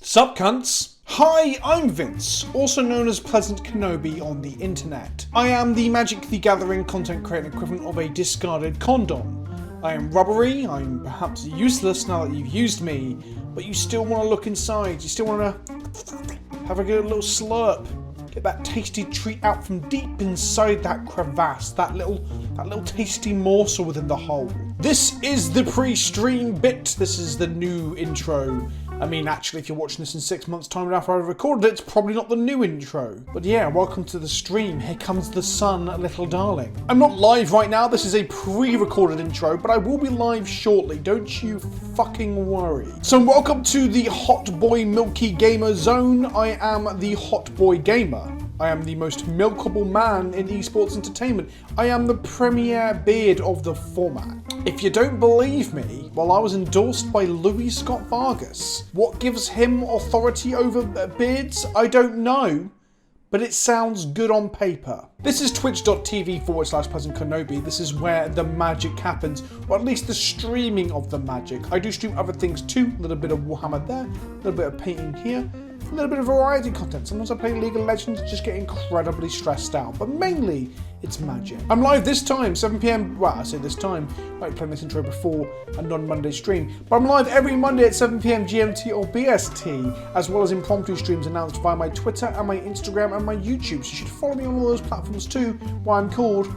Sup cunts? Hi, I'm Vince, also known as Pleasant Kenobi on the internet. I am the Magic the Gathering content creator equivalent of a discarded condom. I am rubbery, I'm perhaps useless now that you've used me, but you still want to look inside, you still want to have a good little slurp. Get that tasty treat out from deep inside that crevasse, that little tasty morsel within the hole. This is the pre-stream bit, this is the new intro. I mean, actually, if you're watching this in 6 months' time after I recorded it, it's probably not the new intro. But yeah, welcome to the stream. Here comes the sun, little darling. I'm not live right now. This is a pre-recorded intro, but I will be live shortly. Don't you fucking worry. So welcome to the Hot Boy Milky Gamer Zone. I am the Hot Boy Gamer. I am the most milkable man in esports entertainment. I am the premier beard of the format. If you don't believe me, well, I was endorsed by Louis Scott Vargas. What gives him authority over beards? I don't know, but it sounds good on paper. This is twitch.tv/Pleasant Kenobi. This is where the magic happens, or at least the streaming of the magic. I do stream other things too, a little bit of Warhammer there, a little bit of painting here, a little bit of variety content. Sometimes I play League of Legends, just get incredibly stressed out, but mainly it's magic. I'm live this time, 7 PM, well, I say this time, I might play this intro before a non-Monday stream, but I'm live every Monday at 7 PM GMT or BST, as well as impromptu streams announced via my Twitter and my Instagram and my YouTube, so you should follow me on all those platforms too, where I'm called,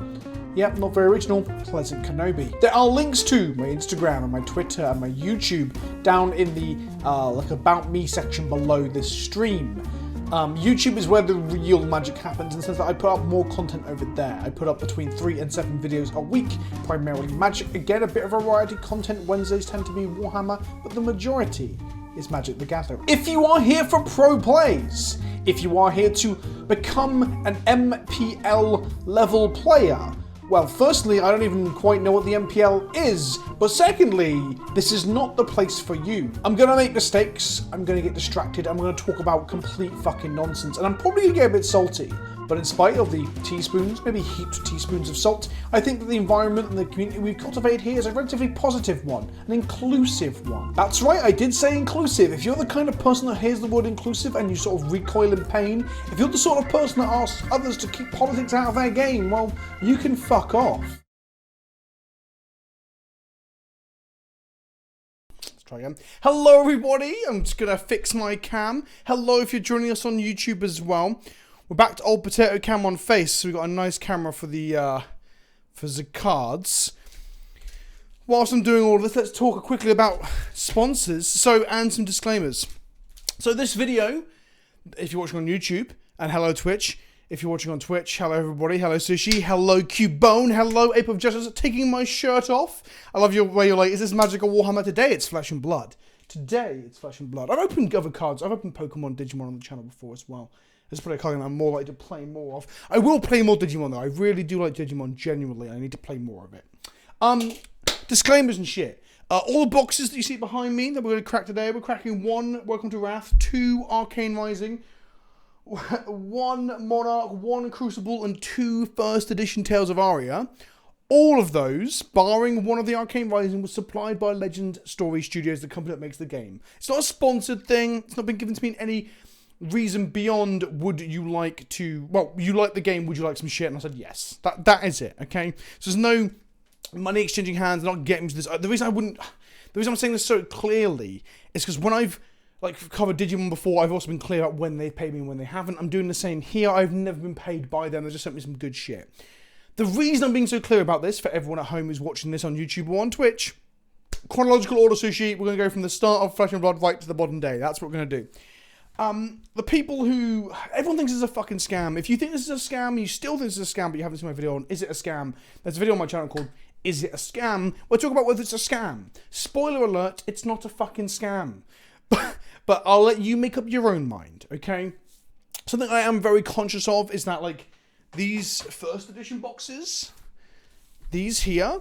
yep, not very original, Pleasant Kenobi. There are links to my Instagram and my Twitter and my YouTube down in the like About Me section below this stream. YouTube is where the real magic happens in the sense that I put up more content over there. I put up between 3 and 7 videos a week, primarily magic. Again, a bit of variety content. Wednesdays tend to be Warhammer, but the majority is Magic the Gathering. If you are here for pro plays, if you are here to become an MPL level player, well, firstly, I don't even quite know what the MPL is, but secondly, this is not the place for you. I'm gonna make mistakes, I'm gonna get distracted, I'm gonna talk about complete fucking nonsense, and I'm probably gonna get a bit salty. But in spite of the teaspoons, maybe heaped teaspoons of salt, I think that the environment and the community we've cultivated here is a relatively positive one, an inclusive one. That's right, I did say inclusive. If you're the kind of person that hears the word inclusive and you sort of recoil in pain, if you're the sort of person that asks others to keep politics out of their game, well, you can fuck off. Let's try again. Hello everybody, I'm just gonna fix my cam. Hello if you're joining us on YouTube as well. We're back to old potato cam on face, so we've got a nice camera for the cards. Whilst I'm doing all of this, let's talk quickly about sponsors, and some disclaimers. So this video, if you're watching on YouTube, and hello Twitch, if you're watching on Twitch, hello everybody, hello Sushi, hello Cubone, hello Ape of Justice, taking my shirt off. I love your way you're like, is this Magic or Warhammer? Today it's Flesh and Blood. Today it's Flesh and Blood. I've opened other cards, I've opened Pokemon, Digimon on the channel before as well. This is probably a card I'm more likely to play more of. I will play more Digimon though. I really do like Digimon, genuinely. I need to play more of it. Disclaimers and shit. All the boxes that you see behind me that we're going to crack today, we're cracking 1 Welcome to Wrath, 2 Arcane Rising, 1 Monarch, 1 Crucible, and 2 First Edition Tales of Aria. All of those, barring one of the Arcane Rising, was supplied by Legend Story Studios, the company that makes the game. It's not a sponsored thing. It's not been given to me in any reason beyond would you like to, well, you like the game, would you like some shit? And I said yes. That is it, okay? So there's no money exchanging hands, not getting to this. The reason I'm saying this so clearly is because when I've covered Digimon before, I've also been clear about when they've paid me and when they haven't. I'm doing the same here. I've never been paid by them. They just sent me some good shit. The reason I'm being so clear about this for everyone at home who's watching this on YouTube or on Twitch, chronological order, Sushi, we're going to go from the start of Flesh and Blood right to the modern day. That's what we're going to do. The people who, everyone thinks this is a fucking scam. If you think this is a scam, you still think this is a scam, but you haven't seen my video on Is It a Scam? There's a video on my channel called Is It a Scam? We'll talk about whether it's a scam. Spoiler alert, it's not a fucking scam. But I'll let you make up your own mind, okay? Something I am very conscious of is that, these first edition boxes, these here,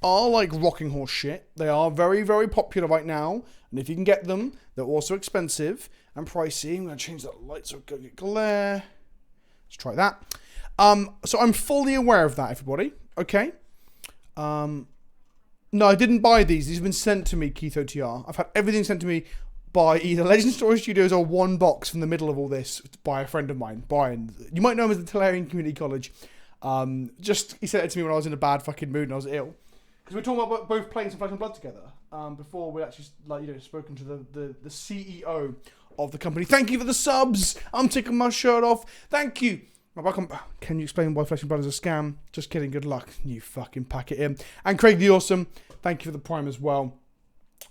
are like rocking horse shit. They are very, very popular right now. And if you can get them, they're also expensive and pricey. I'm going to change that light so it doesn't get glare. Let's try that. So I'm fully aware of that, everybody. Okay. No, I didn't buy these. These have been sent to me, Keith OTR. I've had everything sent to me by either Legend Story Studios or one box from the middle of all this by a friend of mine, Brian. You might know him as the Tellurian Community College. He said it to me when I was in a bad fucking mood and I was ill. Because we were talking about both playing some Flesh and Blood together before we actually, spoken to the CEO of the company. Thank you for the subs. I'm taking my shirt off. Thank you. Welcome. Can you explain why Flesh and Blood is a scam? Just kidding. Good luck. You fucking pack it in. And Craig the Awesome. Thank you for the Prime as well.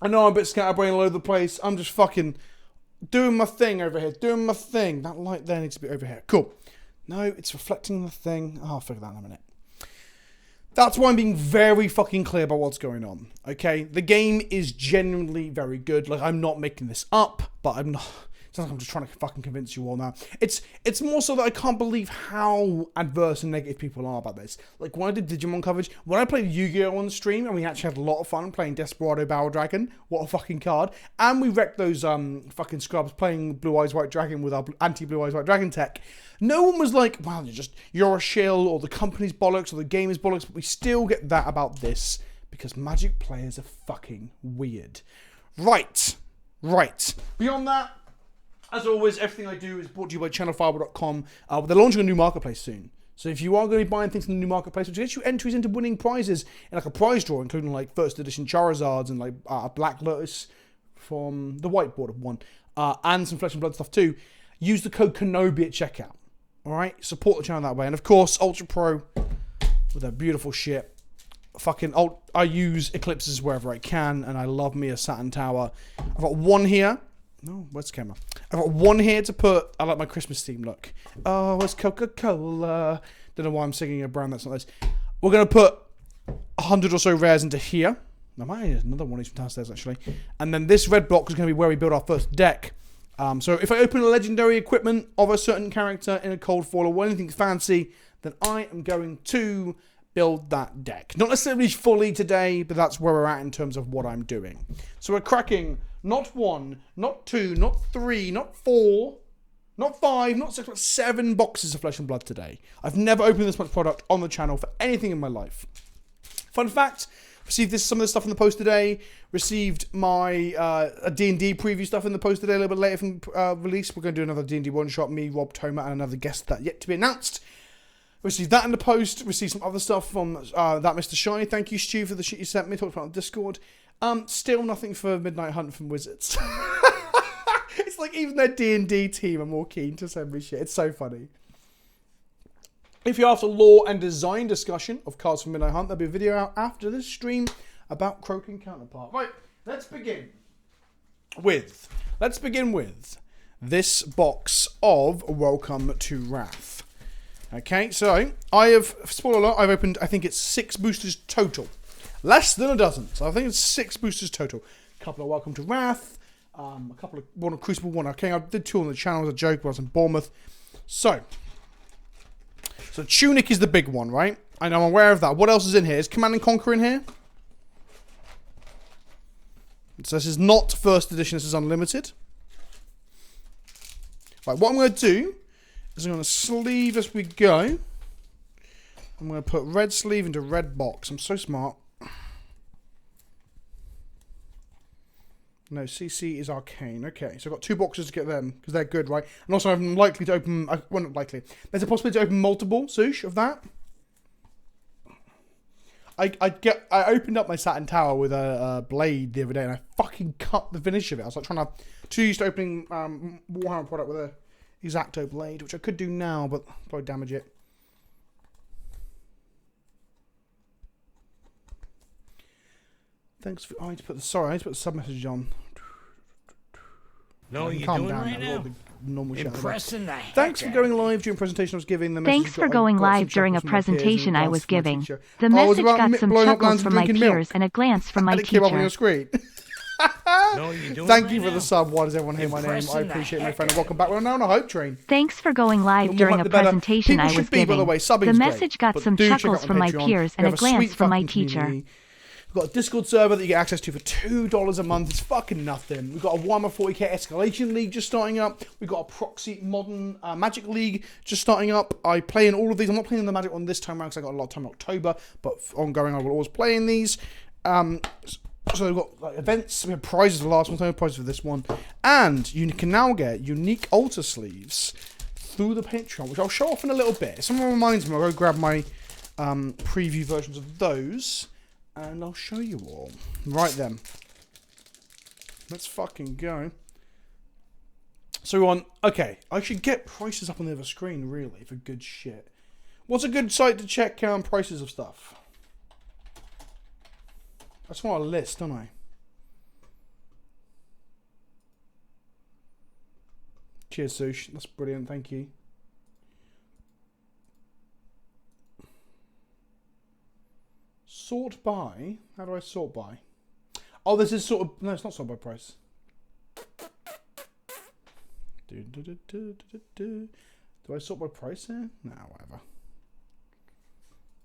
I know I'm a bit scatterbrained all over the place. I'm just fucking doing my thing over here. Doing my thing. That light there needs to be over here. Cool. No, it's reflecting the thing. Oh, I'll figure that out in a minute. That's why I'm being very fucking clear about what's going on. Okay? The game is genuinely very good. Like, I'm not making this up, but I'm not... It's not like I'm just trying to fucking convince you all now. It's more so that I can't believe how adverse and negative people are about this. Like, when I did Digimon coverage, when I played Yu-Gi-Oh! On stream, and we actually had a lot of fun playing Desperado Battle Dragon, what a fucking card, and we wrecked those fucking scrubs playing Blue Eyes White Dragon with our anti-Blue Eyes White Dragon tech, no one was like, well, you're a shill, or the company's bollocks, or the game is bollocks, but we still get that about this, because Magic players are fucking weird. Right. Beyond that, as always, everything I do is brought to you by channelfiber.com. They're launching a new marketplace soon. So if you are going to be buying things from the new marketplace, which gets you entries into winning prizes in like a prize draw, including like first edition Charizards and like a Black Lotus from the whiteboard one, and some Flesh and Blood stuff too, use the code Kenobi at checkout. Alright? Support the channel that way. And of course, Ultra Pro with their beautiful shit. I use Eclipses wherever I can, and I love me a Saturn Tower. I've got one here. No, where's the camera? I've got one here to put. I like my Christmas theme look. Oh, it's Coca-Cola. Don't know why I'm singing a brand that's not this. We're going to put 100 or so rares into here. I might have another one of these from downstairs, actually. And then this red block is going to be where we build our first deck. So if I open a legendary equipment of a certain character in a cold foil or anything fancy, then I am going to build that deck. Not necessarily fully today, but that's where we're at in terms of what I'm doing. So we're cracking not 1, not 2, not 3, not 4, not 5, not 6, but 7 boxes of Flesh and Blood today. I've never opened this much product on the channel for anything in my life. Fun fact, received some of this stuff in the post today. Received my D&D preview stuff in the post today a little bit later from release. We're going to do another D&D one-shot, me, Rob, Toma, and another guest that yet to be announced. Received that in the post. Received some other stuff from that Mr. Shy. Thank you, Stu, for the shit you sent me. Talked about it on Discord. Still nothing for Midnight Hunt from Wizards. It's like even their D&D team are more keen to send me shit. It's so funny. If you're after lore and design discussion of cards from Midnight Hunt, there'll be a video out after this stream about Croaking Counterpart. Right, let's begin with this box of Welcome to Wrath. Okay, so I have, spoiler alert, I've opened, I think it's 6 boosters total. Less than a dozen, so I think it's 6 boosters total. A couple of Welcome to Wrath, one of Crucible, one of King. I did 2 on the channel as a joke when I was in Bournemouth. So Tunic is the big one, right? I know I'm aware of that. What else is in here? Is Command and Conquer in here? So this is not first edition, this is unlimited. Right, what I'm going to do is I'm going to sleeve as we go. I'm going to put red sleeve into red box. I'm so smart. No, CC is Arcane. Okay, so I've got 2 boxes to get them, because they're good, right? And also I'm likely to open, well, not likely. There's a possibility to open multiple, Sush, of that. I opened up my Saturn Tower with a blade the other day, and I fucking cut the finish of it. I was like trying to, too used to opening Warhammer product with a X-Acto blade, which I could do now, but probably damage it. Thanks for, I need to put the sub message on. No, you're doing right now. Impressing the heck. Thanks for going live during a presentation I was giving. Thanks for going live during a presentation I was giving. The message got some chuckles from my peers and a glance from my teacher. On your screen. Thank you for the sub. Why does everyone hear my name? I appreciate my friend. And welcome back. We're now on a hype train. Thanks for going live during a presentation I was giving. The message got some chuckles from my peers and a glance from my teacher. We've got a Discord server that you get access to for $2 a month. It's fucking nothing. We've got a Warhammer 40k Escalation League just starting up. We've got a Proxy Modern Magic League just starting up. I play in all of these. I'm not playing the Magic one this time around because I got a lot of time in October, but ongoing I will always play in these. So we've got like events, we have prizes for the last one, so we have prizes for this one. And you can now get unique altar sleeves through the Patreon, which I'll show off in a little bit. If someone reminds me, I'll go grab my preview versions of those, and I'll show you all. Right then. Let's fucking go. So okay, I should get prices up on the other screen, really, for good shit. What's a good site to check prices of stuff? I just want a list, don't I? Cheers, Sush. That's brilliant. Thank you. Sort by? How do I sort by? Oh, this is sort of... No, it's not sort by price. Do I sort by price here? No, whatever.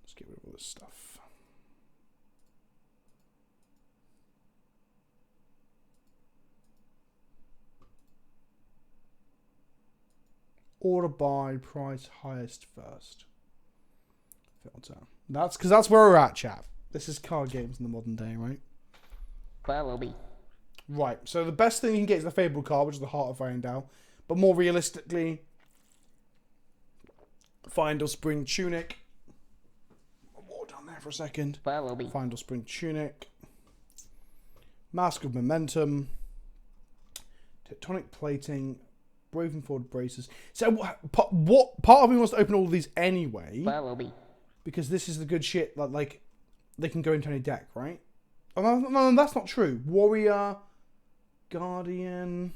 Let's get rid of all this stuff. Order by price highest first. Filter. That's because that's where we're at, chap. This is card games in the modern day, right? Follow me. Right. So the best thing you can get is the Fable card, which is the Heart of Arendelle. But more realistically, Findle Spring Tunic. Walk down there for a second. Follow me. Findle Spring Tunic. Mask of Momentum. Tectonic Plating. Braven Forward Braces. So what part of me wants to open all of these anyway? Follow me. Because this is the good shit that like they can go into any deck, right? Oh no, that's not true. Warrior, Guardian.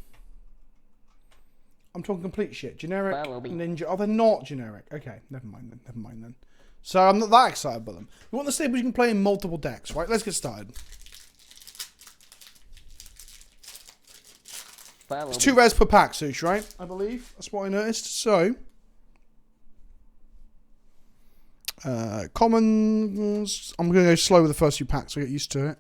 I'm talking complete shit. Generic, Ninja. Oh, they're not generic. Okay, never mind then. So I'm not that excited about them. We want the stables you can play in multiple decks, right? Let's get started. It's 2 rares per pack, Sush, right? I believe. That's what I noticed. So, commons. I'm going to go slow with the first few packs so I get used to it.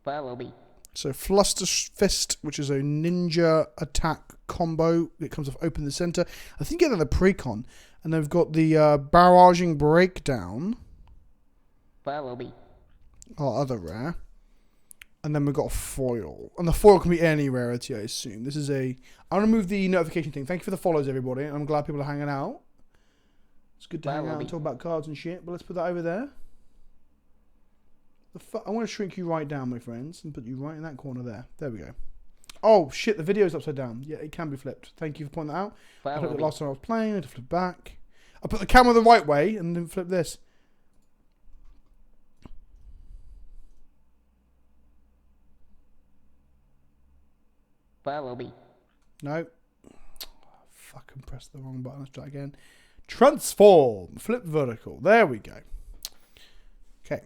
Follow me. So, Fluster Fist, which is a ninja attack combo. It comes off Open the Center. I think you get the precon. And then we've got the Barraging Breakdown. Follow me. Our other rare. And then we've got a foil. And the foil can be any rarity, I assume. This is a... I want to move the notification thing. Thank you for the follows, everybody. I'm glad people are hanging out. It's good to hang out and talk about cards and shit. But let's put that over there. I want to shrink you right down, my friends. And put you right in that corner there. There we go. Oh, shit. The video's upside down. Yeah, it can be flipped. Thank you for pointing that out. I took it last time I was playing. I had to flip back. I put the camera the right way and then flip this. Follow me. No. Fucking pressed the wrong button. Let's try again. Transform. Flip vertical. There we go. Okay.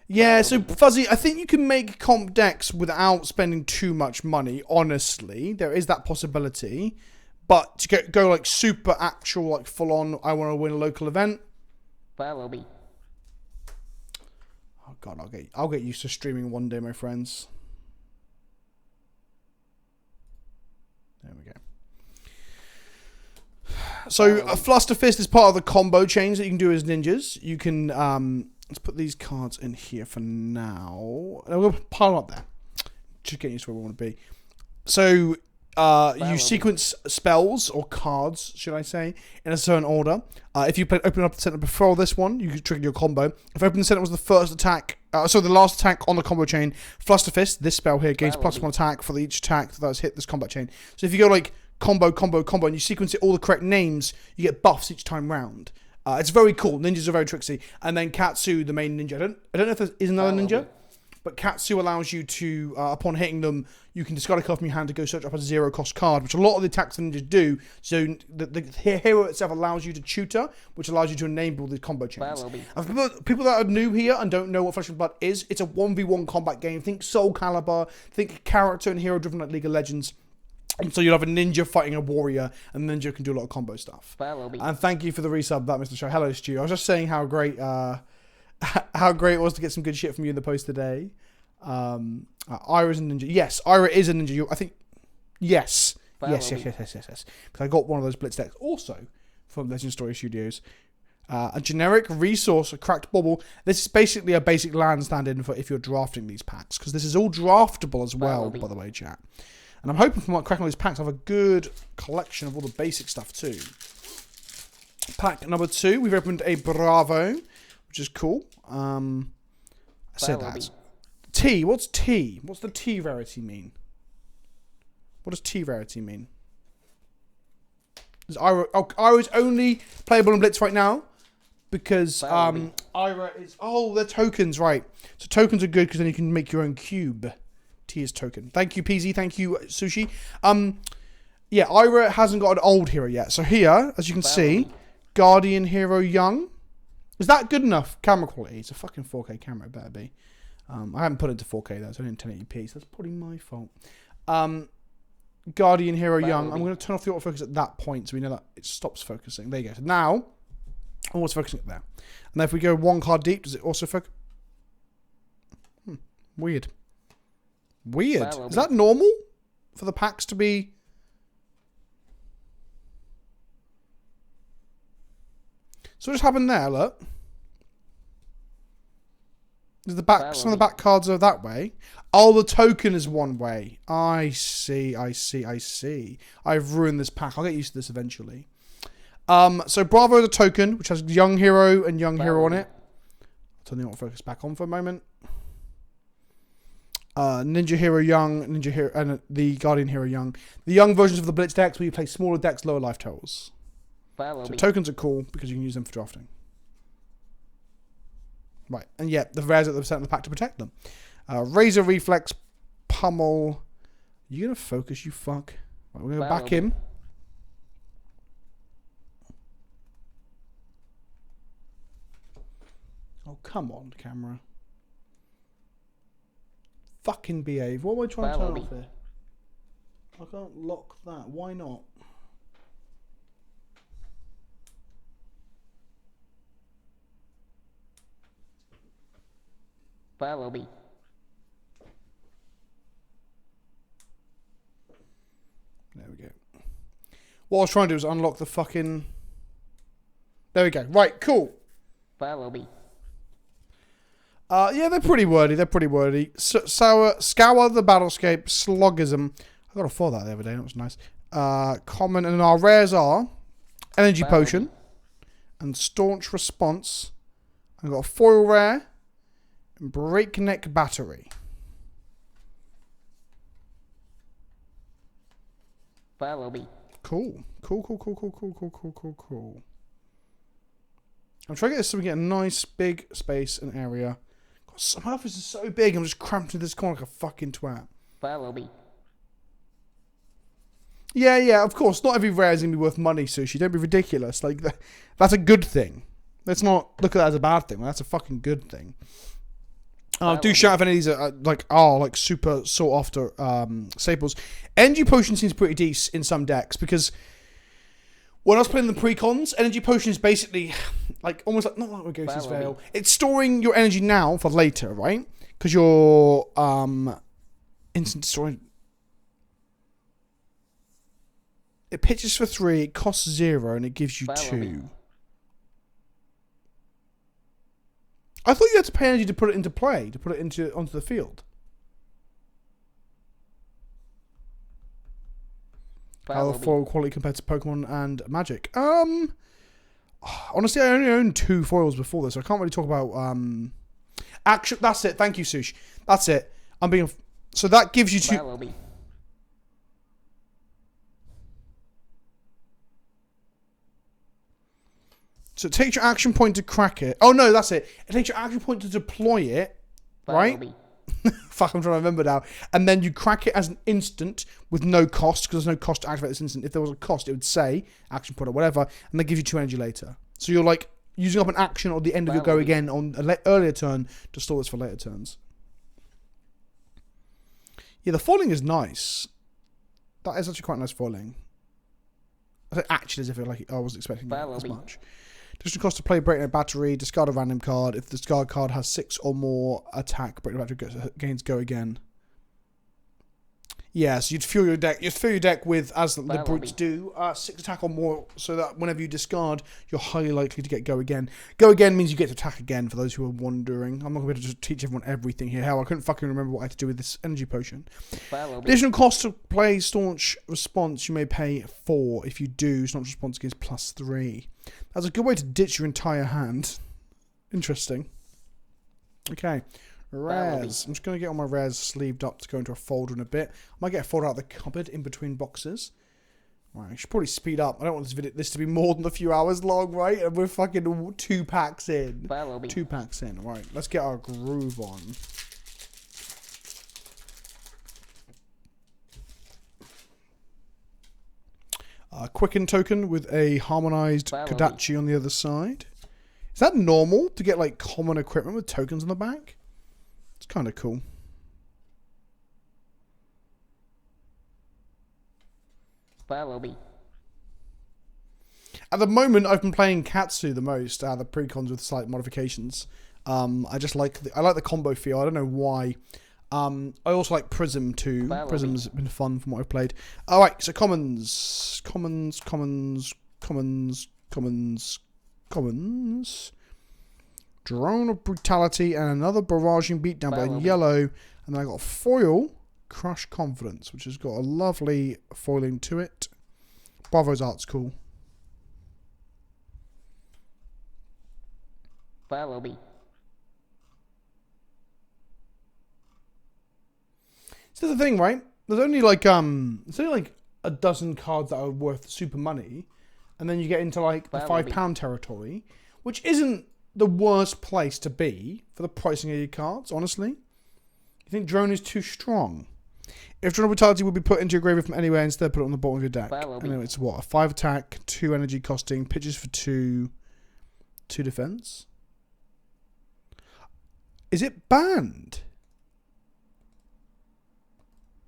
Yeah, so Fuzzy, I think you can make comp decks without spending too much money, honestly. There is that possibility. But to go like super actual, like full on, I want to win a local event. Follow me. Oh god, I'll get used to streaming one day, my friends. There we go. So a Fluster Fist is part of the combo chains that you can do as ninjas. You can let's put these cards in here for now. And we'll pile them up there. Just getting used to where we want to be. So you sequence spells or cards, should I say, in a certain order. If you open up the center before this one, you can trigger your combo. If Open the Center was the first attack, so the last attack on the combo chain, Fluster Fist, this spell here gains +1 attack for each attack that's hit this combat chain. So if you go like combo, and you sequence it all the correct names, you get buffs each time round. It's very cool. Ninjas are very tricksy. And then Katsu, the main ninja. I don't know if there is another ninja. But Katsu allows you to, upon hitting them, you can discard a card from your hand to go search up a 0-cost card, which a lot of the attacks ninjas do. So the hero itself allows you to tutor, which allows you to enable the combo chains. People that are new here and don't know what Flesh and Blood is, it's a 1v1 combat game. Think Soul Calibur, think character and hero driven like League of Legends. And so you'll have a ninja fighting a warrior, and the ninja can do a lot of combo stuff. And thank you for the resub, that Mr. Show. Hello, Stu. I was just saying how great it was to get some good shit from you in the post today. Ira's a ninja. Yes, Ira is a ninja. I think. Yes. Yes. Because I got one of those Blitz decks also from Legend Story Studios. A generic resource, a cracked bauble. This is basically a basic land stand-in for if you're drafting these packs, because this is all draftable as well, by the way, chat. And I'm hoping from cracking all these packs, I have a good collection of all the basic stuff too. Pack number 2, we've opened a Bravo, which is cool. I said that. T, what's T? What's the T rarity mean? What does T rarity mean? Is Ira is only playable in Blitz right now because Ira is... Oh, they're tokens, right. So tokens are good because then you can make your own cube. T is token. Thank you, PZ. Thank you, Sushi. Yeah, Ira hasn't got an old hero yet. So here, as you can see, Guardian Hero Young. Is that good enough camera quality? It's a fucking 4K camera, it better be. I haven't put it into 4K though, it's only in 1080p, so that's probably my fault. Guardian Hero Young. I'm going to turn off the autofocus at that point so we know that it stops focusing. There you go. So now, I'm also focusing it there. And then if we go one card deep, does it also focus? Weird. Weird. Is that normal for the packs to be... So what just happened there, look. The back, some of the back cards are that way. Oh, the token is one way. I see. I've ruined this pack. I'll get used to this eventually. So Bravo is a token, which has Young Hero and Young Hero on it. I'll turn the autofocus back on for a moment. Ninja Hero Young, Ninja Hero, and the Guardian Hero Young. The Young versions of the Blitz decks where you play smaller decks, lower life totals. So tokens are cool because you can use them for drafting. Right, and yeah, the rares at the percent of the pack to protect them. Razor Reflex, Pummel. You gonna focus, you fuck? Right, we're gonna back him. Oh, come on, camera. Fucking behave. What am I trying to turn off here? I can't lock that. Why not? Follow me. There we go. What I was trying to do is unlock the fucking... There we go. Right, cool. Follow me. Yeah, they're pretty wordy. Scour the Battlescape, Sloggism. I got a 4 that the other day. That was nice. Common, and our rares are Energy Potion and Staunch Response. I've got a foil rare and Breakneck Battery. Follow me. Cool. I'm trying to get this so we get a nice big space and area. God, my office is so big, I'm just cramped into this corner like a fucking twat. Follow me. Yeah, of course. Not every rare is going to be worth money, Sushi. Don't be ridiculous. Like, that's a good thing. Let's not look at that as a bad thing. That's a fucking good thing. Do shout if any of these are like super sought after staples. Energy Potion seems pretty decent in some decks because when I was playing the precons, Energy Potion is basically like almost like not like Ghost's Veil. It's storing your energy now for later, right? Because you're instant destroying. It pitches for 3, it costs 0, and it gives you 2. I thought you had to pay energy to put it into play, to put it onto the field. How the foil quality compared to Pokemon and Magic? Honestly, I only owned 2 foils before this, so I can't really talk about action. That's it. Thank you, Sush. That's it. So that gives you 2. So it takes your action point to crack it. Oh no, that's it. It takes your action point to deploy it, right? Fuck, I'm trying to remember now. And then you crack it as an instant with no cost, because there's no cost to activate this instant. If there was a cost, it would say action point or whatever, and then give you 2 energy later. So you're like using up an action or the end of your go again on an earlier turn to store this for later turns. Yeah, the foiling is nice. That is actually quite nice foiling. I say actually as if I wasn't expecting that as much. Additional cost to play Breakneck Battery, discard a random card. If the discard card has 6 or more attack, Breakneck Battery gains go again. Yeah, so you'd fill your deck. You'd fill your deck with, as the Follow brutes me. do, 6 attack or more, so that whenever you discard, you're highly likely to get go again. Go again means you get to attack again. For those who are wondering, I'm not going to be able to teach everyone everything here. Hell, I couldn't fucking remember what I had to do with this energy potion. Follow me. Additional cost to play staunch response. You may pay 4. If you do, staunch response gives +3. That's a good way to ditch your entire hand. Interesting. Okay. Rares. I'm just going to get all my rares sleeved up to go into a folder in a bit. I might get a folder out of the cupboard in between boxes. Right, I should probably speed up. I don't want this to be more than a few hours long, right? And we're fucking 2 packs in. 2 packs in. Right, let's get our groove on. Quicken token with a harmonized Kodachi on the other side. Is that normal to get like common equipment with tokens on the back? It's kind of cool. Follow me. At the moment, I've been playing Katsu the most out of the precons with slight modifications. I just like the combo feel. I don't know why. I also like Prism too. Prism's been fun from what I've played. All right, so commons. Drone of Brutality and another barraging beatdown by yellow. And then I got a foil, Crush Confidence, which has got a lovely foiling to it. Bravo's art's cool. Follow me. So the thing, right? There's only like a dozen cards that are worth super money, and then you get into like the £5 territory, which isn't the worst place to be for the pricing of your cards, honestly. You think Drone is too strong? If Drone of Brutality would be put into your graveyard from anywhere, instead put it on the bottom of your deck. Anyway, it's what? A 5 attack, 2 energy costing, pitches for 2, 2 defense. Is it banned?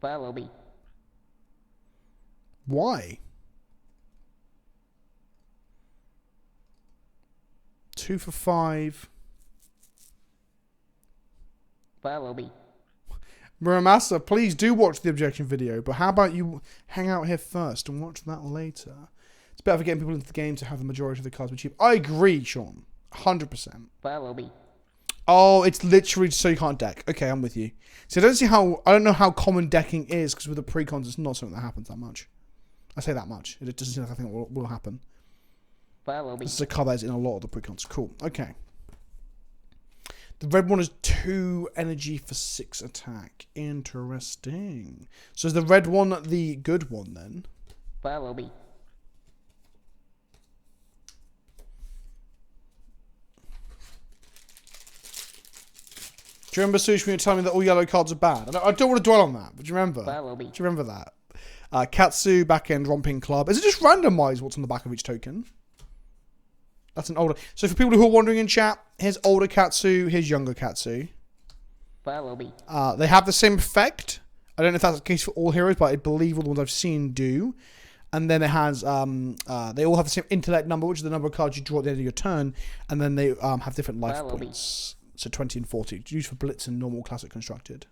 Follow me. Why? 2 for 5. Follow me. Muramasa, please do watch the objection video, but how about you hang out here first and watch that later? It's better for getting people into the game to have the majority of the cards be cheap. I agree, Sean. 100%. Follow me. Oh, it's literally so you can't deck. Okay, I'm with you. So I don't know how common decking is, because with the precons, it's not something that happens that much. I say that much. It doesn't seem like I think it will happen. Follow me. This is a card that is in a lot of the precons. Cool. Okay. The red one is 2 energy for 6 attack. Interesting. So is the red one the good one then? Follow me. Do you remember, Sush, when you were telling me that all yellow cards are bad? I don't want to dwell on that, but do you remember? Follow me. Do you remember that? Katsu, back-end, Romping Club. Is it just randomized what's on the back of each token? That's an older... So for people who are wondering in chat, here's older Katsu, here's younger Katsu. Follow me. They have the same effect. I don't know if that's the case for all heroes, but I believe all the ones I've seen do. And then it has... they all have the same intellect number, which is the number of cards you draw at the end of your turn. And then they have different life points. So 20 and 40. Used for Blitz and normal classic constructed.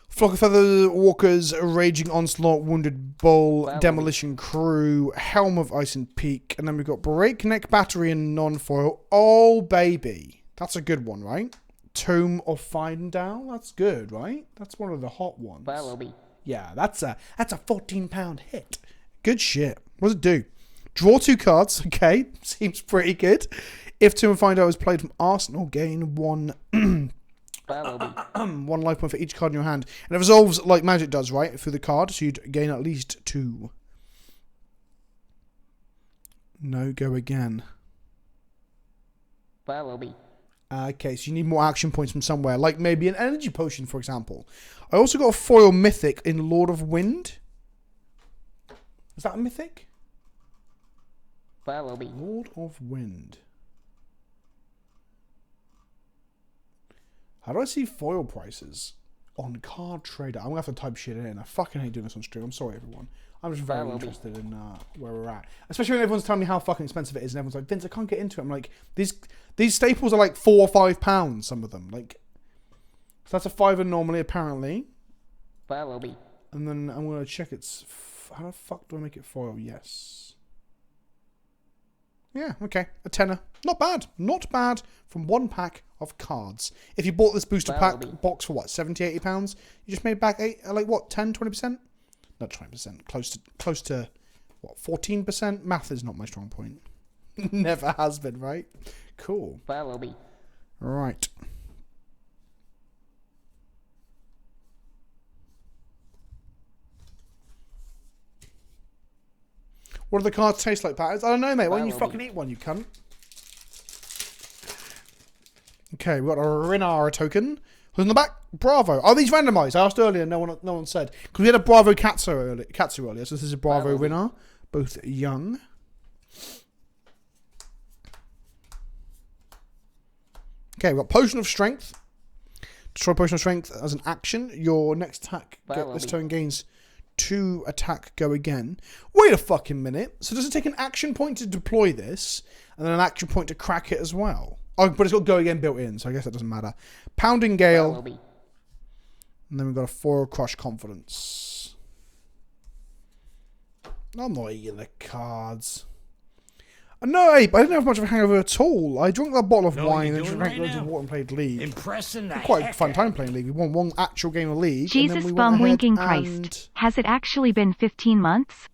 Flock of Feather Walkers, Raging Onslaught, Wounded Bull, Demolition Crew, Helm of Ice and Peak, and then we've got Breakneck Battery and Non-Foil. Oh, baby. That's a good one, right? Tome of Findal. That's good, right? That's one of the hot ones. Follow me. Yeah, that's a £14 hit. Good shit. What does it do? Draw 2 cards. Okay, seems pretty good. If Tome of Findal is played from Arsenal, gain 1... Follow me. 1 life point for each card in your hand. And it resolves like Magic does, right? Through the card, so you'd gain at least 2. No, go again. Follow me. Okay, so you need more action points from somewhere, like maybe an energy potion, for example. I also got a foil mythic in Lord of Wind. Is that a mythic? Follow me. Lord of Wind. How do I see foil prices on Card Trader? I'm going to have to type shit in. I fucking hate doing this on stream. I'm sorry, everyone. I'm just very interested in where we're at. Especially when everyone's telling me how fucking expensive it is, and everyone's like, Vince, I can't get into it. I'm like, these staples are like £4 or £5, some of them. Like, So that's a 5 normally, apparently. Follow me. And then I'm going to check its... How the fuck do I make it foil? Yes. Yeah, okay. A tenner. Not bad. Not bad from one pack of cards. If you bought this booster pack box for what, 70, 80 pounds, you just made back 10, 20%? Not 20%. Close to what, 14%? Math is not my strong point. Never has been, right? Cool. Follow me. Right. What do the cards taste like, Pat? I don't know, mate. Why don't you fucking eat one, you cunt? Okay, we've got a Renara token. Who's in the back? Bravo. Are these randomised? I asked earlier, no one said. Because we had a Bravo Katsu earlier, so this is a Bravo winner. Both young. Okay, we've got Potion of Strength. Destroy Potion of Strength as an action. Your next attack this turn gains 2 attack, go again. Wait a fucking minute. So does it take an action point to deploy this, and then an action point to crack it as well? Oh, but it's got go again built in, so I guess that doesn't matter. Pounding Gale. And then we've got a Foil Crush Confidence. I'm not eating the cards. No, Abe, I didn't have much of a hangover at all. I drank that bottle of wine and drank loads of water and played League. Impressing the quite a fun time playing League. We won one actual game of League. Jesus bum winking Christ. Has it actually been 15 months?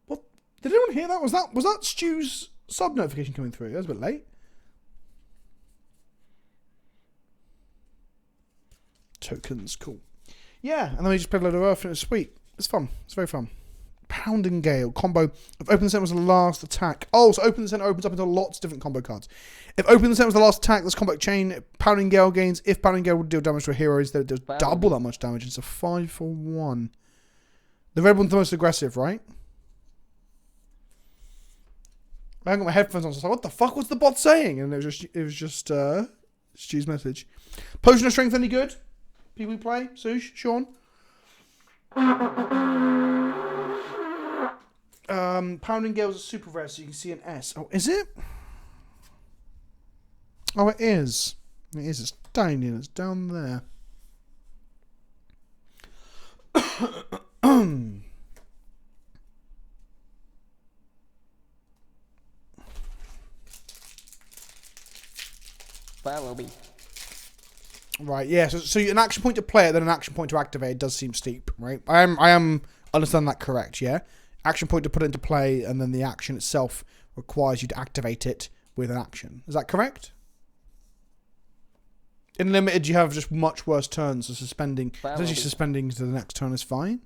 What? Did anyone hear that? Was that Stu's sub notification coming through? That was a bit late. Tokens, cool. Yeah, and then we just played a load of Earth and it was sweet. It's fun. It's very fun. Pounding Gale combo. If Open the Center was the last attack. Oh, so Open the Center opens up into lots of different combo cards. If Open the Center was the last attack, this combat chain, Pounding Gale gains. If Pounding Gale would deal damage to a hero, it does double that much damage. It's a 5 for 1. The red one's the most aggressive, right? I haven't got my headphones on, so I was like, what the fuck was the bot saying? And it was just Stu's message. Potion of Strength any good? People play? Sush? Sean? Pounding Gale is a super rare, so you can see an S. Oh, is it? Oh, it is. It is. It's down here. It's down there. Follow me. Right, yeah. So an action point to play it, then an action point to activate it does seem steep, right? I am understand that correct, yeah? Action point to put it into play, and then the action itself requires you to activate it with an action. Is that correct? In Limited, you have just much worse turns, so suspending to the next turn is fine.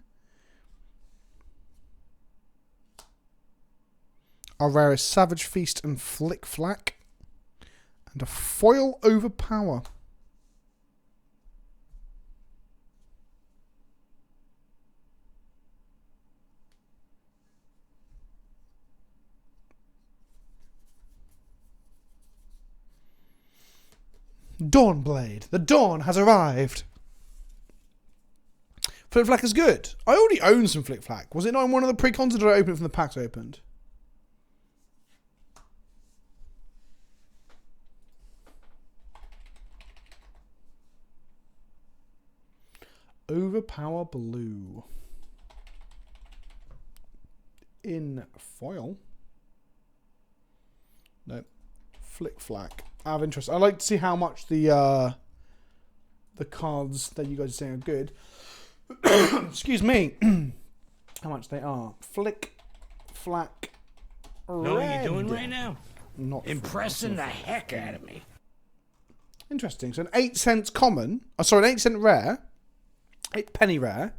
Our rare is Savage Feast and Flick Flack. And a Foil Overpower. Dawnblade. The dawn has arrived. Flick Flack is good. I already own some Flick Flack. Was it not in one of the pre-cons, or did I open it from the packs I opened? Overpower Blue. In foil. No. Flick Flack. I have interest. I'd like to see how much the cards that you guys are saying are good. Excuse me. How much they are. Flick Flack. Know what you're doing right now? Not impressing the heck out of me. Interesting. So an 8 cents common. Oh, sorry, an 8 cent rare. 8 penny rare.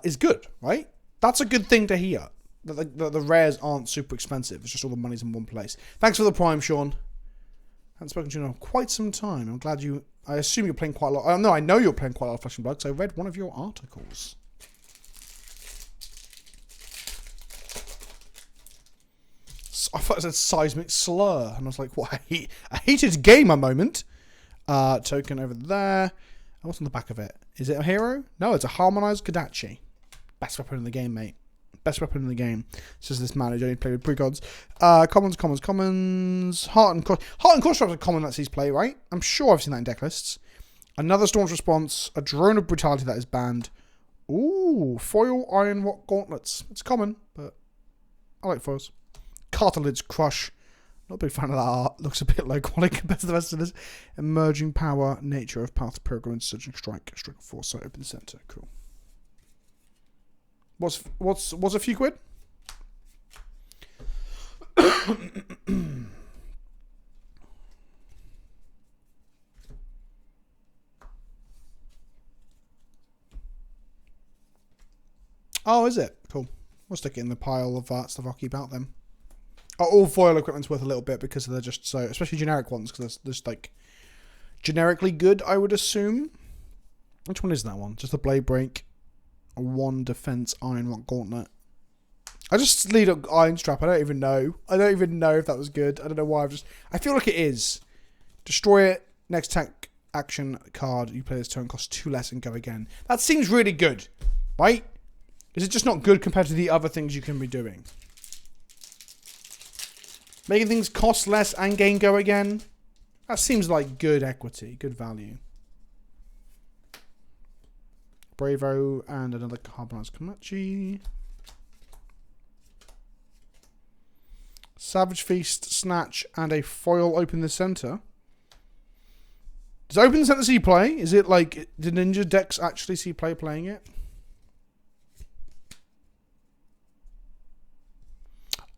Is good, right? That's a good thing to hear. The rares aren't super expensive. It's just all the money's in one place. Thanks for the prime, Sean. Haven't spoken to you in quite some time. I'm glad you... I assume you're playing quite a lot... No, I know you're playing quite a lot of Flesh and Blood, because I read one of your articles. I thought it said Seismic Slur, and I was like, what, a heated gamer moment. Token over there. What's on the back of it? Is it a hero? No, it's a Harmonized Kodachi. Best weapon in the game, mate. Best weapon in the game. Says this man who's only played with pre-gods. Commons. Heart and cross straps are common that sees play, right? I'm sure I've seen that in deck lists. Another staunch response. A drone of brutality that is banned. Ooh, foil iron rock gauntlets. It's common, but I like foils. Cartilage crush. Not a big fan of that art. Looks a bit low quality compared to the rest of this. Emerging power. Nature of path. Program. Surging strike. Strike of foresight. Open center. Cool. What's a few quid? Oh, is it? Cool. We'll stick it in the pile of stuff I'll keep out then. Oh, all foil equipment's worth a little bit because they're just so, especially generic ones, because they're just like generically good, I would assume. Which one is that one? Just a blade break. A 1 defense iron rock gauntlet. I just lead an iron strap. I don't even know. I don't even know if that was good. I don't know why. I feel like it is. Destroy it. Next attack action card you play this turn costs 2 less and go again. That seems really good, right? Is it just not good compared to the other things you can be doing? Making things cost less and gain go again? That seems like good equity, good value. Bravo and another carbonized Komachi. Savage Feast, Snatch, and a foil open the center. Does open the center see play? Is it like, did Ninja decks actually see play playing it?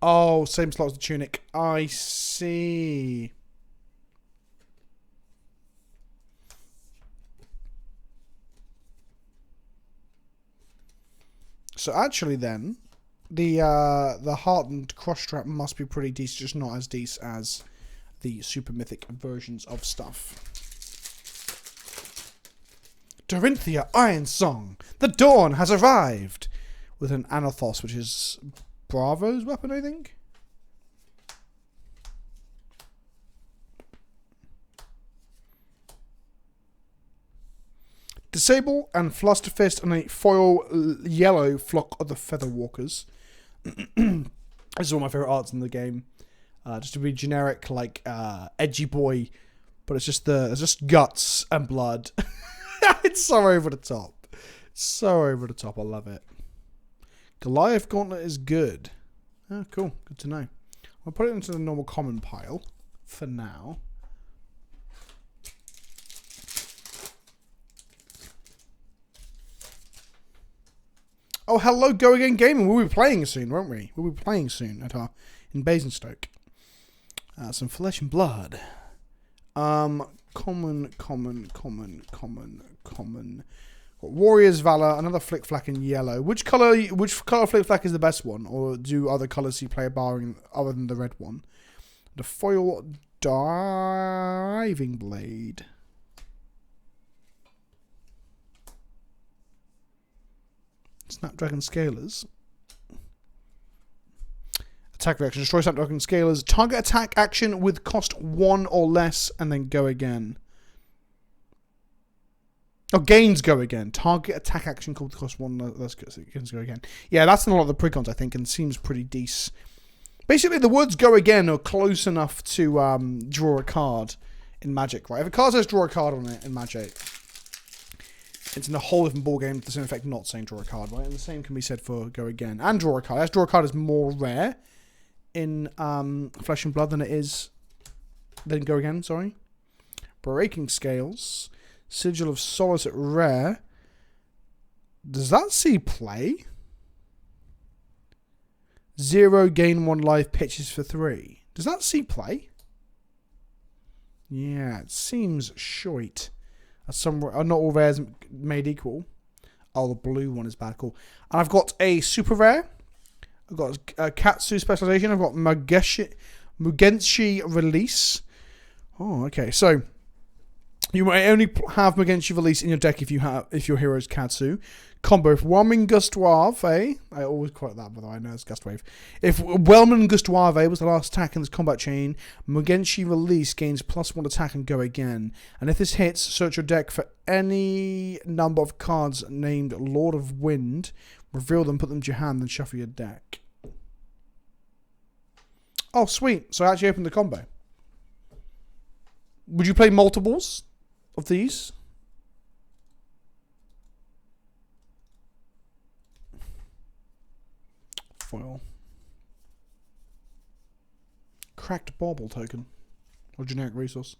Oh, same slot as the Tunic. I see. So actually then, the hardened cross strap must be pretty decent, just not as decent as the super mythic versions of stuff. Dorinthia Iron Song! The dawn has arrived! With an Anathos, which is Bravo's weapon, I think? Disable and Fluster Fist and a foil yellow Flock of the Feather Walkers. This is one of my favourite arts in the game. Just to be generic, like edgy boy, but it's just guts and blood. It's so over the top. So over the top. I love it. Goliath Gauntlet is good. Oh, cool. Good to know. I'll put it into the normal common pile for now. Oh, hello, Go Again Gaming. We'll be playing soon, won't we? We'll be playing soon in Basingstoke. Some flesh and blood. Common. Warrior's Valor, another Flick Flack in yellow. Which color Flick Flack is the best one? Or do other colors see play barring other than the red one? The foil diving blade. Snapdragon Scalers. Attack reaction. Destroy Snapdragon Scalers. Target attack action with cost 1 or less and then go again. Oh, gains go again. Target attack action called cost 1 less gains go again. Yeah, that's in a lot of the precons, I think, and seems pretty decent. Basically, the words go again are close enough to draw a card in Magic, right? If a card says draw a card on it in Magic, it's in a whole different ballgame to the same effect not saying draw a card, right? And the same can be said for go again. And draw a card. As draw a card is more rare in Flesh and Blood than it is then go again, sorry. Breaking Scales. Sigil of Solace at rare. Does that see play? 0 gain 1 life, pitches for 3. Does that see play? Yeah, it seems shite. Not all rares made equal. Oh, the blue one is bad. Cool. And I've got a super rare. I've got a Katsu specialization. I've got Mugenshi Release. Oh, okay. So, You may only have Mugenshi Release in your deck if your hero's Katsu. Combo, if Whelming Gustwave, I always quote that, by the way, I know it's Gustwave. If Whelming Gustwave was the last attack in this combat chain, Mugenshi Release gains +1 attack and go again. And if this hits, search your deck for any number of cards named Lord of Wind, reveal them, put them to your hand, then shuffle your deck. Oh, sweet. So I actually opened the combo. Would you play multiples of these? Foil. Cracked bauble token. Or generic resource.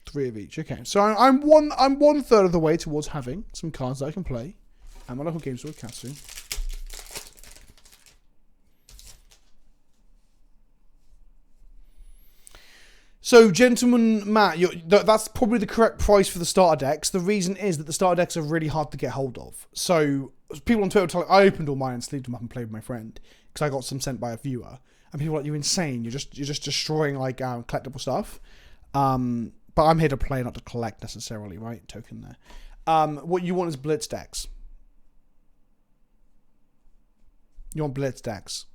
3 of each. Okay, so I'm one third of the way towards having some cards that I can play. And my local game store, Katsu. So, Gentleman Matt, that's probably the correct price for the starter decks. The reason is that the starter decks are really hard to get hold of. So, people on Twitter tell me, I opened all mine and sleeved them up and played with my friend because I got some sent by a viewer. And people are like, you're insane. You're just destroying like collectible stuff. But I'm here to play, not to collect necessarily, right? Token there. What you want is blitz decks. You want blitz decks.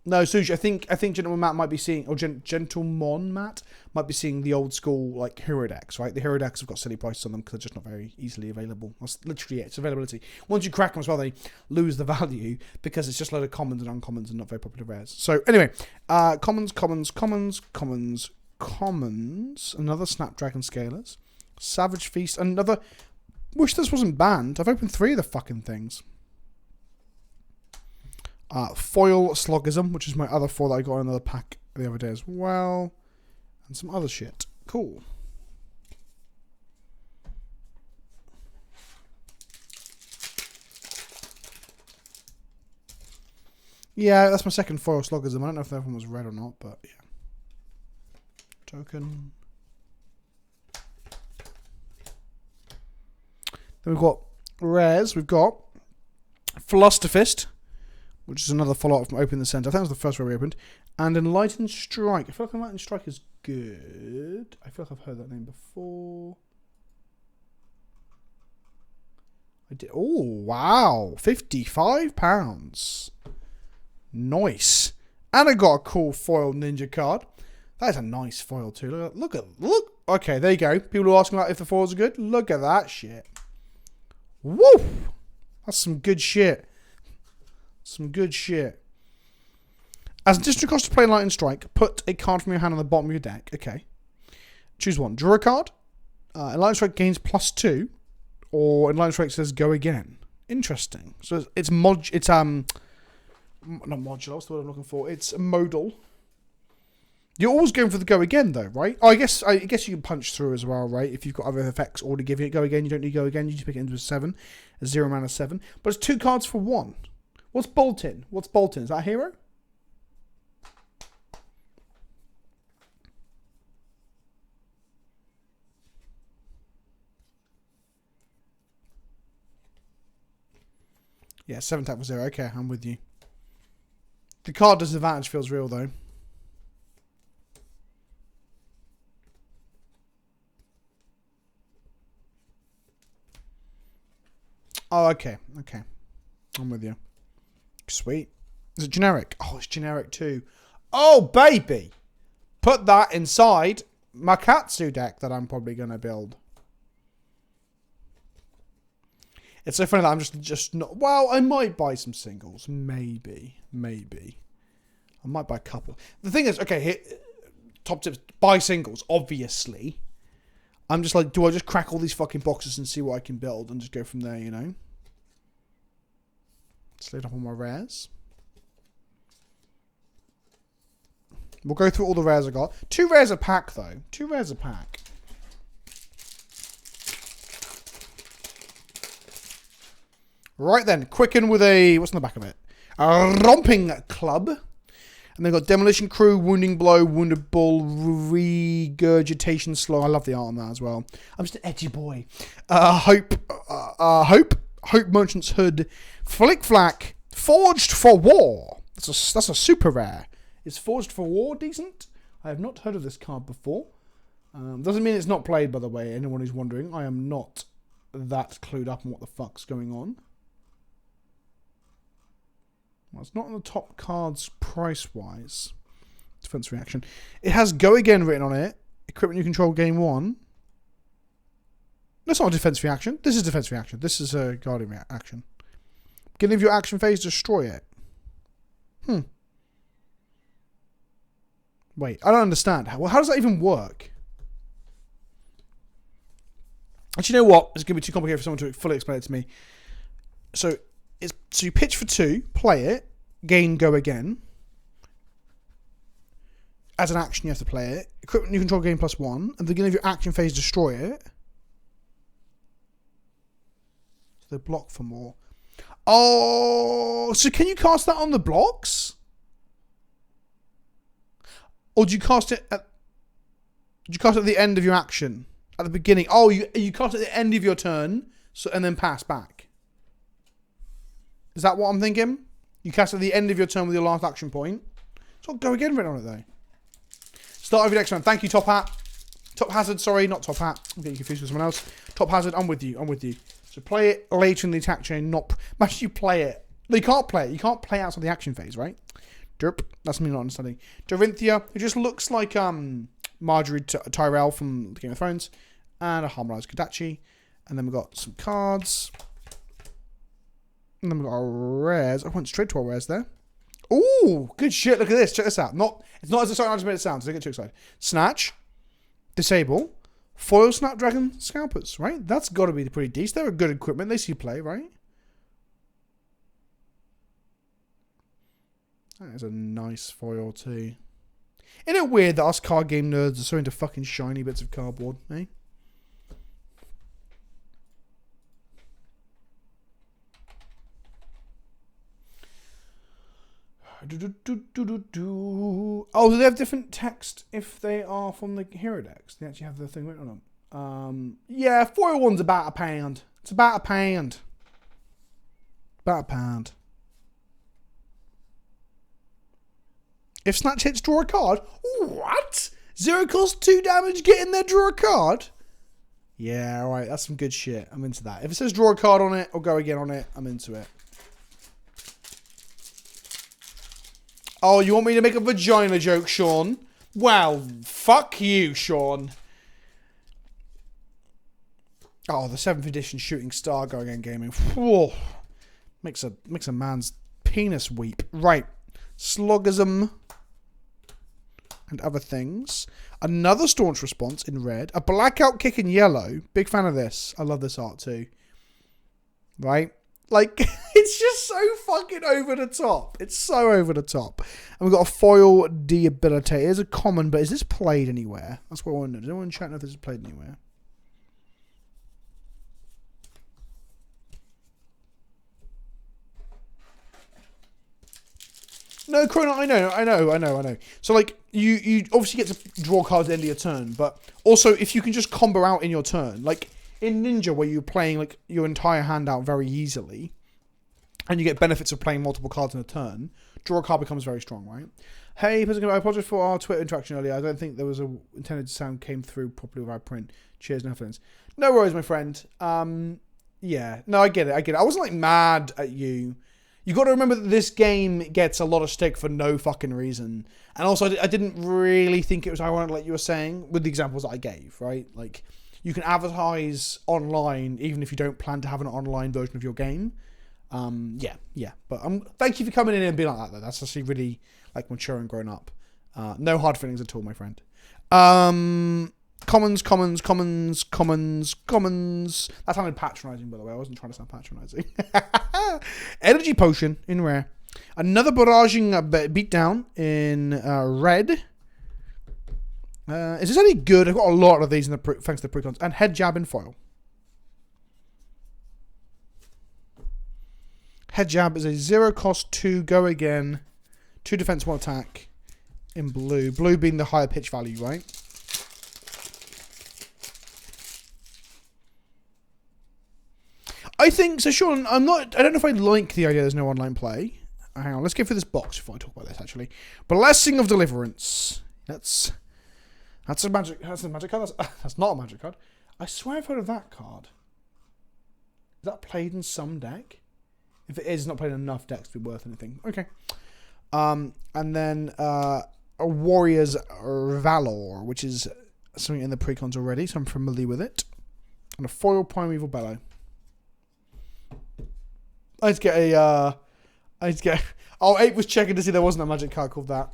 No, Suji, I think Gentleman Matt might be seeing, or Gentleman Matt might be seeing the old school, like, hero decks, right? The hero decks have got silly prices on them because they're just not very easily available. That's literally it. It's availability. Once you crack them as well, they lose the value because it's just a load of commons and uncommons and not very popular rares. So, anyway, commons. Another Snapdragon Scalers. Savage Feast. Another... Wish this wasn't banned. I've opened 3 of the fucking things. Foil Slogism, which is my other 4 that I got in another pack the other day as well. And some other shit. Cool. Yeah, that's my second Foil Slogism. I don't know if that one was red or not, but yeah. Token. Then we've got rares. We've got Philosophyst, which is another follow-up from Open the Center. I think that was the first rare we opened. And Enlightened Strike. I feel like Enlightened Strike is good. I feel like I've heard that name before. I did. Oh, wow. £55. Nice. And I got a cool foil ninja card. That is a nice foil too. Look. Okay, there you go. People are asking about if the foils are good. Look at that shit. Woo! That's some good shit. Some good shit. As additional cost to play Enlightened Strike, put a card from your hand on the bottom of your deck. Okay. Choose one. Draw a card. Enlightened Strike gains +2. Or Enlightened Strike says go again. Interesting. So it's not modular, what's the word I'm looking for? It's modal. You're always going for the go again though, right? Oh, I guess you can punch through as well, right? If you've got other effects already giving it go again, you don't need go again, you just pick it into a 7. A 0 mana 7. But it's 2 cards for 1. What's Bolton? Is that a hero? Yeah, 7 tap for 0. Okay, I'm with you. The card disadvantage feels real though. Oh, okay. I'm with you. Sweet. Is it generic? Oh, it's generic too. Oh, baby! Put that inside my Katsu deck that I'm probably going to build. It's so funny that I'm just not... Well, I might buy some singles. Maybe. I might buy a couple. The thing is, okay, here, top tips. Buy singles, obviously. I'm just like, do I just crack all these fucking boxes and see what I can build and just go from there, you know? Slid up on my rares. We'll go through all the rares I got. 2 rares a pack, though. 2 rares a pack. Right then, quicken with a... What's on the back of it? A Romping Club. And they've got Demolition Crew, Wounding Blow, Wounded Bull, Regurgitation Slow. I love the art on that as well. I'm just an edgy boy. Hope Merchant's Hood, Flick Flack, Forged for War. That's a super rare. Is Forged for War decent? I have not heard of this card before. Doesn't mean it's not played, by the way, anyone who's wondering. I am not that clued up on what the fuck's going on. Well, it's not on the top cards price-wise. Defense reaction. It has go again written on it. Equipment you control, game 1. That's not a defense reaction. This is defense reaction. This is a guarding reaction. Beginning of your action phase, destroy it. Wait, I don't understand. Well, how does that even work? Actually, you know what? It's going to be too complicated for someone to fully explain it to me. So you pitch for 2, play it, gain go again. As an action, you have to play it. Equipment you control, gain +1. At the beginning of your action phase, destroy it. So they block for more. Oh, so can you cast that on the blocks? Or do you cast it at the end of your action? At the beginning? Oh, you cast it at the end of your turn, and then pass back. Is that what I'm thinking? You cast it at the end of your turn with your last action point. It's not go again written on it though. Start of your next round. Thank you, Top Hat. Top Hazard, sorry, not Top Hat. I'm getting confused with someone else. Top Hazard, I'm with you. So play it later in the attack chain, imagine you play it. No, you can't play it. You can't play outside the action phase, right? Derp. That's me not understanding. Dorinthia, who just looks like Marjorie Tyrell from Game of Thrones. And a harmonized Kodachi. And then we've got some cards. And then we've got our rares. I went straight to our rares there. Ooh, good shit. Look at this. Check this out. It's not as exciting as it sounds. Don't get too excited. Snatch. Disable. Foil Snapdragon Scalpers, right? That's got to be pretty decent. They're a good equipment. They see play, right? That is a nice foil too. Isn't it weird that us card game nerds are so into fucking shiny bits of cardboard, eh? Oh, do they have different text if they are from the hero decks? They actually have the thing written on them. Yeah, foil one's about £1. It's about £1. About £1. If Snatch hits, draw a card. What? 0 cost, 2 damage, get in there, draw a card? Yeah, alright, that's some good shit. I'm into that. If it says draw a card on it or go again on it, I'm into it. Oh, you want me to make a vagina joke, Sean? Well, fuck you, Sean. Oh, the 7th edition Shooting Star going in gaming. Whoa. Makes a man's penis weep. Right. Sloggism. And other things. Another staunch response in red. A blackout kick in yellow. Big fan of this. I love this art too. Right? Like, it's just so fucking over the top. It's so over the top. And we've got a foil debilitator. It is a common, but is this played anywhere? That's what I want to know. Does anyone chat know if this is played anywhere? No, Chrono, I know. So, like, you obviously get to draw cards at the end of your turn, but also, if you can just combo out in your turn, like, in Ninja, where you're playing, like, your entire hand out very easily, and you get benefits of playing multiple cards in a turn, draw a card becomes very strong, right? Hey, I apologize for our Twitter interaction earlier. I don't think there was a intended sound came through properly without print. Cheers, no offense. No worries, my friend. Yeah. No, I get it. I wasn't, like, mad at you. You got to remember that this game gets a lot of stick for no fucking reason. And also, I didn't really think it was ironic, like you were saying, with the examples that I gave, right? Like, you can advertise online, even if you don't plan to have an online version of your game. Yeah. But thank you for coming in and being like that, though. That's actually really, like, mature and grown up. No hard feelings at all, my friend. Commons. That sounded patronising, by the way. I wasn't trying to sound patronising. Energy Potion in rare. Another barraging beatdown in red. Is this any good? I've got a lot of these in the thanks to the precons. And Head Jab in foil. Head Jab is a 0 cost 2 go again. 2 defense, 1 attack. In blue. Blue being the higher pitch value, right? I think so, Sean. I don't know if I like the idea there's no online play. Hang on, let's go through this box before I talk about this. Actually, Blessing of Deliverance. That's a magic card. That's not a magic card. I swear I've heard of that card. Is that played in some deck? If it is, it's not played in enough decks to be worth anything. Okay. And then a Warrior's Valor, which is something in the precons already, so I'm familiar with it. And a foil Primeval Bellow. I just get a... Oh, 8 was checking to see there wasn't a magic card called that.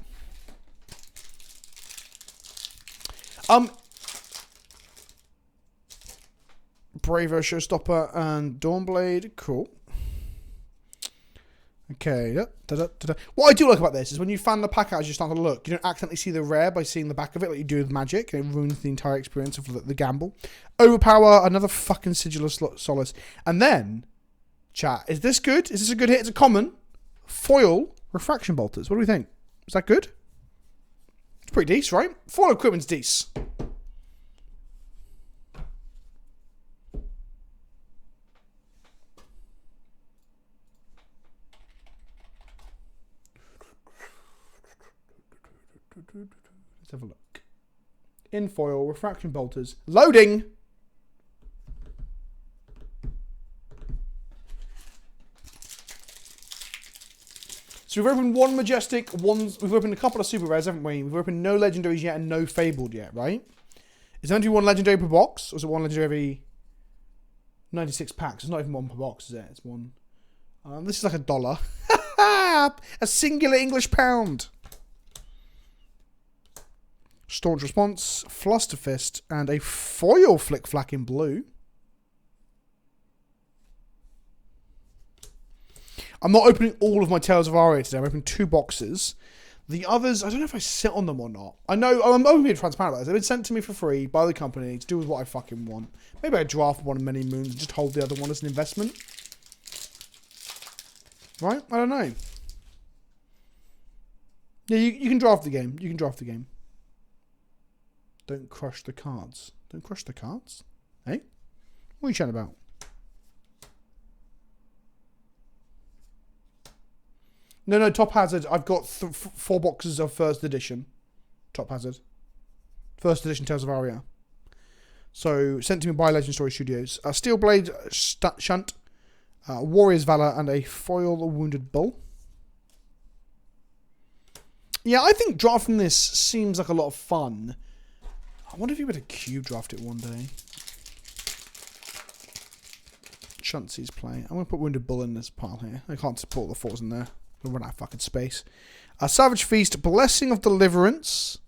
Bravo Showstopper and Dawnblade. Cool. Okay. What I do like about this is when you fan the pack out as you start to look, you don't accidentally see the rare by seeing the back of it like you do with Magic, and it ruins the entire experience of the gamble. Overpower, another fucking Sigillus Solace. And then, chat, is this good? Is this a good hit? It's a common. Foil Refraction Bolters. What do we think? Is that good? It's pretty decent, right? Foil equipment's decent. Let's have a look. In foil, Refraction Bolters. Loading! So we've opened one Majestic, we've opened a couple of Super Rares, haven't we? We've opened no Legendaries yet and no Fabled yet, right? Is there only one Legendary per box? Or is it one Legendary every 96 packs? It's not even one per box, is it? It's one. This is like $1. A singular English pound. Staunch Response, Fluster Fist, and a foil Flick Flack in blue. I'm not opening all of my Tales of Aria today. I'm opening 2 boxes. The others, I don't know if I sit on them or not. I know, I'm being transparent about this. They've been sent to me for free by the company to do with what I fucking want. Maybe I draft one in many moons and just hold the other one as an investment. Right? I don't know. Yeah, you can draft the game. You can draft the game. Don't crush the cards. Don't crush the cards? Hey? What are you chatting about? No, Top Hazard. I've got 4 boxes of first edition. Top Hazard. First edition Tales of Aria. So, sent to me by Legend Story Studios. Steel Blade Shunt. Warrior's Valor and a foil Wounded Bull. Yeah, I think drafting this seems like a lot of fun. I wonder if you were to cube draft it one day. Shuntsy's play. I'm going to put Wounded Bull in this pile here. I can't support the 4s in there. We'll run out of fucking space. Savage Feast, Blessing of Deliverance.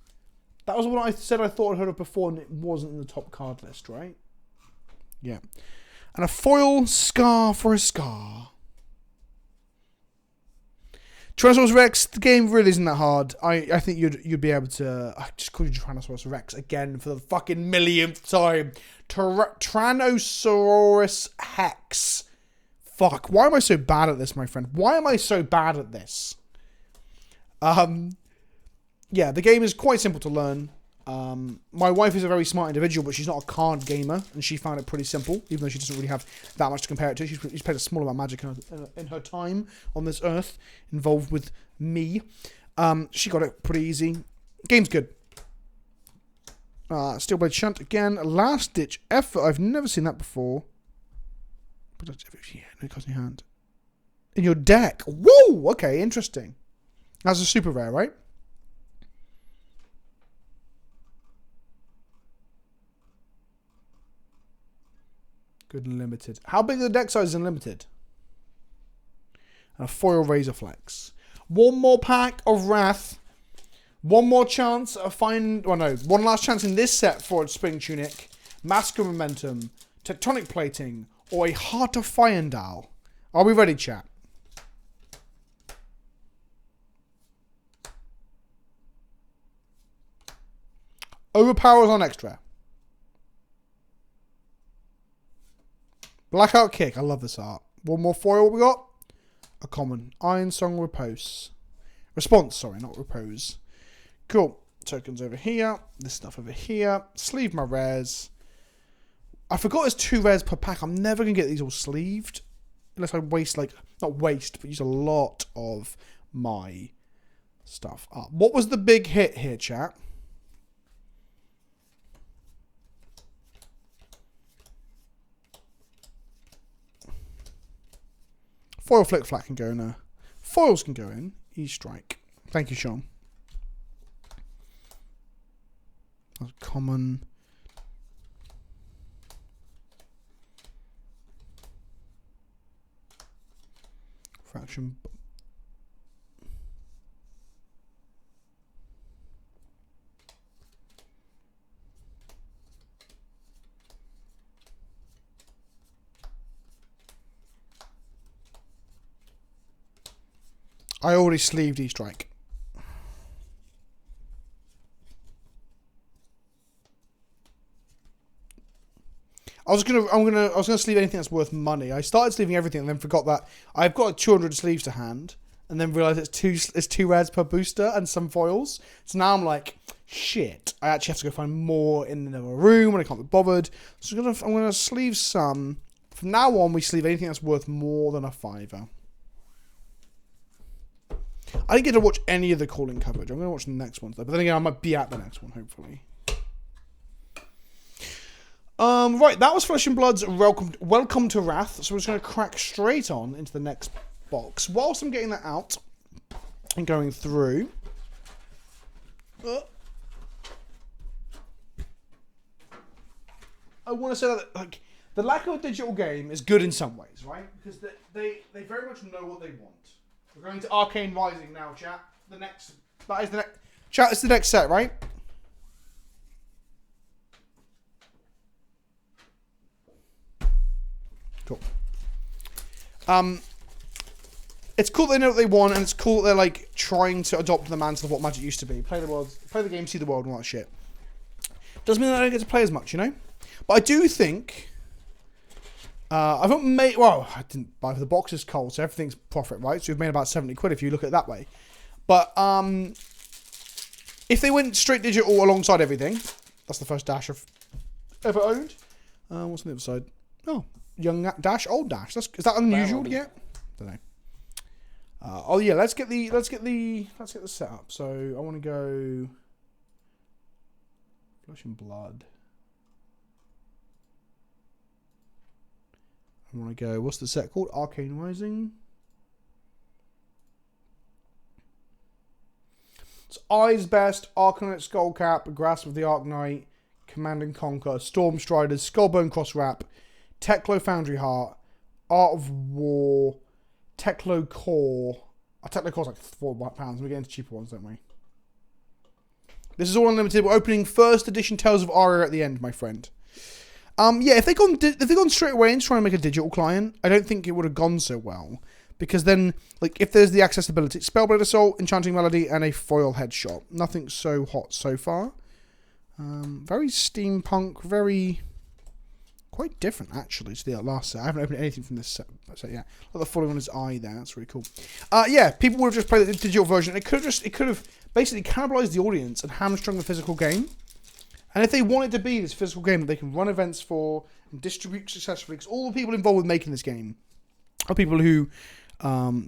That was what I said I thought I'd heard of before, and it wasn't in the top card list, right? Yeah. And a foil Scar for a Scar. Tyrannosaurus Rex, the game really isn't that hard. I think you'd be able to... I just called you Tyrannosaurus Rex again for the fucking millionth time. Tyrannosaurus Hex. Fuck, why am I so bad at this, my friend? Why am I so bad at this? Yeah, the game is quite simple to learn. My wife is a very smart individual, but she's not a card gamer, and she found it pretty simple, even though she doesn't really have that much to compare it to. She's played a small amount of Magic in her time on this earth, involved with me. She got it pretty easy. Game's good. Steelblade Shunt again. Last ditch effort. I've never seen that before. But that's yeah, no cost in your hand. In your deck. Whoa! Okay, interesting. That's a super rare, right? Good and limited. How big are the deck sizes in limited? And a foil Razorflex. One more pack of Wrath. One more chance of one last chance in this set for a Spring Tunic. Mask of Momentum. Tectonic Plating. Or a Heart of Fyendal. Are we ready, chat? Overpowers on extra. Blackout Kick. I love this art. One more foil. What we got? A common. Iron Song Repose. Response, sorry, not Repose. Cool. Tokens over here. This stuff over here. Sleeve my rares. I forgot there's 2 rares per pack. I'm never going to get these all sleeved. Unless I waste, not waste, but use a lot of my stuff up. What was the big hit here, chat? Foil flick flat can go in there. Foils can go in. E-strike. Thank you, Sean. That's common. Fraction. I already sleeved E-strike. I was gonna sleeve anything that's worth money. I started sleeving everything and then forgot that I've got 200 sleeves to hand, and then realised it's two rares per booster and some foils. So now I'm like, shit. I actually have to go find more in another room when I can't be bothered. So I'm gonna sleeve some. From now on, we sleeve anything that's worth more than a $5. I didn't get to watch any of the calling coverage. I'm gonna watch the next ones though. But then again, I might be at the next one hopefully. Right, that was Flesh and Blood's Welcome to Wrath. So we're just going to crack straight on into the next box. Whilst I'm getting that out and going through, I want to say that like the lack of a digital game is good in some ways, right? Because they very much know what they want. We're going to Arcane Rising now, chat. Chat, it's the next set, right? Cool. It's cool they know what they want, and it's cool that they're like trying to adopt the mantle of what Magic used to be. Play the game, see the world, and all that shit. Doesn't mean that I don't get to play as much, you know? But I do think I've not made, well, I didn't buy for the boxes cold, so everything's profit, right? So we've made about 70 quid if you look at it that way. But if they went straight digital alongside everything, that's the first Dash I've ever owned. What's on the other side? Oh. Young Dash, old Dash. Is that unusual yet? Don't know. Oh yeah, let's get the setup. So I want to go Flesh and Blood. I want to go. What's the set called? Arcane Rising. It's Eyes Best, Arcanite Skullcap, Grasp of the Arknight, Command and Conquer, Storm Striders, Skullbone Cross Wrap, Teklo Foundry Heart, Art of War, Teklo Core. Teklo Core's like £4. We get into cheaper ones, don't we? This is all unlimited. We're opening first edition Tales of Aria at the end, my friend. Yeah, if they gone straight away into trying to make a digital client, I don't think it would have gone so well. Because then, like, if there's the accessibility, Spellblade Assault, Enchanting Melody, and a foil headshot. Nothing so hot so far. Very steampunk, very quite different actually to the last set. I haven't opened anything from this set yet. Like the falling on his eye there, that's really cool. Yeah, people would have just played the digital version. It could have basically cannibalized the audience and hamstrung the physical game. And if they want it to be this physical game that they can run events for and distribute successfully, because all the people involved with making this game are people who Vizarani,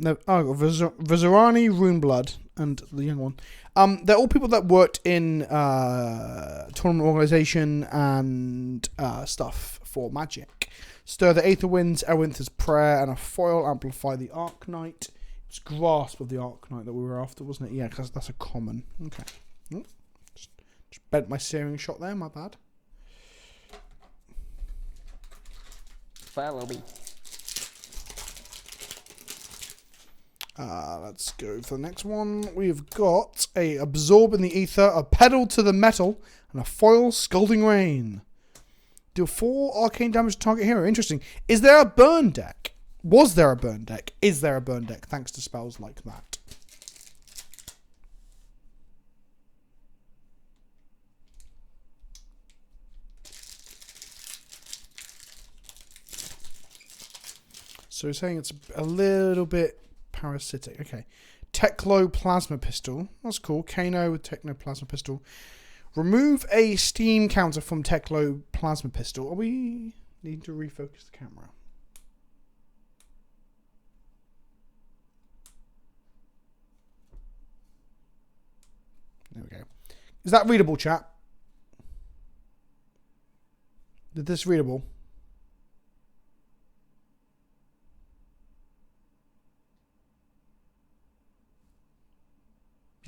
Runeblood, and the young one. They're all people that worked in tournament organization and stuff for Magic. Stir the Aether Winds, Elwinter's Prayer, and a foil. Amplify the Arknight. It's Grasp of the Arknight that we were after, wasn't it? Yeah, because that's a common. Okay. Just bent my searing shot there, my bad. Follow me. Let's go for the next one. We've got a Absorb in the Ether, a Pedal to the Metal, and a foil Scalding Rain. Do 4 arcane damage to target hero. Interesting. Is there a burn deck? Was there a burn deck? Is there a burn deck? Thanks to spells like that. So we're saying it's a little bit parasitic. Okay. Teklo Plasma Pistol. That's cool. Kano with Techno Plasma Pistol. Remove a steam counter from Teklo Plasma Pistol. Are we need to refocus the camera? There we go. Is that readable, chat? Is this readable?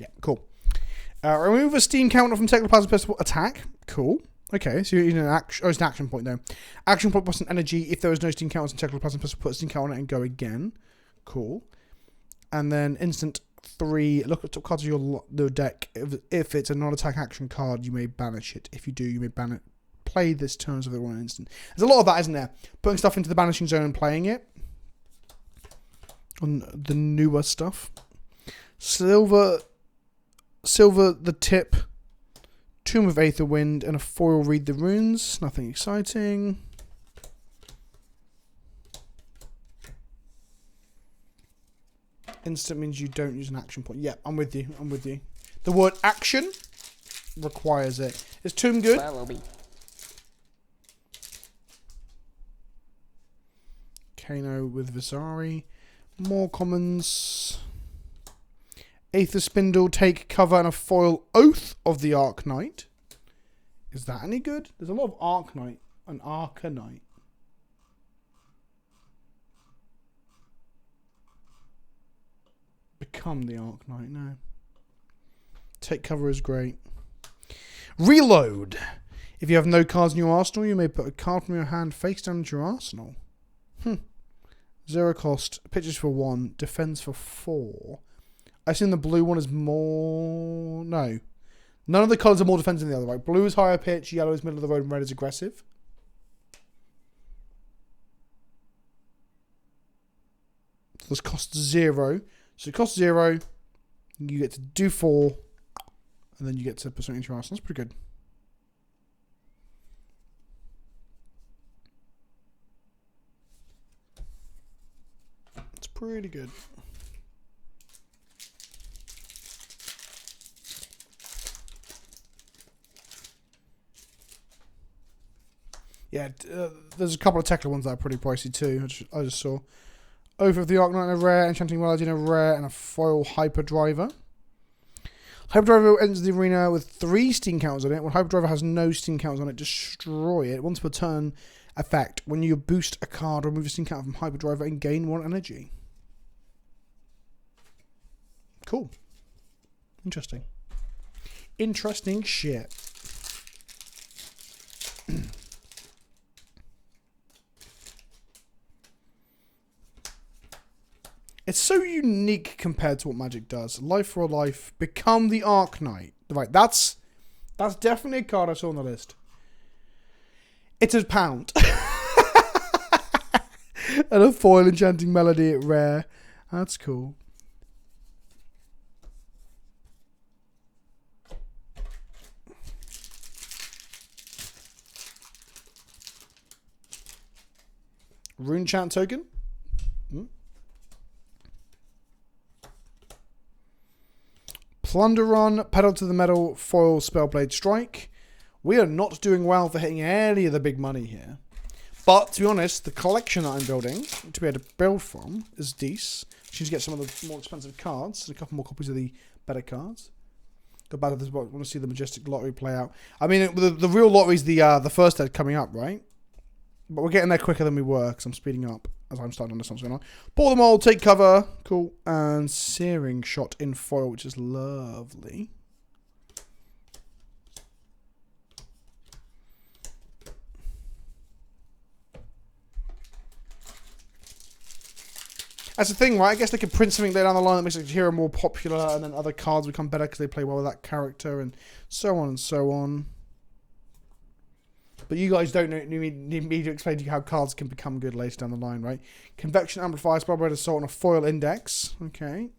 Yeah, cool. Remove a steam counter from Technoplasm Pistol attack. Cool. Okay, so you're using an action. Oh, it's an action point though. Action point plus an energy. If there was no steam counters in Technoplasm Pistol, put a steam counter on it and go again. Cool. And then instant 3. Look at top cards of your deck. If it's a non-attack action card, you may banish it. If you do, you may ban it. Play this turn of the one instant. There's a lot of that, isn't there? Putting stuff into the banishing zone and playing it. On the newer stuff. Silver the tip. Tomb of Aetherwind and a foil Read the Runes. Nothing exciting. Instant means you don't use an action point. Yeah, I'm with you. The word action requires it. Is Tomb good? Follow me. Kano with Visari. More commons. Aether Spindle, take cover, and a foil Oath of the Arknight. Is that any good? There's a lot of Arknight and Arcanite. Become the Arknight, no. Take cover is great. Reload. If you have no cards in your arsenal, you may put a card from your hand face down into your arsenal. 0 cost, pitches for 1, defends for 4. I assume the blue one is more... No. None of the colours are more defensive than the other, right? Blue is higher pitch, yellow is middle of the road, and red is aggressive. So this costs 0. So it costs 0, you get to do 4, and then you get to put something into your arsenal. That's pretty good. It's pretty good. Yeah, there's a couple of Tekla ones that are pretty pricey too, which I just saw. Oath of the Arknight in a rare, Enchanting Melody in a rare, and a foil Hyperdriver. Hyperdriver enters the arena with 3 steam counters on it. When Hyperdriver has no steam counters on it, destroy it. Once per turn effect, when you boost a card, remove a steam counter from Hyperdriver and gain 1 energy. Cool. Interesting. Interesting shit. It's so unique compared to what Magic does. Life for a life. Become the Arknight. Right, that's definitely a card I saw on the list. It's £1. And a foil Enchanting Melody at rare. That's cool. Rune Chant token. Plunderon, Pedal to the Metal, foil Spellblade Strike. We are not doing well for hitting any of the big money here. But, to be honest, the collection that I'm building, to be able to build from, is decent. Just to get some of the more expensive cards, and a couple more copies of the better cards. Go back to this, I want to see the Majestic Lottery play out. I mean, the real lottery is the first head coming up, right? But we're getting there quicker than we were, because I'm speeding up as I'm starting to understand what's going on. Pour them all, take cover. Cool. And Searing Shot in foil, which is lovely. That's the thing, right? I guess they could print something there down the line that makes the hero more popular, and then other cards become better because they play well with that character, and so on and so on. But you guys don't need me to explain to you how cards can become good later down the line, right? Convection Amplifier, Spellblade Assault, and a foil Index. Okay.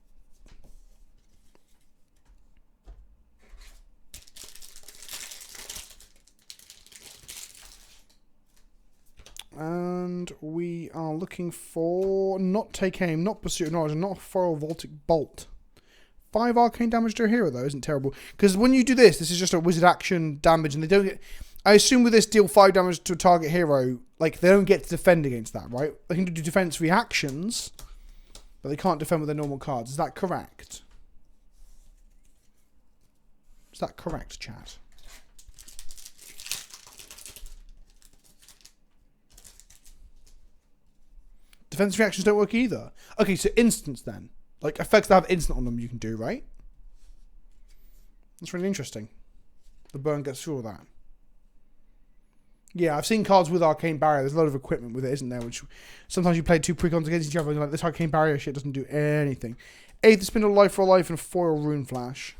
And we are looking for not Take Aim, not Pursuit of Knowledge, not foil Voltic Bolt. 5 arcane damage to a hero, though, isn't terrible. Because when you do this, this is just a wizard action damage, and they don't get... I assume with this, deal 5 damage to a target hero, like, they don't get to defend against that, right? They can do defense reactions, but they can't defend with their normal cards. Is that correct? Is that correct, chat? Defense reactions don't work either. Okay, so instants then. Like, effects that have instant on them you can do, right? That's really interesting. The burn gets through all that. Yeah, I've seen cards with Arcane Barrier. There's a lot of equipment with it, isn't there? Which sometimes you play 2 precons against each other and you're like, this Arcane Barrier shit doesn't do anything. 8th Spindle, Life for a Life, and foil Rune Flash.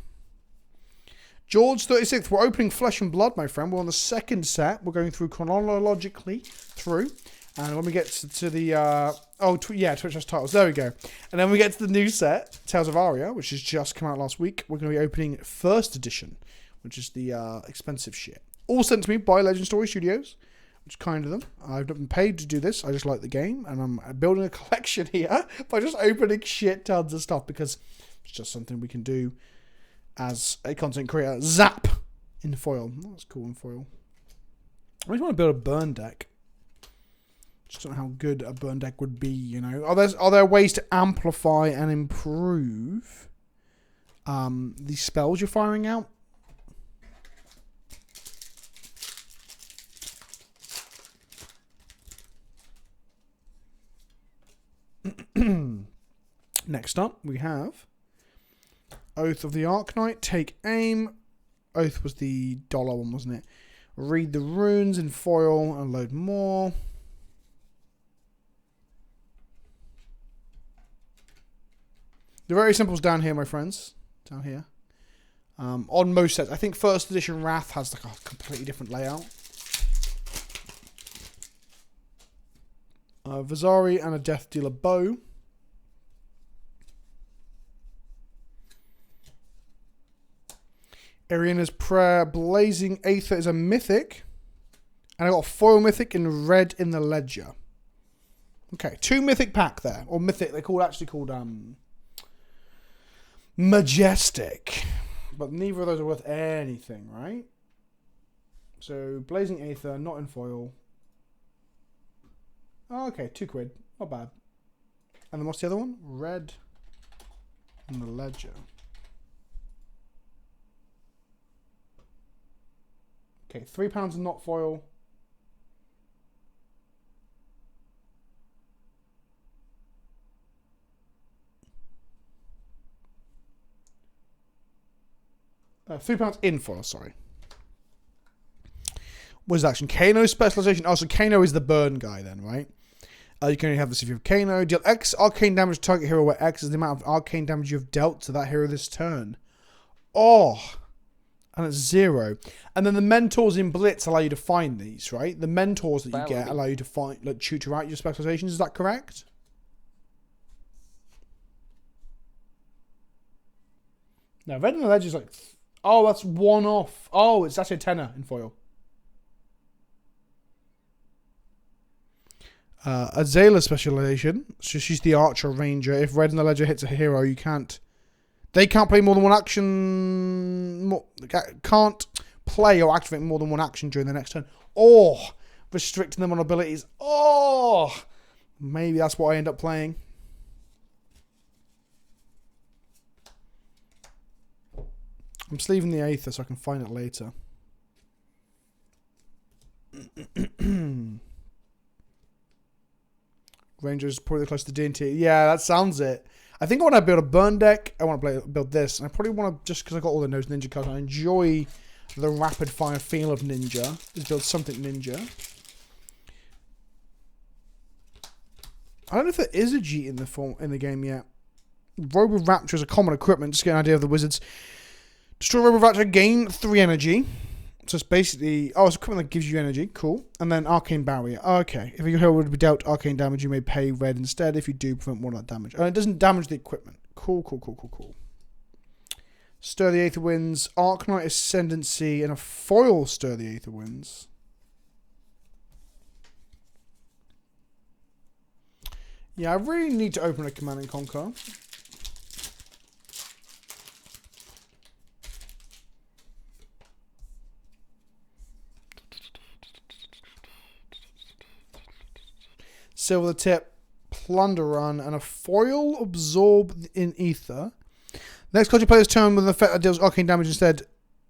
George 36th, we're opening Flesh and Blood, my friend. We're on the second set. We're going through chronologically through. And when we get to the... Twitch has titles. There we go. And then we get to the new set, Tales of Aria, which has just come out last week. We're going to be opening first edition, which is the expensive shit. All sent to me by Legend Story Studios, which is kind of them. I've not been paid to do this. I just like the game. And I'm building a collection here by just opening shit tons of stuff because it's just something we can do as a content creator. Zap in foil. That's cool in foil. I just want to build a burn deck. Just don't know how good a burn deck would be, you know. Are there ways to amplify and improve the spells you're firing out? Next up, we have Oath of the Arknight. Take aim. Oath was the dollar one, wasn't it? Read the runes in foil and load more. The very simple's down here, my friends. Down here. On most sets. I think first edition Wrath has like a completely different layout. Vazari and a Death Dealer bow. Irina's Prayer. Blazing Aether is a mythic. And I got a foil mythic in red in the ledger. Okay, 2 mythic pack there. Or mythic, they're actually called Majestic. But neither of those are worth anything, right? So, Blazing Aether, not in foil. Oh, okay, £2. Not bad. And then what's the other one? Red in the ledger. Okay, £3 and not foil. £3 in foil, sorry. What is action? Kano specialization. Oh, so Kano is the burn guy then, right? You can only have this if you have Kano. Deal X arcane damage to target hero, where X is the amount of arcane damage you have dealt to that hero this turn. Oh, and it's 0. And then the mentors in Blitz allow you to find these, right? The mentors that you get allow you to find, like, tutor out your specializations. Is that correct? No, red in the ledger is like... Oh, that's 1 off. Oh, it's actually a tenner in foil. Azala specialization. So she's the archer ranger. If red in the ledger hits a hero, you can't... They can't play more than 1 action... Can't play or activate more than 1 action during the next turn. Oh! Restricting them on abilities. Oh! Maybe that's what I end up playing. I'm sleeving the Aether so I can find it later. Rangers probably close to D&T. Yeah, that sounds it. I think I want to build a burn deck. I want to build this. And I probably want to, just because I got all the Nose Ninja cards, I enjoy the rapid fire feel of Ninja. Just build something Ninja. I don't know if there is a G in the game yet. Robo Rapture is a common equipment. Just get an idea of the wizards. Destroy Robo Rapture, gain 3 energy. So it's basically... Oh, it's equipment that gives you energy. Cool. And then Arcane Barrier. Okay. If your hero would be dealt arcane damage, you may pay red instead. If you do, prevent more of that damage. And it doesn't damage the equipment. Cool, cool, cool, cool, cool. Stir the Aether Winds. Arknight Ascendancy and a foil Stir the Aether Winds. Yeah, I really need to open a Command and Conquer. Silver Tip, Plunder Run, and a foil Absorb in Ether. Next card you play this turn with an effect that deals arcane damage instead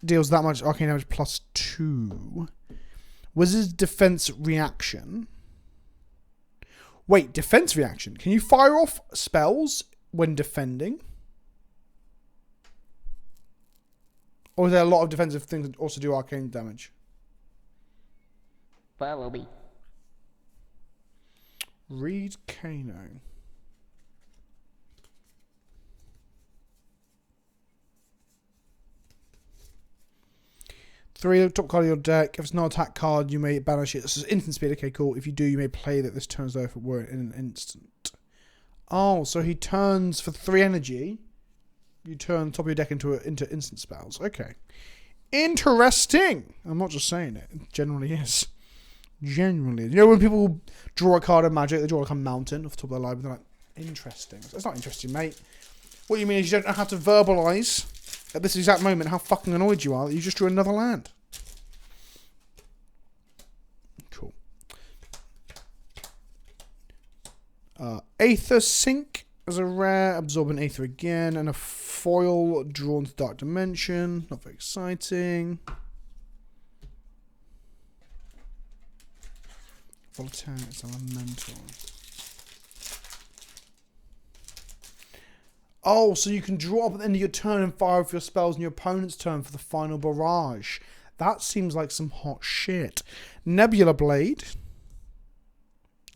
deals that much arcane damage plus 2. Wizard's Defense Reaction. Wait, Defense Reaction. Can you fire off spells when defending? Or is there a lot of defensive things that also do arcane damage? Follow me. Read Kano. 3, top card of your deck. If it's not an attack card, you may banish it. This is instant speed. Okay, cool. If you do, you may play that this turn as though if it were in an instant. Oh, so he turns for 3 energy. You turn top of your deck into instant spells. Okay. Interesting. I'm not just saying it. It generally is. Generally. You know when people draw a card of Magic, they draw like a mountain off the top of their library, they're like, interesting. That's not interesting, mate. What you mean is you don't know how to verbalise at this exact moment how fucking annoyed you are that you just drew another land. Cool. Aether Sink as a rare, absorb an Aether again, and a foil drawn to Dark Dimension. Not very exciting. Voltaire is elemental. Oh, so you can draw up at the end of your turn and fire off your spells in your opponent's turn for the final barrage. That seems like some hot shit. Nebula Blade.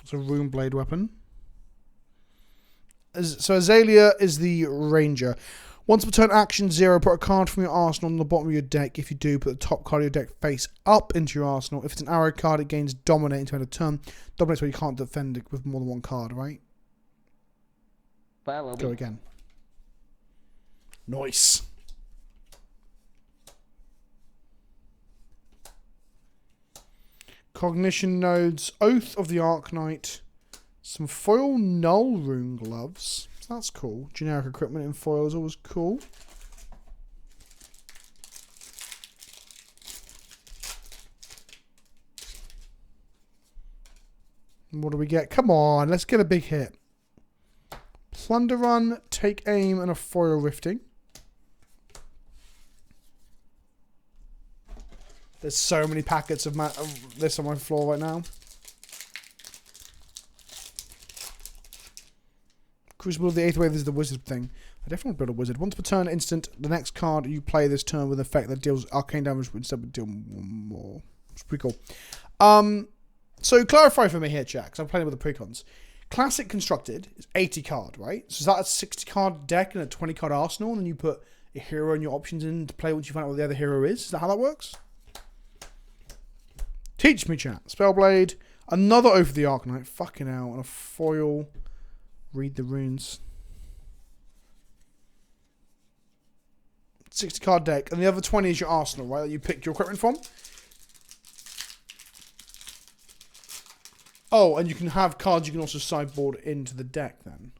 It's a rune blade weapon. So Azalea is the ranger. Once per turn action 0, put a card from your arsenal on the bottom of your deck. If you do, put the top card of your deck face up into your arsenal. If it's an arrow card, it gains dominate until end of turn. Dominate's where you can't defend it with more than one card, right? Follow Go me. again. Nice. Cognition nodes, Oath of the Arknight, some foil null rune gloves. That's cool. Generic equipment in foil is always cool. And what do we get? Come on, let's get a big hit. Plunder Run, Take Aim, and a foil rifting. There's so many packets of this on my floor right now. Crucible of the Eighth Wave is the wizard thing. I definitely want to build a wizard. Once per turn instant, the next card you play this turn with an effect that deals arcane damage instead of deal more. It's pretty cool. So clarify for me here, chat, because I'm playing with the precons. Classic constructed is 80 card, right? So is that a 60 card deck and a 20 card arsenal, and then you put a hero and your options in to play once you find out what the other hero is? Is that how that works? Teach me, chat. Spellblade, another Oath of the Arknight, fucking hell, and a foil. Read the runes. 60 card deck, and the other 20 is your arsenal, right? That you pick your equipment from. Oh, and you can have cards you can also sideboard into the deck then.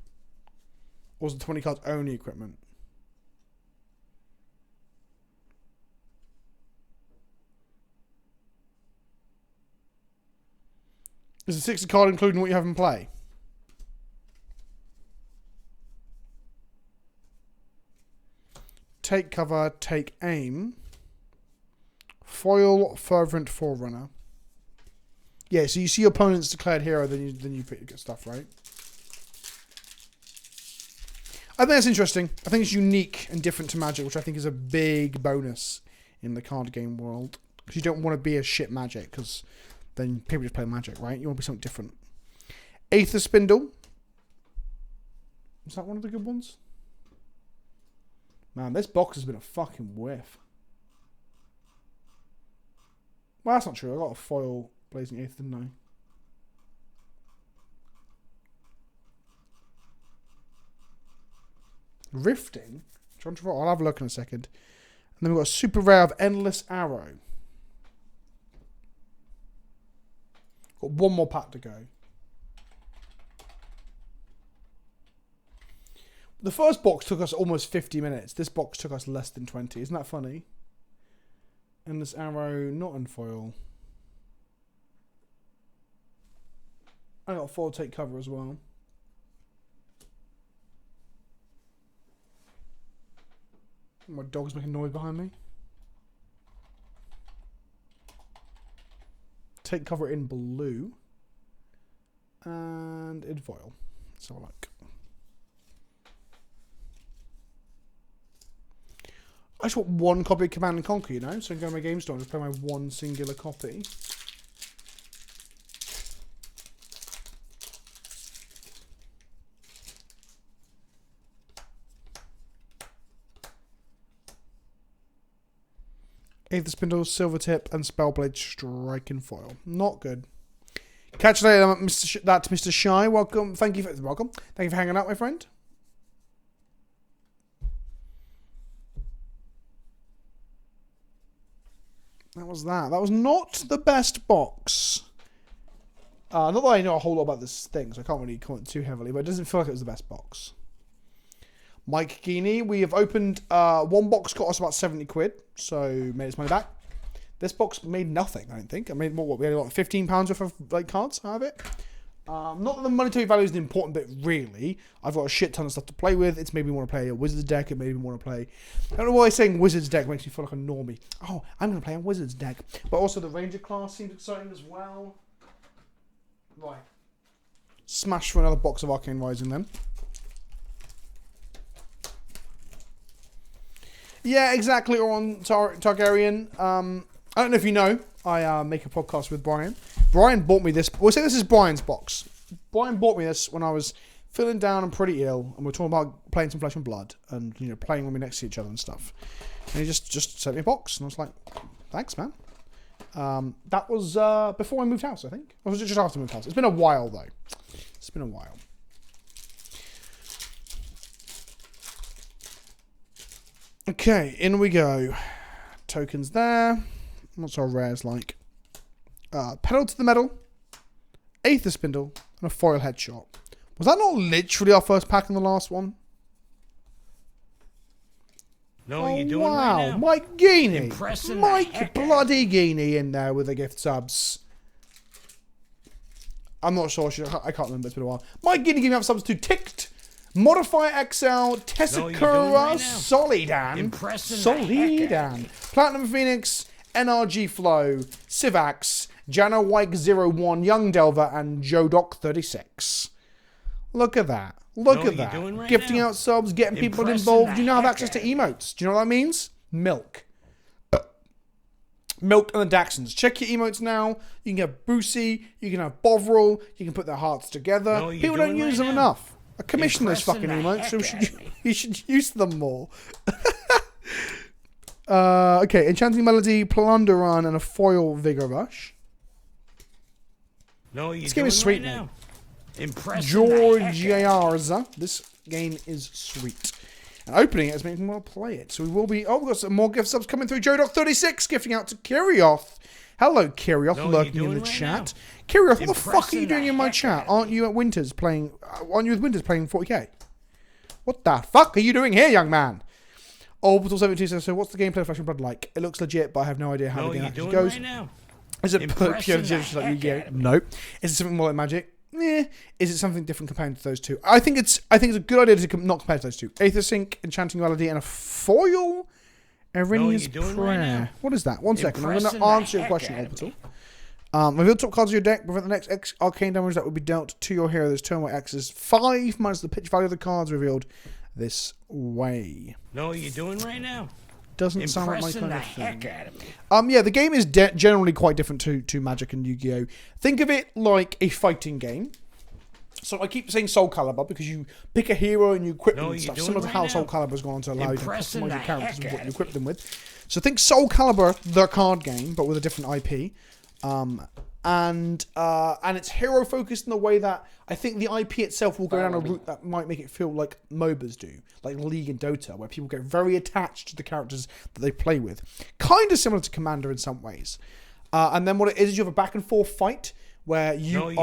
Or is the 20 cards only equipment? Is the 60 card including what you have in play? Take cover, take aim. Foil, fervent forerunner. Yeah, so you see your opponent's declared hero, then you pick your stuff, right? I think that's interesting. I think it's unique and different to Magic, which I think is a big bonus in the card game world. Because you don't want to be a shit Magic, because then people just play Magic, right? You want to be something different. Aether Spindle. Was that one of the good ones? Man, this box has been a fucking whiff. Well, that's not true. I got a foil Blazing Aether, didn't I? Rifting? I'll have a look in a second. And then we've got a super rare of Endless Arrow. Got one more pack to go. The first box took us almost 50 minutes. This box took us less than 20. Isn't that funny? Endless Arrow, not in foil. I got foil take cover as well. My dog's making noise behind me. Take cover in blue. And in foil. Let's have a look. I just want one copy of Command and Conquer, you know? So I can go to my game store and just play my one singular copy. Aether Spindle, Silver Tip, and Spellblade Strike and Foil. Not good. Catch you later, that's Mr. Shy. Welcome. Thank you for hanging out, my friend. That was that. That was not the best box. Not that I know a whole lot about this thing, so I can't really comment too heavily, but it doesn't feel like it was the best box. Mike Geeney, we have opened one box, got us about 70 quid, so made its money back. This box made nothing, I don't think. I made more, what, we had like £15 worth of like cards out of it. Not that the monetary value is the important bit, really. I've got a shit ton of stuff to play with. It's made me want to play a Wizards deck. It made me want to play... I don't know why saying Wizards deck makes me feel like a normie. Oh, I'm going to play a Wizards deck. But also the Ranger class seems exciting as well. Right. Smash for another box of Arcane Rising then. Yeah, exactly, or on Targaryen. I don't know if you know, I make a podcast with Brian. Brian bought me this. We'll say this is Brian's box. Brian bought me this when I was feeling down and pretty ill, and we're talking about playing some Flesh and Blood, and you know, playing when we're next to each other and stuff. And he just sent me a box, and I was like, "Thanks, man." That was before I moved house, I think. Or was it just after I moved house? It's been a while though. It's been a while. Okay, in we go. Tokens there. What's our rares like? Pedal to the Metal, Aether Spindle, and a Foil Headshot. Was that not literally our first pack in the last one? No, you're doing right now. Mike Geeney. Impressing Mike bloody Geeney in there with the gift subs. I'm not sure. I can't remember. It's been a while. Mike Geeney giving up subs to Ticked, Modify XL, Tessitura, right Solidan, Impressing Platinum Phoenix, NRG Flow, Civax, Jana Wyke 01, Young Delver, and Jodoc 36. Look at that. Look at that. Right Gifting now. out subs, getting people Impressing involved. the You now have heck access to out of me. emotes. Do you know what that means? Milk. Milk and the Daxons. Check your emotes now. You can get Boosie. You can have Bovril. You can put their hearts together. No, you're People don't doing use right them now. enough. I commission those Impressing fucking the emotes, so heck out of me. you should use them more. Okay, Enchanting Melody, Plunder Run, and a Foil Vigor Rush. No, This game is sweet, right now. Impressing Georgiarza. This game is sweet. And opening it has made me want to play it. So we will be... Oh, we've got some more gift subs coming through. Jodoc36 gifting out to Kirioth. Hello, Kirioth, lurking in the chat. Kirioth, what the fuck are you doing in my chat? Aren't you at Winters playing... Aren't you with Winters playing 40k? What the fuck are you doing here, young man? Orbital 72 says, so what's the gameplay of Flesh and Blood like? It looks legit, but I have no idea how the game actually goes. Right now. Is it pure just like Yu-Gi-Oh? out of me. No. Is it something more like Magic? Is it something different compared to those two? I think it's a good idea to not compare to those two. Aether Sync, Enchanting Melody, and a Foil Erinia's Prayer. Right what is that? One second. I'm going Impressing to answer the your question, heck out of Orbital. Reveal top cards of your deck. Prevent the next arcane damage that would be dealt to your hero. There's turn by X's 5 minus the pitch value of the cards revealed this way. No, you're doing right now. Doesn't sound like my Impressing kind the of thing. heck out of me. Yeah, the game is generally quite different to Magic and Yu-Gi-Oh. Think of it like a fighting game. So I keep saying Soul Calibur because you pick a hero and you equip them and stuff. Similar to how Soul Calibur's gone on to allow you to customize your characters with what you equip them with. So think Soul Calibur, the card game, but with a different IP. And it's hero focused in the way that I think the IP itself will go down a route that might make it feel like MOBAs do, like League and Dota, where people get very attached to the characters that they play with. Kind of similar to Commander in some ways. And then what it is you have a back and forth fight where you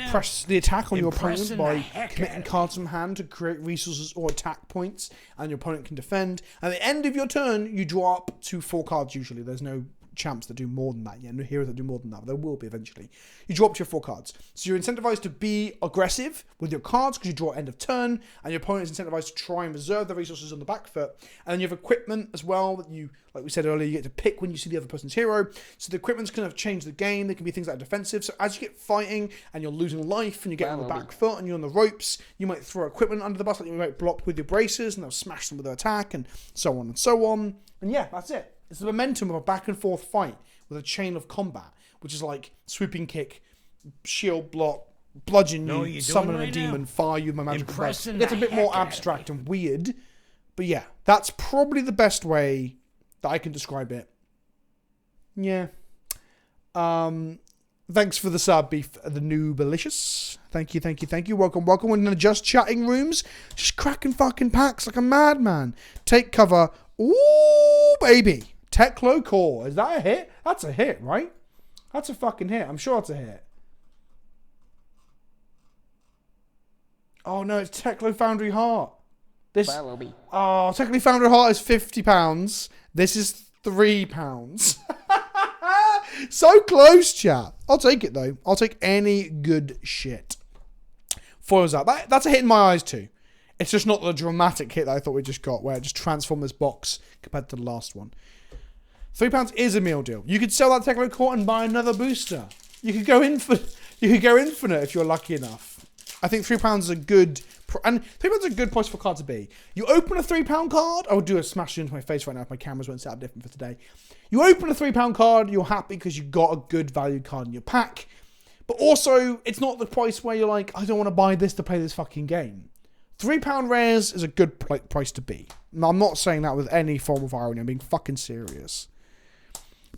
press the attack on your opponent by committing cards from hand to create resources or attack points, and your opponent can defend. At the end of your turn, you draw up to 4 cards usually. There's no champs that do more than that. Yeah, no heroes that do more than that. But there will be eventually. You draw up to your 4 cards. So you're incentivized to be aggressive with your cards because you draw end of turn, and your opponent is incentivized to try and reserve the resources on the back foot. And then you have equipment as well that you, like we said earlier, you get to pick when you see the other person's hero. So the equipment's kind of change the game. There can be things like defensive. So as you get fighting and you're losing life and you get on the back foot and you're on the ropes, you might throw equipment under the bus, like you might block with your braces and they'll smash them with their attack and so on and so on. And yeah, that's it. It's the momentum of a back and forth fight with a chain of combat, which is like sweeping kick, shield block, bludgeon you, summon a demon, fire you with my magical breath. It gets a bit more abstract and weird. But yeah, that's probably the best way that I can describe it. Yeah. Thanks for the sub, Beef, the new Belicious. Thank you. Welcome. We're in the just chatting rooms. Just cracking fucking packs like a madman. Take cover. Ooh, baby. Teklo Core. Is that a hit? That's a hit, right? That's a fucking hit. I'm sure it's a hit. Oh no, it's Teklo Foundry Heart. Technically Foundry Heart is £50. This is £3. So close, chat. I'll take it though. I'll take any good shit. Foils out. That's a hit in my eyes too. It's just not the dramatic hit that I thought we just got, where it just transformed this box compared to the last one. £3 is a meal deal. You could sell that Teklo Core and buy another booster. You could go infinite if you're lucky enough. I think £3 is a good, and £3 is a good price for a card to be. You open a £3 card. I would do a smash into my face right now if my cameras weren't set up different for today. You open a £3 card. You're happy because you got a good value card in your pack. But also, it's not the price where you're like, I don't want to buy this to play this fucking game. £3 rares is a good price to be. I'm not saying that with any form of irony. I'm being fucking serious.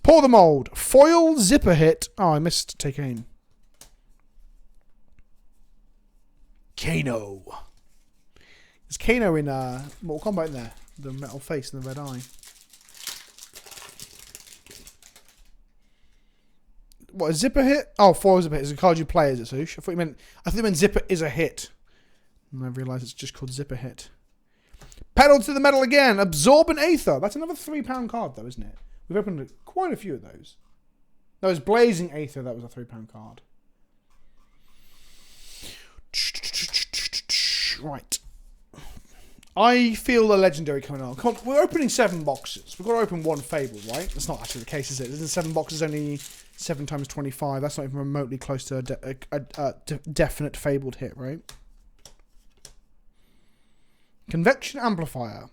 Pour the mold. Foil zipper hit. Oh, I missed take aim. Kano. There's Kano in Mortal Kombat in there. The metal face and the red eye. What, a zipper hit? Oh, foil zipper hit is a card you play, is it, Sush? I thought you meant zipper is a hit. And I realised it's just called zipper hit. Pedal to the metal again. Absorbent Aether. That's another £3 card though, isn't it? We've opened quite a few of those. That was Blazing Aether. That was a £3 card. Right. I feel the legendary coming on. Come on, we're opening 7 boxes. We've got to open 1 Fable, right? That's not actually the case, is it? Isn't 7 boxes only 7 times 25? That's not even remotely close to a definite Fabled hit, right? Convection Amplifier.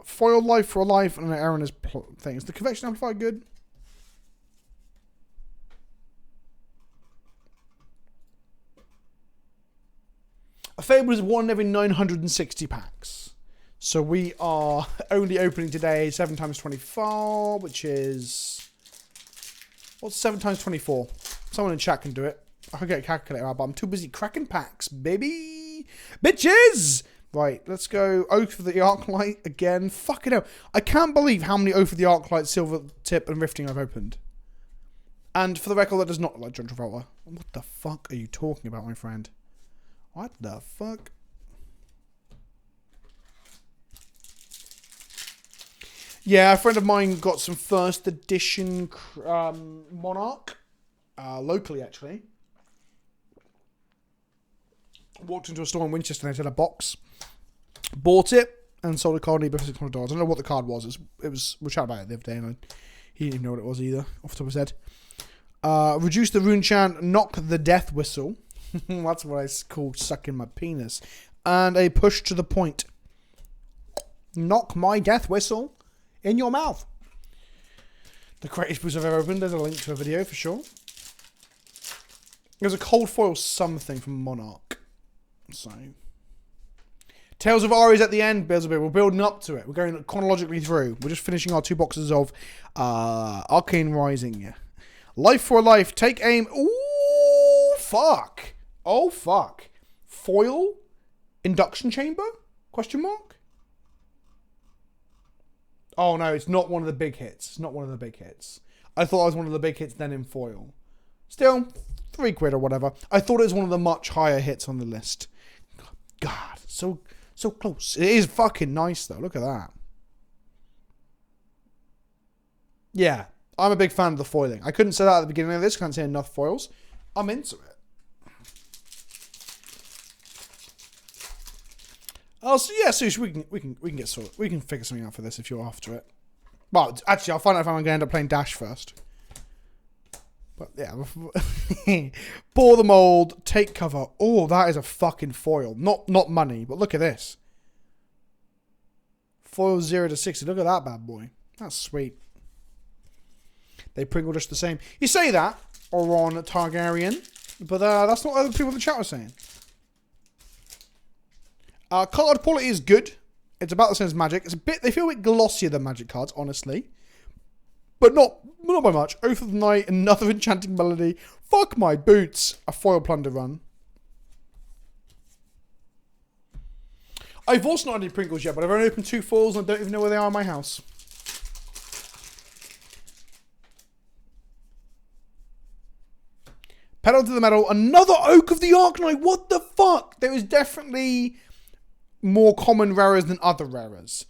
Foil Life for a Life and an Erroneous thing. Is the Convection Amplifier good? A Fable is 1 every 960 packs. So we are only opening today 7 times 24, which is... What's 7 times 24? Someone in chat can do it. I could get a calculator out, but I'm too busy cracking packs, baby! Bitches! Right, let's go Oath of the Arclight again. Fucking hell. I can't believe how many Oath of the Arclight, Silver Tip, and Rifting I've opened. And for the record, that does not look like John Travolta. What the fuck are you talking about, my friend? What the fuck? Yeah, a friend of mine got some first edition Monarch. Locally, actually. Walked into a store in Winchester and they had a box. Bought it and sold a card on eBay for $600. I don't know what the card was. We were chatting about it the other day and he didn't even know what it was either, off the top of his head. Reduce the rune chant, knock the death whistle. That's what I call sucking my penis. And a push to the point. Knock my death whistle in your mouth. The greatest boost I've ever opened. There's a link to a video for sure. There's a cold foil something from Monarch. So, Tales of Aria is at the end. We're building up to it. We're going chronologically through. We're just finishing our 2 boxes of Arcane Rising. Life for a Life. Take aim. Ooh, fuck. Oh, fuck. Foil? Induction chamber? Question mark? Oh, no, it's not one of the big hits. It's not one of the big hits. I thought it was one of the big hits then in foil. Still, £3 or whatever. I thought it was one of the much higher hits on the list. God, so close. It is fucking nice, though. Look at that. Yeah, I'm a big fan of the foiling. I couldn't say that at the beginning of this. Can't say enough foils. I'm into it. Oh, so yeah, Sush, we can get sorted. We can figure something out for this if you're after it. Well, actually, I'll find out if I'm going to end up playing Dash first. But yeah, bore the mold, take cover. Oh, that is a fucking foil. Not money, but look at this. Foil 0 to 60. Look at that bad boy. That's sweet. They Pringle just the same. You say that, or on Targaryen, but that's not what other people in the chat were saying. Card quality is good. It's about the same as Magic. It's a bit. They feel a bit glossier than Magic cards, honestly, but not by much. Oath of the Night, another enchanting melody. Fuck my boots. A foil plunder run. I've also not had any Pringles yet, but I've only opened 2 foils and I don't even know where they are in my house. Pedal to the metal. Another Oak of the Arknight. What the fuck? There is definitely more common rares than other rares,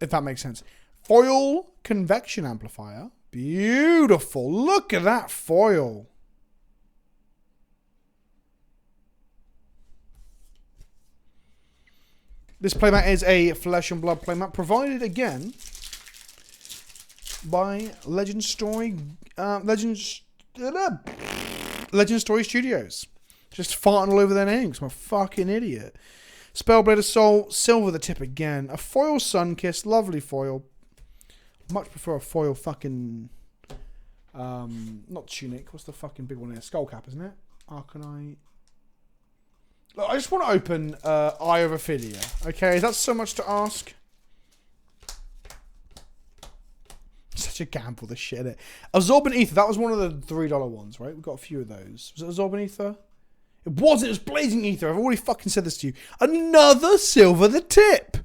if that makes sense. Foil convection amplifier. Beautiful. Look at that foil. This playmat is a Flesh and Blood playmat, provided again by Legend Story Studios. Just farting all over their names. I'm a fucking idiot. Spellblade of Soul, silver the tip again. A foil Sunkiss, lovely foil. Much prefer a foil fucking... not tunic. What's the fucking big one here? Skullcap, isn't it? Arcanite. Look, I just want to open Eye of Ophidia. Okay, is that so much to ask? Such a gamble, this shit, innit? Absorbent Ether, that was one of the $3 ones, right? We've got a few of those. Was it Absorbent Ether? It wasn't, it was Blazing Ether. I've already fucking said this to you. Another Silver the Tip.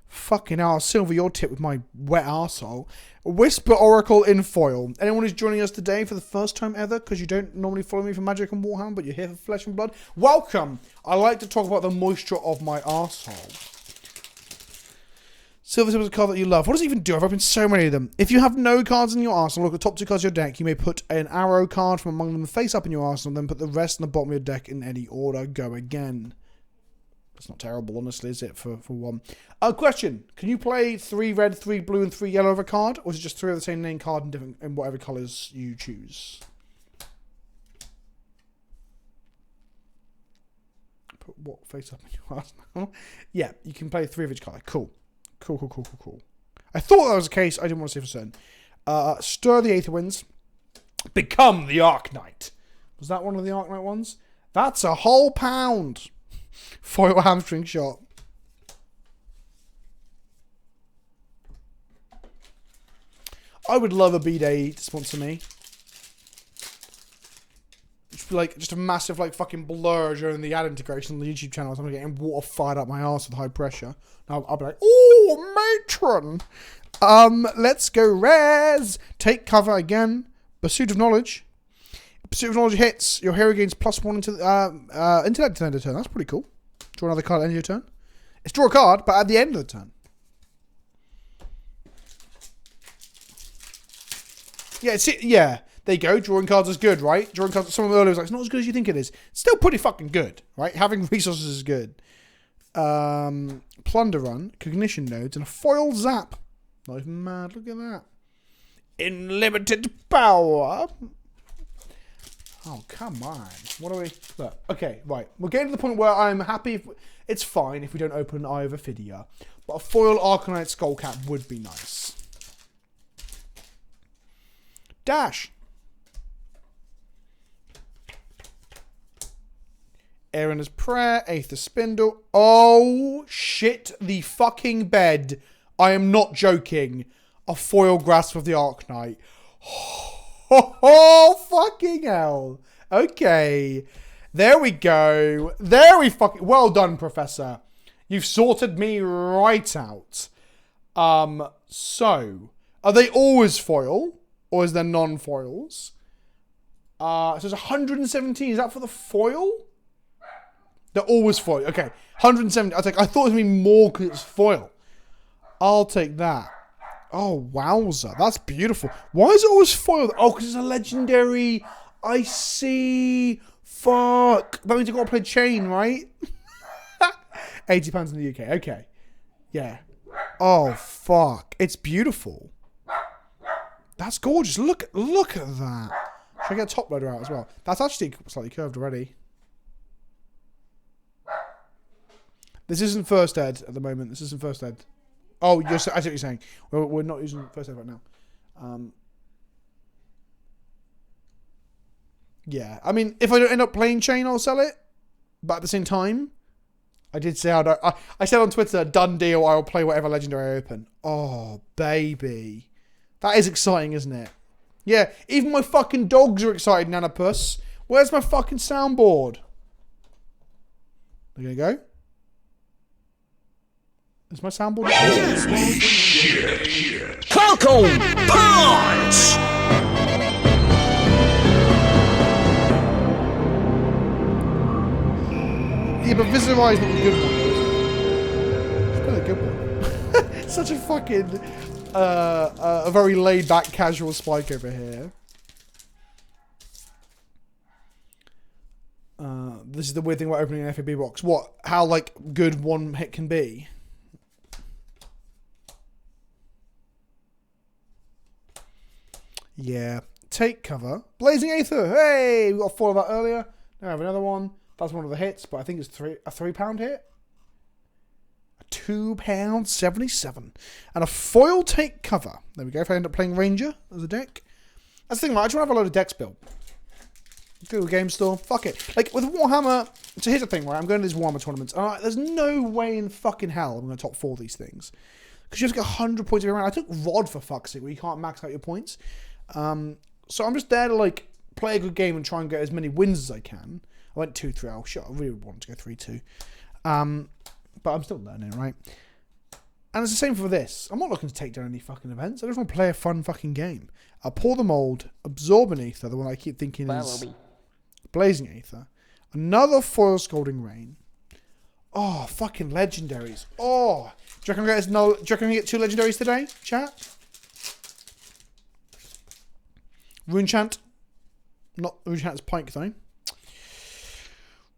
Fucking hell, I'll silver your tip with my wet arsehole. Whisper Oracle in foil. Anyone who's joining us today for the first time ever, because you don't normally follow me for Magic and Warhammer, but you're here for Flesh and Blood, welcome. I like to talk about the moisture of my arsehole. Silver Tip is a card that you love. What does it even do? I've opened so many of them. If you have no cards in your arsenal, look at the top 2 cards of your deck. You may put an arrow card from among them face up in your arsenal, then put the rest in the bottom of your deck in any order. Go again. That's not terrible, honestly, is it, for one? Question. Can you play 3 red, 3 blue, and 3 yellow of a card? Or is it just 3 of the same name card in whatever colours you choose? Put what face up in your arsenal? Yeah, you can play 3 of each colour. Cool. Cool. I thought that was the case. I didn't want to say for certain. Stir the Aether Winds. Become the Arknight. Was that one of the Arknight ones? That's a whole pound. Foil hamstring shot. I would love a B-Day to sponsor me. Just a massive fucking blur during the ad integration on the YouTube channel. I'm getting water fired up my arse with high pressure. Now I'll be like, oh, matron. Let's go res. Take cover again. Pursuit of Knowledge. Pursuit of Knowledge hits. Your hero gains +1 into intellect at the end of the turn. That's pretty cool. Draw another card at the end of your turn. It's draw a card, but at the end of the turn. Yeah, there you go. Drawing cards is good, right? Drawing cards, someone earlier was like, it's not as good as you think it is. It's still pretty fucking good, right? Having resources is good. Plunder Run, Cognition Nodes, and a Foil Zap. Not even mad, look at that. Unlimited power. Oh, come on. What do we... Look, okay, right. We're getting to the point where I'm happy if... It's fine if we don't open Eye of Ophidia. But a foil Arcanite Skullcap would be nice. Dash. Erin's Prayer, Aether Spindle. Oh, shit the fucking bed. I am not joking. A foil Grasp of the Arknight. Oh, fucking hell. Okay. There we go. Well done, Professor. You've sorted me right out. So, are they always foil? Or is there non-foils? So it's 117. Is that for the foil? They're always foil. Okay. 170. I thought it was going to be more because it's foil. I'll take that. Oh, wowza. That's beautiful. Why is it always foiled? Oh, because it's a legendary. I see. Fuck. That means you've got to play chain, right? £80 in the UK. Okay. Yeah. Oh, fuck. It's beautiful. That's gorgeous. Look at that. Should I get a top loader out as well? That's actually slightly curved already. This isn't first ed at the moment. This isn't first ed. Oh, I see what you're saying. We're not using first ed right now. Yeah. I mean, if I don't end up playing chain, I'll sell it. But at the same time, I did say I said on Twitter, done deal, I'll play whatever legendary I open. Oh, baby. That is exciting, isn't it? Yeah, even my fucking dogs are excited, Nana Puss. Where's my fucking soundboard? There you go. Is my soundboard? Coco Punch! Yeah, but Viscera is not the good one. It's not a good one. Such a fucking... a very laid-back, casual Spike over here. This is the weird thing about opening an FAB box. What? How, like, good one hit can be? Yeah. Take cover. Blazing Aether. Hey! We got 4 of that earlier. Now I have another one. That's one of the hits, but I think it's a £3 hit. £2.77. And a foil take cover. There we go. If I end up playing Ranger as a deck. That's the thing, right? I just want to have a load of decks built. Go to a game store. Fuck it. Like, with Warhammer... So here's the thing, right? I'm going to these Warhammer tournaments. There's no way in fucking hell I'm going to top 4 these things. Because you have to get 100 points every round. I took Rod, for fuck's sake, where you can't max out your points. So I'm just there to, like, play a good game and try and get as many wins as I can. I went 2-3. Oh, shit. I really wanted to go 3-2. But I'm still learning, right? And it's the same for this. I'm not looking to take down any fucking events. I just want to play a fun fucking game. I'll pour the mold, absorb an Aether, the one I keep thinking is Blazing Aether. Another foil Scalding Rain. Oh, fucking legendaries. Oh, do you reckon I can get 2 legendaries today, chat? Runechant. Not Runechant's Pike, though.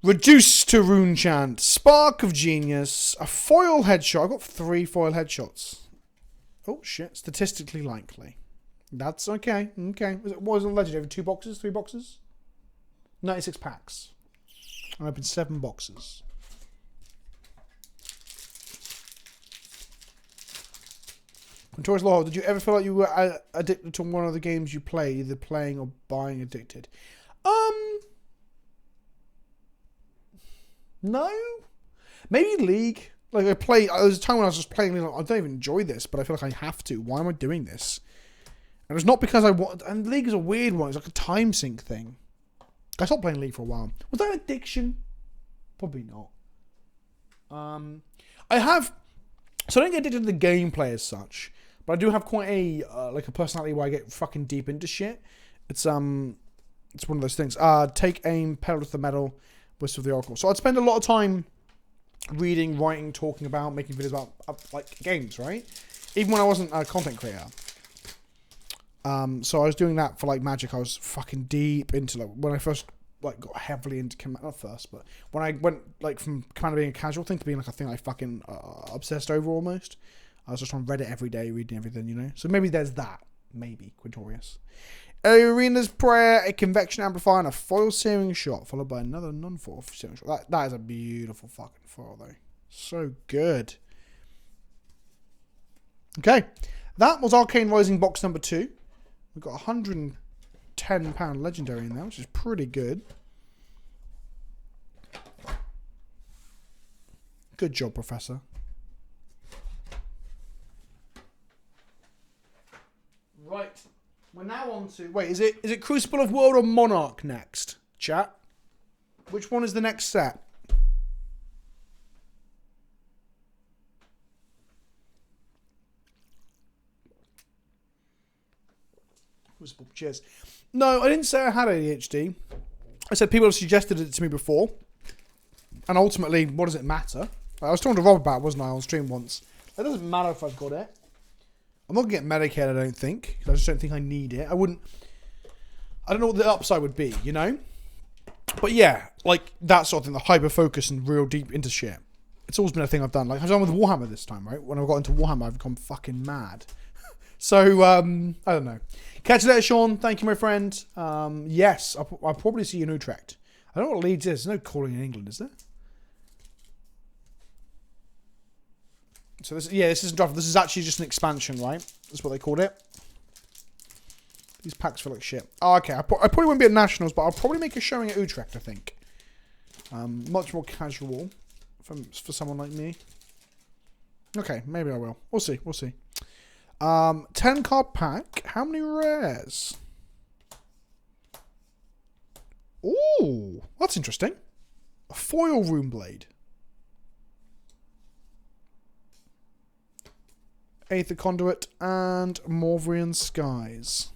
Reduced to Runechant. Spark of Genius. A foil headshot. I've got 3 foil headshots. Oh, shit. Statistically likely. That's okay. Okay. What was it legendary? 2 boxes? 3 boxes? 96 packs. I opened 7 boxes. Notorious Law, did you ever feel like you were addicted to one of the games you play, either playing or buying addicted? No. Maybe League. Like, there was a time when I was just playing League, like, I don't even enjoy this, but I feel like I have to. Why am I doing this? And it's not because I want... And League is a weird one. It's like a time sink thing. I stopped playing League for a while. Was that an addiction? Probably not. I have... So I don't get addicted to the gameplay as such, but I do have quite a like a personality where I get fucking deep into shit. It's one of those things. Take aim, pedal to the metal, Whistle of the Oracle. So I'd spend a lot of time reading, writing, talking about, making videos about like games, right? Even when I wasn't a content creator. So I was doing that for like Magic. I was fucking deep into like when I first like got heavily into Commander. Not first, but when I went like from Commander being a casual thing to being like a thing I fucking obsessed over almost. I was just on Reddit every day reading everything, you know. So maybe there's that. Maybe Quintorius. Arena's Prayer, a convection amplifier, and a foil searing shot, followed by another non-foil searing shot. That is a beautiful fucking foil though. So good. Okay, that was Arcane Rising box number 2. We've got £110 legendary in there, which is pretty good. Good job, Professor. Right, we're now on to... Wait, is it Crucible of World or Monarch next, chat? Which one is the next set? Crucible, cheers. No, I didn't say I had ADHD. I said people have suggested it to me before. And ultimately, what does it matter? I was talking to Rob about it, wasn't I, on stream once. It doesn't matter if I've got it. I'm not getting medicated, I don't think. I just don't think I need it. I don't know what the upside would be, you know? But yeah, like that sort of thing, the hyper focus and real deep into shit. It's always been a thing I've done. Like I've done with Warhammer this time, right? When I got into Warhammer, I've become fucking mad. So, I don't know. Catch you later, Sean. Thank you, my friend. Yes, I'll probably see you in Utrecht. I don't know what Leeds is. There's no calling in England, is there? So this isn't draft. This is actually just an expansion, right? That's what they called it. These packs feel like shit. Oh, okay. I probably won't be at Nationals, but I'll probably make a showing at Utrecht, I think. Much more casual for someone like me. Okay, maybe I will. We'll see. We'll see. 10 card pack. How many rares? Ooh, that's interesting. A foil rune blade. Aether Conduit and Morvrian Skies.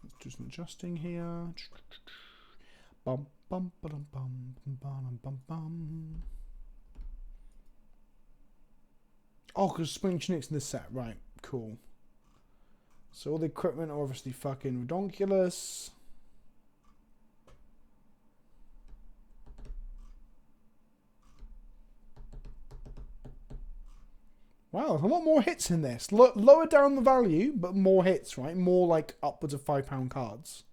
Let's do some adjusting here. Bum bum bum bum bum bum bum. Oh, because Spring Chinook's in this set, right? Cool. So all the equipment are obviously fucking redonkulous. Wow, a lot more hits in this. Lower down the value, but more hits, right? More like upwards of £5 cards.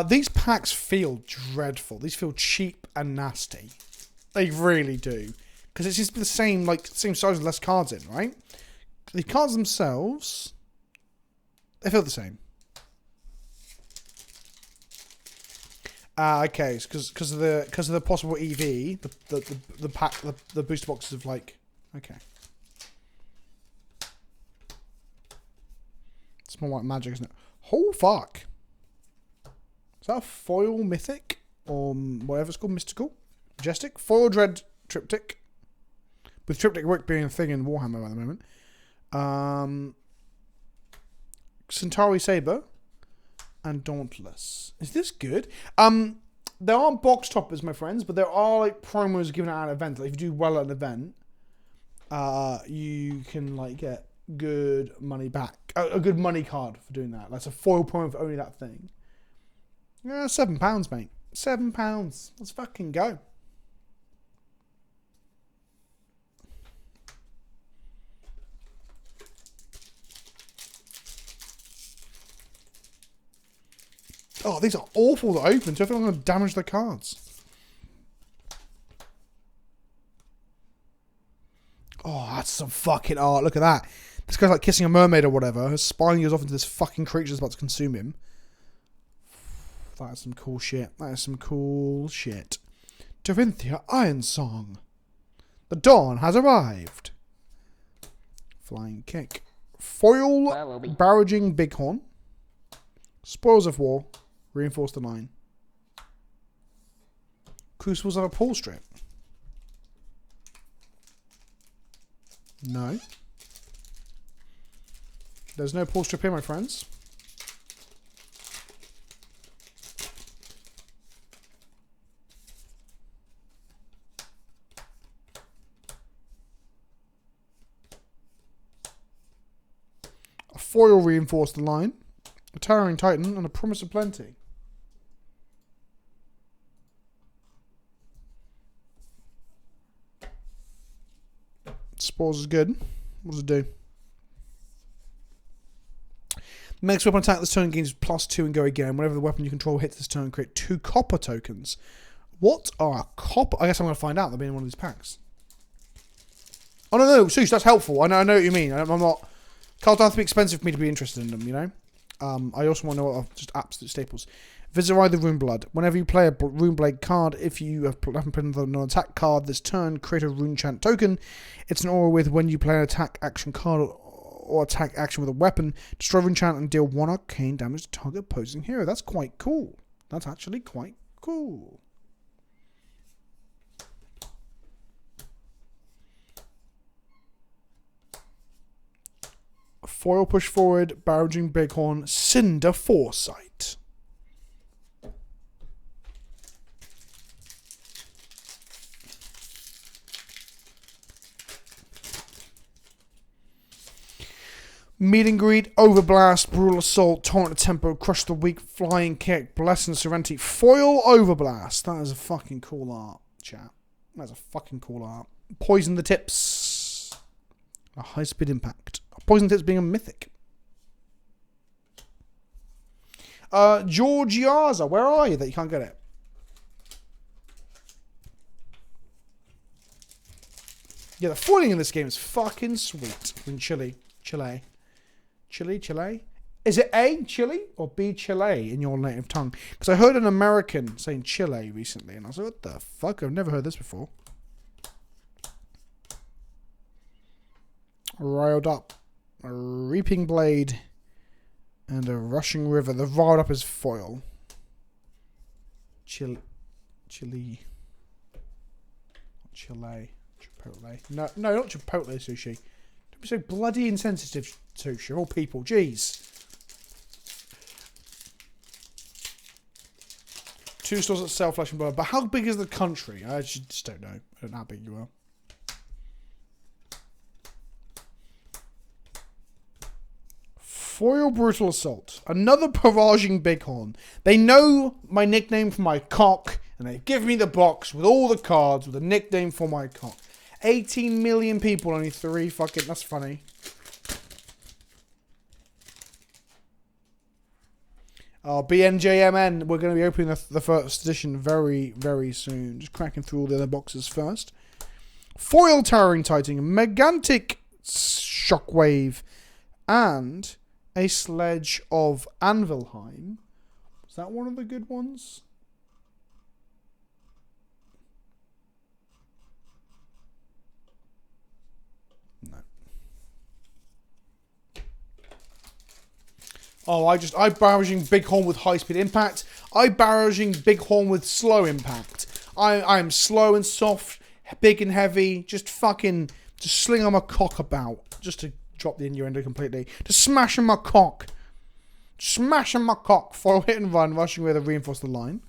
These packs feel dreadful. These feel cheap and nasty. They really do. Because it's just the same, same size with less cards in, right? The cards themselves, they feel the same. Okay, because of the possible EV, the pack, the booster boxes of like, okay. It's more like magic, isn't it? Oh fuck! Is that a foil mythic or whatever it's called, mystical, majestic foil dread triptych? With triptych work being a thing in Warhammer at the moment. Centauri Saber. And Dauntless. Is this good? There aren't box toppers, my friends, but there are like promos given out at events. Like if you do well at an event, you can like get good money back, a good money card for doing that. That's a foil promo for only that thing. Yeah, £7, mate. £7. Let's fucking go. Oh, these are awful to open, so I feel like I'm going to damage the cards. Oh, that's some fucking art. Look at that. This guy's like kissing a mermaid or whatever. Her spine goes off into this fucking creature that's about to consume him. That is some cool shit. That is some cool shit. Dorinthia Ironsong. The dawn has arrived. Flying kick. Foil barraging bighorn. Spoils of war. Reinforce the line. Crucibles of a pull strip. No. There's no pull strip here, my friends. A foil reinforce the line. A towering titan and a promise of plenty. Spores is good. What does it do? Makes weapon attack this turn gains +2 and go again. Whenever the weapon you control hits this turn, create 2 copper tokens. What are copper? I guess I'm going to find out. They'll be in one of these packs. Oh, no, Seuss, that's helpful. I know what you mean. I'm not... Cards don't have to be expensive for me to be interested in them, you know? I also want to know what are just absolute staples. Viserai the Runeblood. Whenever you play a Runeblade card, if you have put another non-attack card this turn, create a Rune Chant token. It's an aura with when you play an attack action card or attack action with a weapon, destroy Rune Chant and deal 1 arcane damage to target opposing hero. That's quite cool. That's actually quite cool. Foil push forward, barraging Bighorn, Cinder Foresight. Meet and greet, overblast, brutal assault, torrent of tempo, crush the weak, flying kick, blessing serenity, foil overblast. That is a fucking cool art, chat. That's a fucking cool art. Poison the tips. A high speed impact. Poison tips being a mythic. Georgiaza, where are you that you can't get it? Yeah, the foiling in this game is fucking sweet. In Chile. Chile? Is it A, Chile, or B, Chile in your native tongue? Because I heard an American saying Chile recently, and I was like, what the fuck? I've never heard this before. Riled up. A reaping blade. And a rushing river. The riled up is foil. Chile. Chipotle. No, not Chipotle sushi. Don't be so bloody insensitive, sushi. Of all people. Jeez. 2 stores that sell flesh and blood. But how big is the country? I just don't know. I don't know how big you are. Foil Brutal Assault. Another barraging Bighorn. They know my nickname for my cock, and they give me the box with all the cards with a nickname for my cock. 18 million people, only 3 fucking... That's funny. BNJMN. We're going to be opening the first edition very, very soon. Just cracking through all the other boxes first. Foil Towering Titan. Megantic Shockwave. And... a Sledge of Anvilheim. Is that one of the good ones? No. Oh, I barraging Bighorn with high speed impact. I barraging Bighorn with slow impact. I'm slow and soft, big and heavy, just sling on my cock about. Just to drop the innuendo completely. Just smashing my cock. Smashing my cock. Foil hit and run. Rushing with a reinforce the line.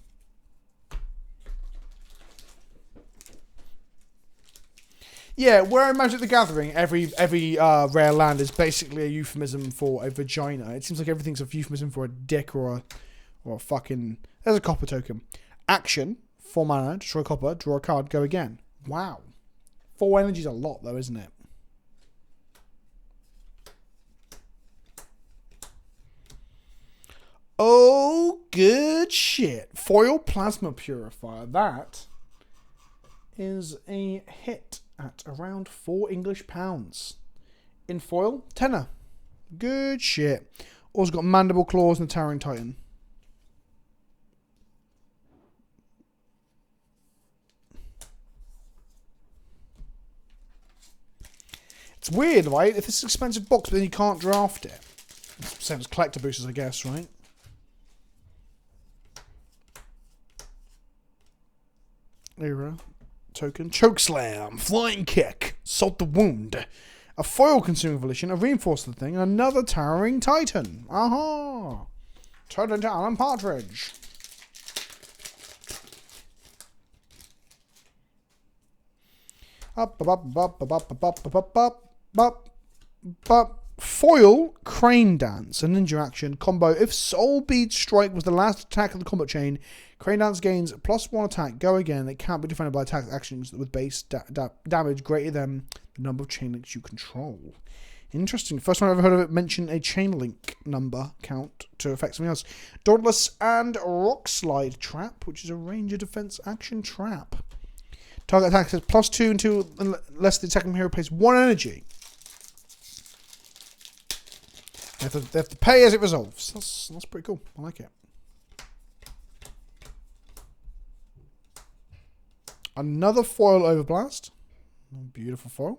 Yeah, where in Magic the Gathering, every rare land is basically a euphemism for a vagina. It seems like everything's a euphemism for a dick or a fucking... There's a copper token. Action. 4 mana. Destroy copper. Draw a card. Go again. Wow. 4 energy's a lot though, isn't it? Oh, good shit. Foil Plasma Purifier. That is a hit at around £4 in foil. Tenner. Good shit. Also got Mandible Claws and the Towering Titan. It's weird, right? If it's an expensive box, but then you can't draft it. Same as collector boosters, I guess, right? Era token. Chokeslam. Flying Kick. Salt the Wound. A foil consuming volition. A reinforce the thing. And another Towering Titan. Aha! Turned into Alan Partridge. Foil Crane Dance. A ninja action combo. If Soul Bead Strike was the last attack of the combat chain, Crane Dance gains +1 attack. Go again. It can't be defended by attack actions with base damage greater than the number of chain links you control. Interesting. First time I've ever heard of it mention a chain link number count to affect something else. Dauntless and Rock Slide Trap, which is a ranger defense action trap. Target attack says +2 until unless the attacking hero plays 1 energy. They have to pay as it resolves. That's pretty cool. I like it. Another foil Overblast. Beautiful foil.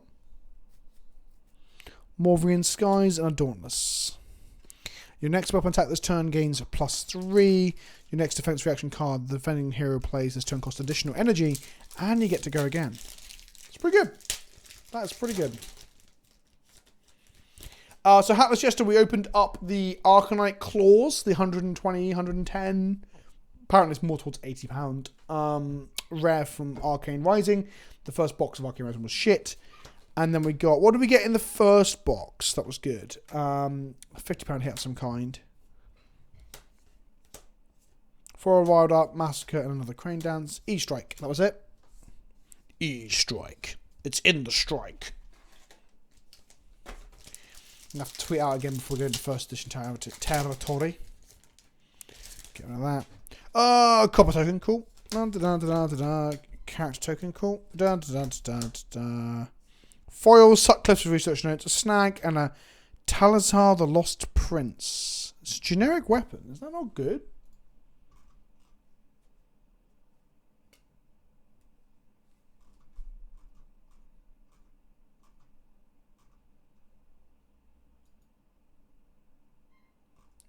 Morvian Skies and a Dauntless. Your next weapon attack this turn gains +3. Your next defense reaction card, the defending hero plays this turn costs additional energy, and you get to go again. It's pretty good. That is pretty good. So Hatless Jester, we opened up the Arcanite Claws, the 120, 110. Apparently it's more towards £80. Rare from Arcane Rising. The first box of Arcane Rising was shit. And then we got, what did we get in the first box? That was good. A £50 hit of some kind. For a Wild Art, Massacre, and another Crane Dance. E-Strike, that was it. E-Strike. It's in the strike. I'm going to have to tweet out again before we go into first edition territory. Get rid of that. Copper token, cool. Character token, cool. Foil, Sutcliffe's research notes, a snag, and a Talazar the Lost Prince. It's a generic weapon. Is that not good?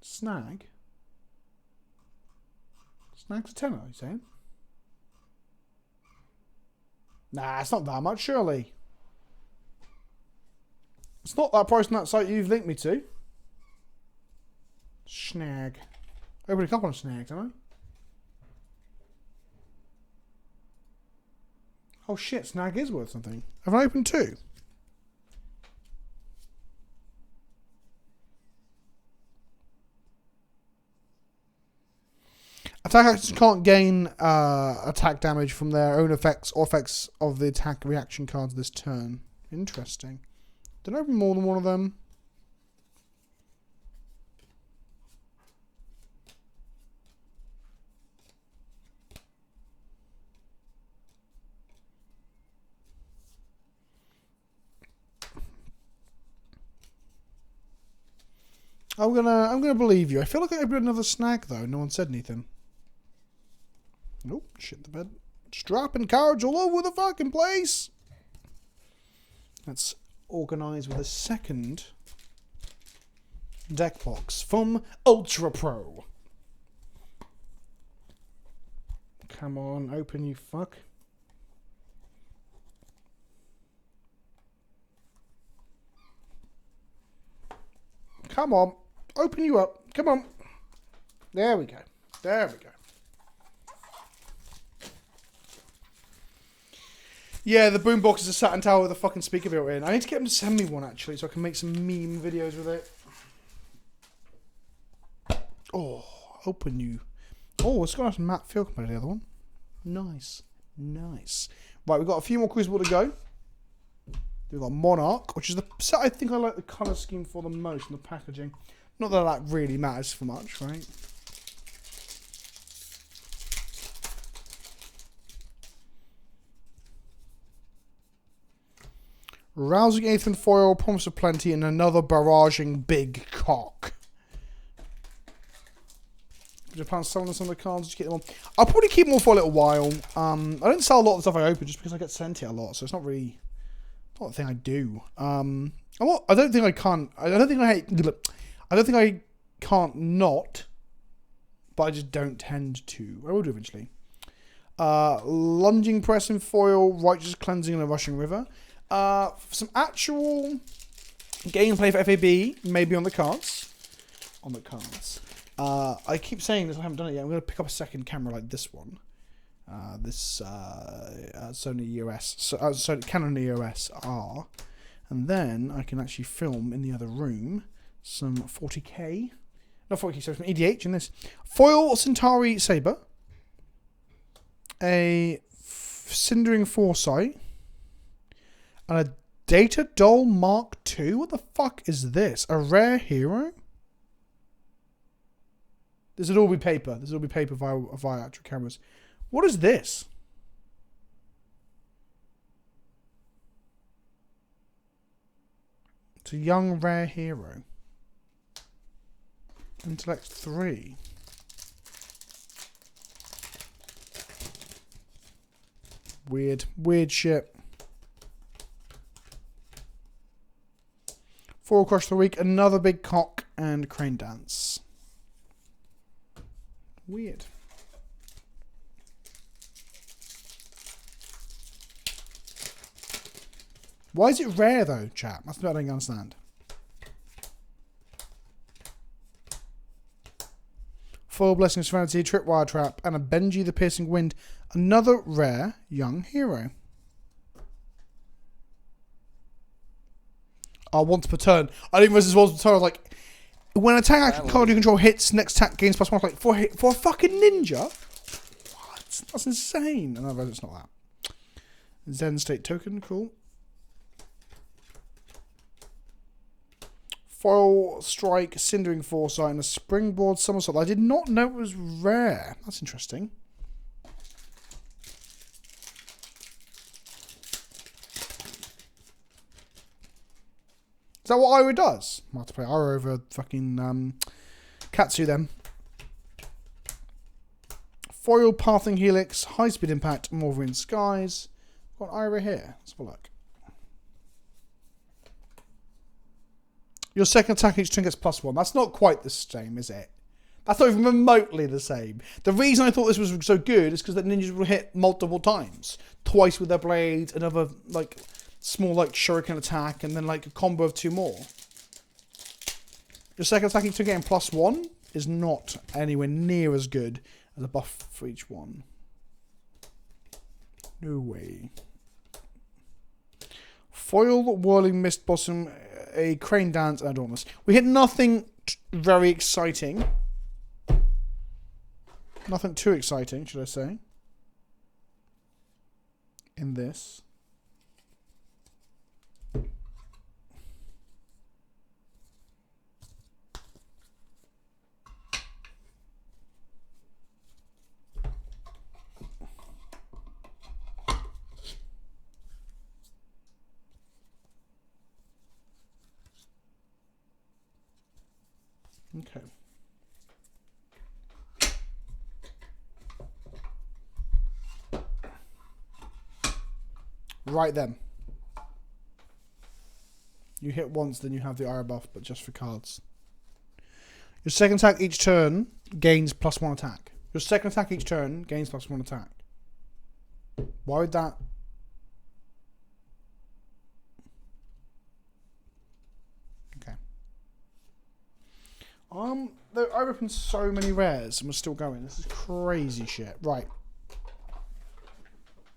Snag? Snag's a tenner, you saying? Nah, it's not that much, surely. It's not that price on that site you've linked me to. Snag. Opening a couple of snags, haven't I? Oh shit, snag is worth something. Have I opened two? Attack actions can't gain attack damage from their own effects or effects of the attack reaction cards this turn. Interesting. Did I open more than one of them? I'm gonna believe you. I feel like I opened another snag though. No one said anything. Nope, shit the bed. Just dropping cards all over the fucking place. Let's organise with a second deck box from Ultra Pro. Come on, open you fuck. Come on, open you up. Come on. There we go. There we go. Yeah, the boombox is a Saturn Tower with a fucking speaker built in. I need to get them to send me one, actually, so I can make some meme videos with it. Oh, open you. Oh, it's got a matte feel compared to the other one. Nice. Nice. Right, we've got a few more Crucible to go. We've got Monarch, which is the set I think I like the colour scheme for the most in the packaging. Not that that really matters for much, right? Rousing Aethan Foil, Promise of Plenty, and another barraging big cock. Do you plan on selling some of the cards? Just get them on. I'll probably keep them on for a little while. I don't sell a lot of the stuff I open just because I get sent it a lot, so it's not really not the thing I do. I don't think I can't. I don't think I can't not, but I just don't tend to. I will do eventually. Lunging Press in Foil, Righteous Cleansing, and a Rushing River. Some actual gameplay for FAB maybe on the cards. I keep saying this, I haven't done it yet. I'm going to pick up a second camera like this one. This Sony EOS, so Canon EOS R, and then I can actually film in the other room some 40k, not 40k, so some EDH in this. Foil Centauri Saber, a Cindering Foresight, and a Data Doll Mark II. What the fuck is this? A rare hero? This would all be paper. This would all be paper via actual cameras. What is this? It's a young rare hero. Intellect 3. Weird shit. 4 across the week, another big cock and Crane Dance. Weird. Why is it rare though, chat? That's what I don't understand. Foil Blessing of Serenity, Tripwire Trap, and a Benji the Piercing Wind. Another rare young hero. Once per turn. I didn't realize this was once per turn. I was like, when attack action card you control hits, next attack gains +1. I was like, for a fucking ninja? What? That's insane. And I realize it's not that. Zen State Token, cool. Foil Strike, Cindering Foresight, and a Springboard Somersault. I did not know it was rare. That's interesting. Is that what Ira does? I have to play Ira over fucking Katsu then. Foil Pathing Helix, High Speed Impact, Morvarin Skies. Got Ira here. Let's have a look. Your second attack each turn gets +1. That's not quite the same, is it? That's not even remotely the same. The reason I thought this was so good is because the ninjas will hit multiple times. Twice with their blades, another like small like shuriken attack, and then like a combo of 2 more. Your second attack each turn getting +1 is not anywhere near as good as a buff for each one. No way. Foil Whirling Mist Blossom, a Crane Dance, and Adornus. We hit nothing very exciting. Nothing too exciting, should I say. In this. Okay. Right then. You hit once, then you have the Ira buff, but just for cards. Your second attack each turn gains +1 attack. Your second attack each turn gains +1 attack. Why would that? Okay. I opened so many rares and we're still going. This is crazy shit. Right.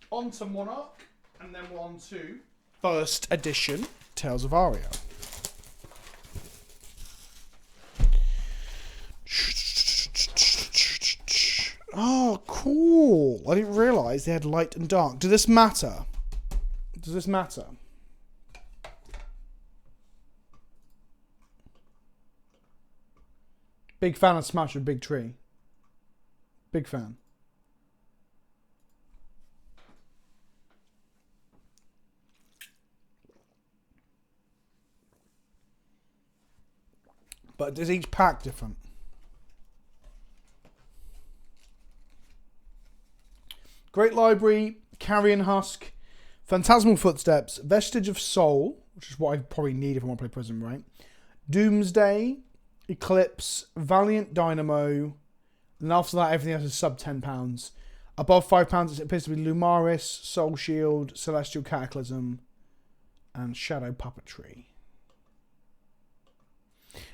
On to Monarch, and then we're on to first edition Tales of Aria. Oh, cool. I didn't realise they had light and dark. Does this matter? Does this matter? Big fan of Smash with Big Tree. Big fan. But is each pack different? Great Library, Carrion Husk, Phantasmal Footsteps, Vestige of Soul, which is what I probably need if I want to play Prism, right? Doomsday, Eclipse, Valiant Dynamo, and after that everything else is sub £10. Above £5 it appears to be Lumaris, Soul Shield, Celestial Cataclysm, and Shadow Puppetry.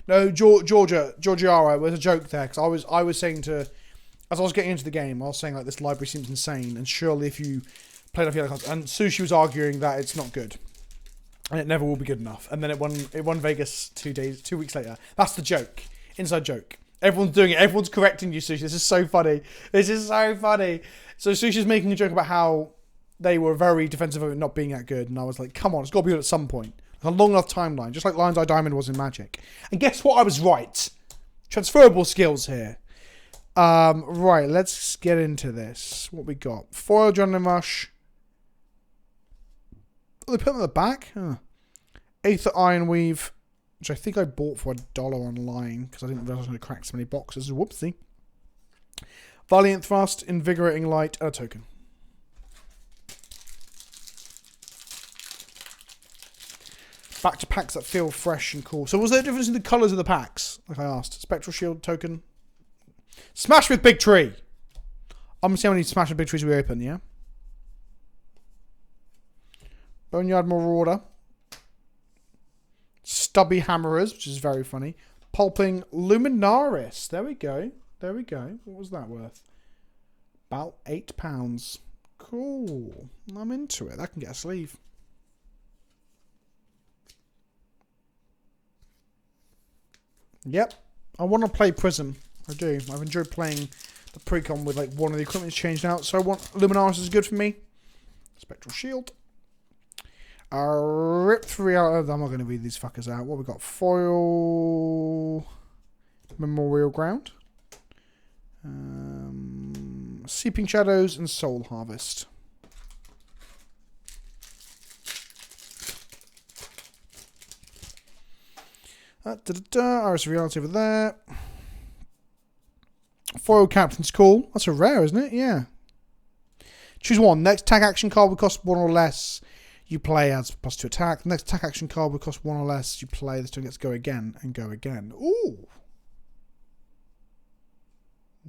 No, Georgiara, it was a joke there, because I was saying to, as I was getting into the game, I was saying like this library seems insane, and surely if you played off the other cards, and Sushi was arguing that it's not good. And it never will be good enough. And then it won Vegas 2 weeks later. That's the joke. Inside joke. Everyone's doing it. Everyone's correcting you, Sushi. This is so funny. This is so funny. So Sushi's making a joke about how they were very defensive of it not being that good. And I was like, come on, it's got to be good at some point. A long enough timeline. Just like Lion's Eye Diamond was in Magic. And guess what? I was right. Transferable skills here. Right, let's get into this. What we got? Foil Adrenaline Rush. Oh, they put them at the back? Huh. Aether Ironweave, which I think I bought for $1 online because I didn't realize I was going to crack so many boxes. Whoopsie. Valiant Thrust, Invigorating Light, and a token. Back to packs that feel fresh and cool. So was there a difference in the colours of the packs? Like I asked. Spectral Shield token. Smash with Big Tree! I'm going to see how many Smash with Big Trees we open, yeah? Boneyard Marauder. Stubby Hammerers, which is very funny. Pulping Luminaris. There we go. There we go. What was that worth? About £8. Cool. I'm into it. That can get a sleeve. Yep. I want to play Prism. I do. I've enjoyed playing the Precon with like one of the equipment's changed out. So I want Luminaris is good for me. Spectral Shield. Rip 3 out. I'm not going to read these fuckers out. What we got? Foil. Memorial Ground. Seeping Shadows and Soul Harvest. Iris of Reality over there. Foil Captain's Call. That's a rare, isn't it? Yeah. Choose one. Next attack action card will cost 1 or less. You play as +2 attack. The next attack action card will cost 1 or less. You play. This one gets go again and go again. Ooh.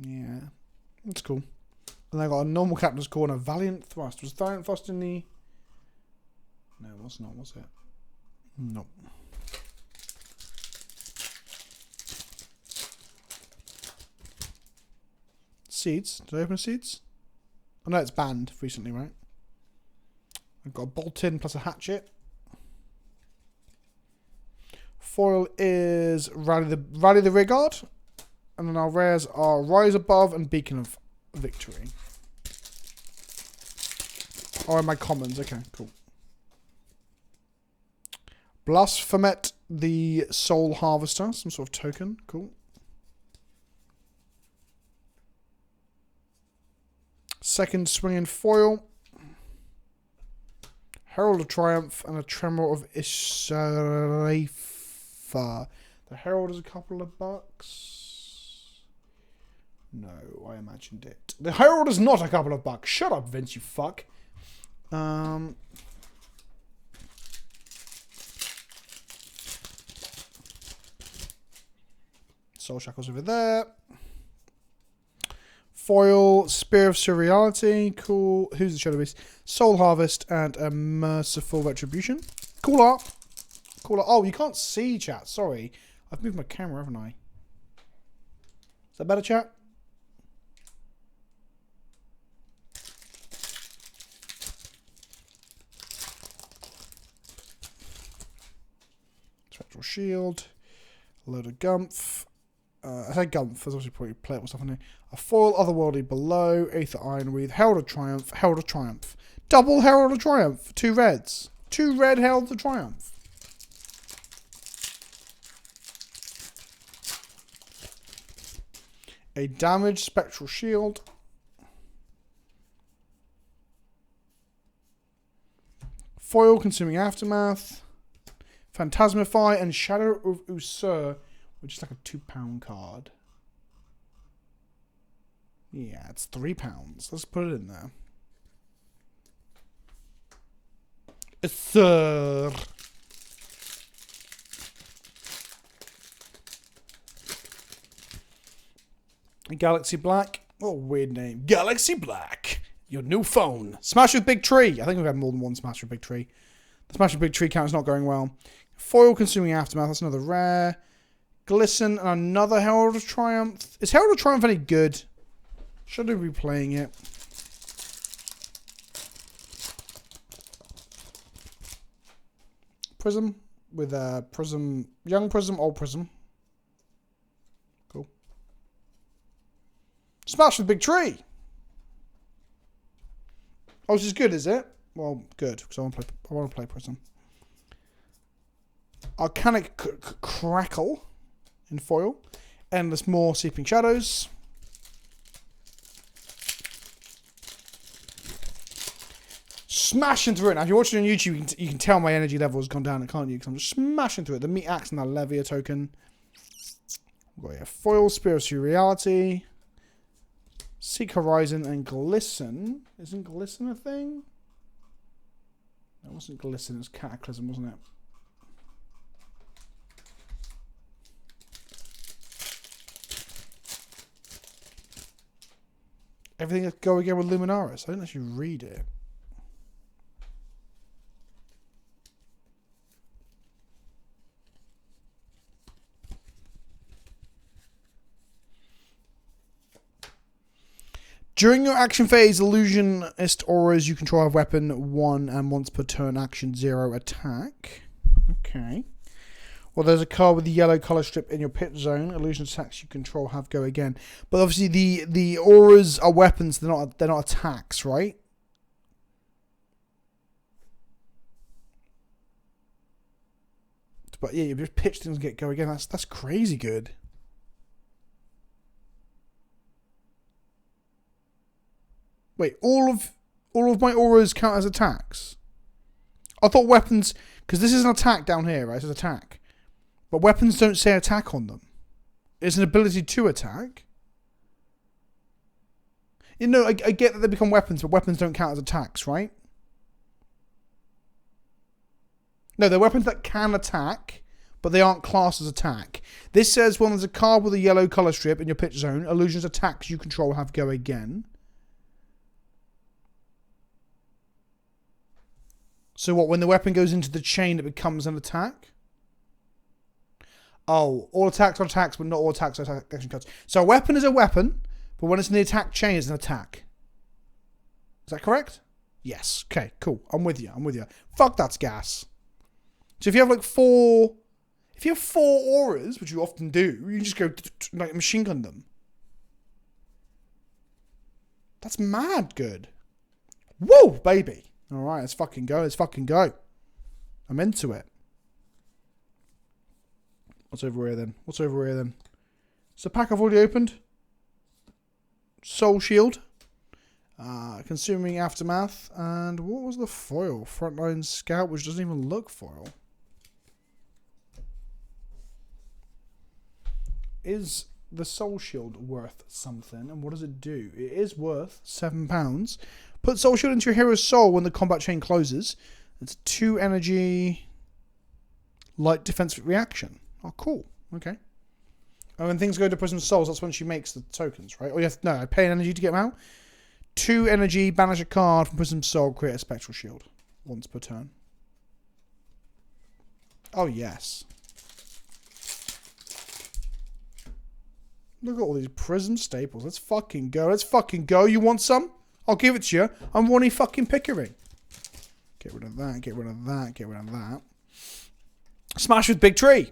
Yeah. That's cool. And I got a normal Captain's Call and a Valiant Thrust. Was Valiant Thrust in the... No, it was not, was it? Nope. Seeds. Did I open seeds? I know it's banned recently, right? I've got a bolt-in plus a hatchet. Foil is Rally the Rearguard. And then our rares are Rise Above and Beacon of Victory. Oh, and my commons. Okay, cool. Blasphemet the Soul Harvester. Some sort of token. Cool. Second swinging foil. Herald of Triumph and a Tremor of Isharifa. The Herald is a couple of bucks. No, I imagined it. The Herald is not a couple of bucks. Shut up, Vince, you fuck. Soul Shackles over there. Foil, Spear of Surreality, cool. Who's the Shadow Beast? Soul Harvest and a Merciful Retribution. Cool art. Cool art. Oh, you can't see, chat. Sorry. I've moved my camera, haven't I? Is that better, chat? Spectral Shield. A load of Gumph. I say Gumph, there's obviously probably playable stuff in here. A foil Otherworldly below, Aether Ironweed, Herald of Triumph, Herald of Triumph. Double Herald of Triumph, 2 reds. 2 red Herald of Triumph. A damaged Spectral Shield. Foil Consuming Aftermath. Phantasmify and Shadow of Usur, which is like a £2 card. Yeah, it's £3. Let's put it in there. Sir. Galaxy Black. What a weird name. Galaxy Black. Your new phone. Smash with Big Tree. I think we've had more than one Smash with Big Tree. The Smash with Big Tree count is not going well. Foil Consuming Aftermath. That's another rare. Glisten and another Herald of Triumph. Is Herald of Triumph any good? Should I be playing it? Prism with Prism, Young Prism, Old Prism. Cool. Smash with Big Tree. Oh, this is good, is it? Well, good because I want to play Prism. Arcanic Crackle in foil. Endless More Seeping Shadows. Smashing through it. Now, if you're watching on YouTube, you can tell my energy level has gone down, can't you? Because I'm just smashing through it. The Meat Axe and the Levia token. We've got here Foil, Spear of Surreality. Seek Horizon and Glisten. Isn't Glisten a thing? That wasn't Glisten, it was Cataclysm, wasn't it? Everything that go again with Luminaris. I didn't actually read it. During your action phase, illusionist auras you control have weapon 1 and once per turn action 0 attack. Okay. Well, there's a card with the yellow colour strip in your pit zone. Illusion attacks you control have go again. But obviously the auras are weapons, they're not attacks, right? But yeah, you just pitch things and get go again. That's crazy good. Wait, all of my auras count as attacks? I thought weapons, because this is an attack down here, right? It says attack. But weapons don't say attack on them. It's an ability to attack. You know, I get that they become weapons, but weapons don't count as attacks, right? No, they're weapons that can attack, but they aren't classed as attack. This says when there's a card with a yellow colour strip in your pitch zone, illusions attacks you control have go again. So what, when the weapon goes into the chain, it becomes an attack? Oh, all attacks are attacks, but not all attacks are action cards. So a weapon is a weapon, but when it's in the attack chain, it's an attack. Is that correct? Yes. Okay, cool. I'm with you. Fuck, that's gas. So if you have like four auras, which you often do, you just go like machine gun them. That's mad good. Whoa, baby. All right, let's fucking go. I'm into it. What's over here then? It's a pack I've already opened. Soul Shield. Consuming Aftermath. And what was the foil? Frontline Scout, which doesn't even look foil. Is the Soul Shield worth something? And what does it do? It is worth £7. Put Soul Shield into your hero's soul when the combat chain closes. It's 2 energy, light defensive reaction. Oh, cool. Okay. And when things go to Prism Souls, that's when she makes the tokens, right? Or you have to, no, I pay an energy to get them out. 2 energy, banish a card from Prism Soul, create a Spectral Shield. Once per turn. Oh, yes. Look at all these Prism staples. Let's fucking go. You want some? I'll give it to you. I'm Ronnie fucking Pickering. Get rid of that. Smash with Big Tree.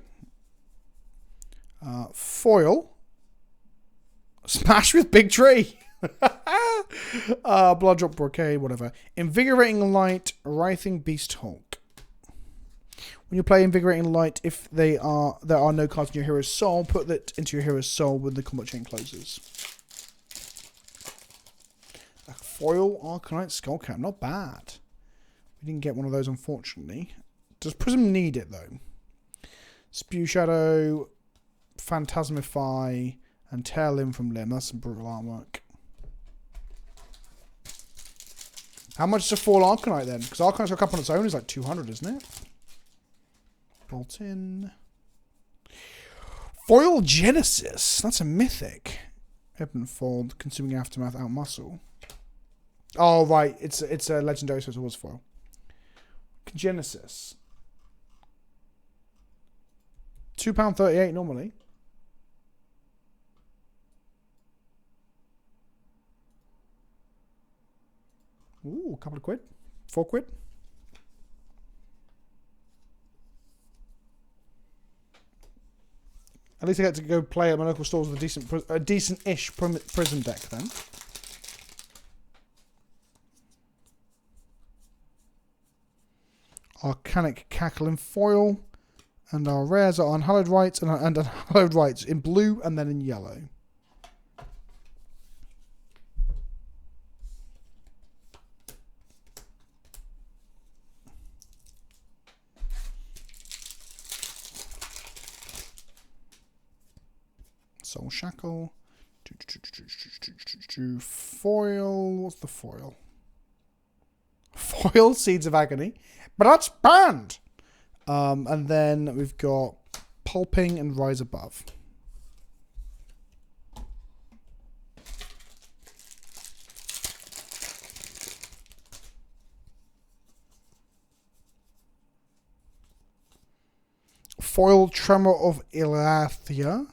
Foil. Smash with Big Tree. Blood Drop Brocade, whatever. Invigorating Light, Writhing Beast Hulk. When you play Invigorating Light, if there are no cards in your hero's soul, put that into your hero's soul when the combat chain closes. A foil Arcanite Skullcap, not bad. We didn't get one of those, unfortunately. Does Prism need it, though? Spew Shadow, Phantasmify, and Tear Limb from Limb. That's some brutal artwork. How much is a foil Arcanite, then? Because Arcanite's got a couple on its own is like 200, isn't it? Bolt in. Foil Genesis. That's a mythic. Ebon Fold, Consuming Aftermath, Out Muscle. Oh, right. It's a legendary, so it was foil. Genesis. £2.38 normally. Ooh, a couple of quid. £4. At least I get to go play at my local stores with a decent-ish Prism deck then. Arcanic Cackle in foil. And our rares are Unhallowed Rites and Unhallowed Rites in blue and then in yellow. Soul Shackle. Foil. What's the foil? Foil Seeds of Agony. But that's banned! And then we've got Pulping and Rise Above. Foil Tremor of Elathia.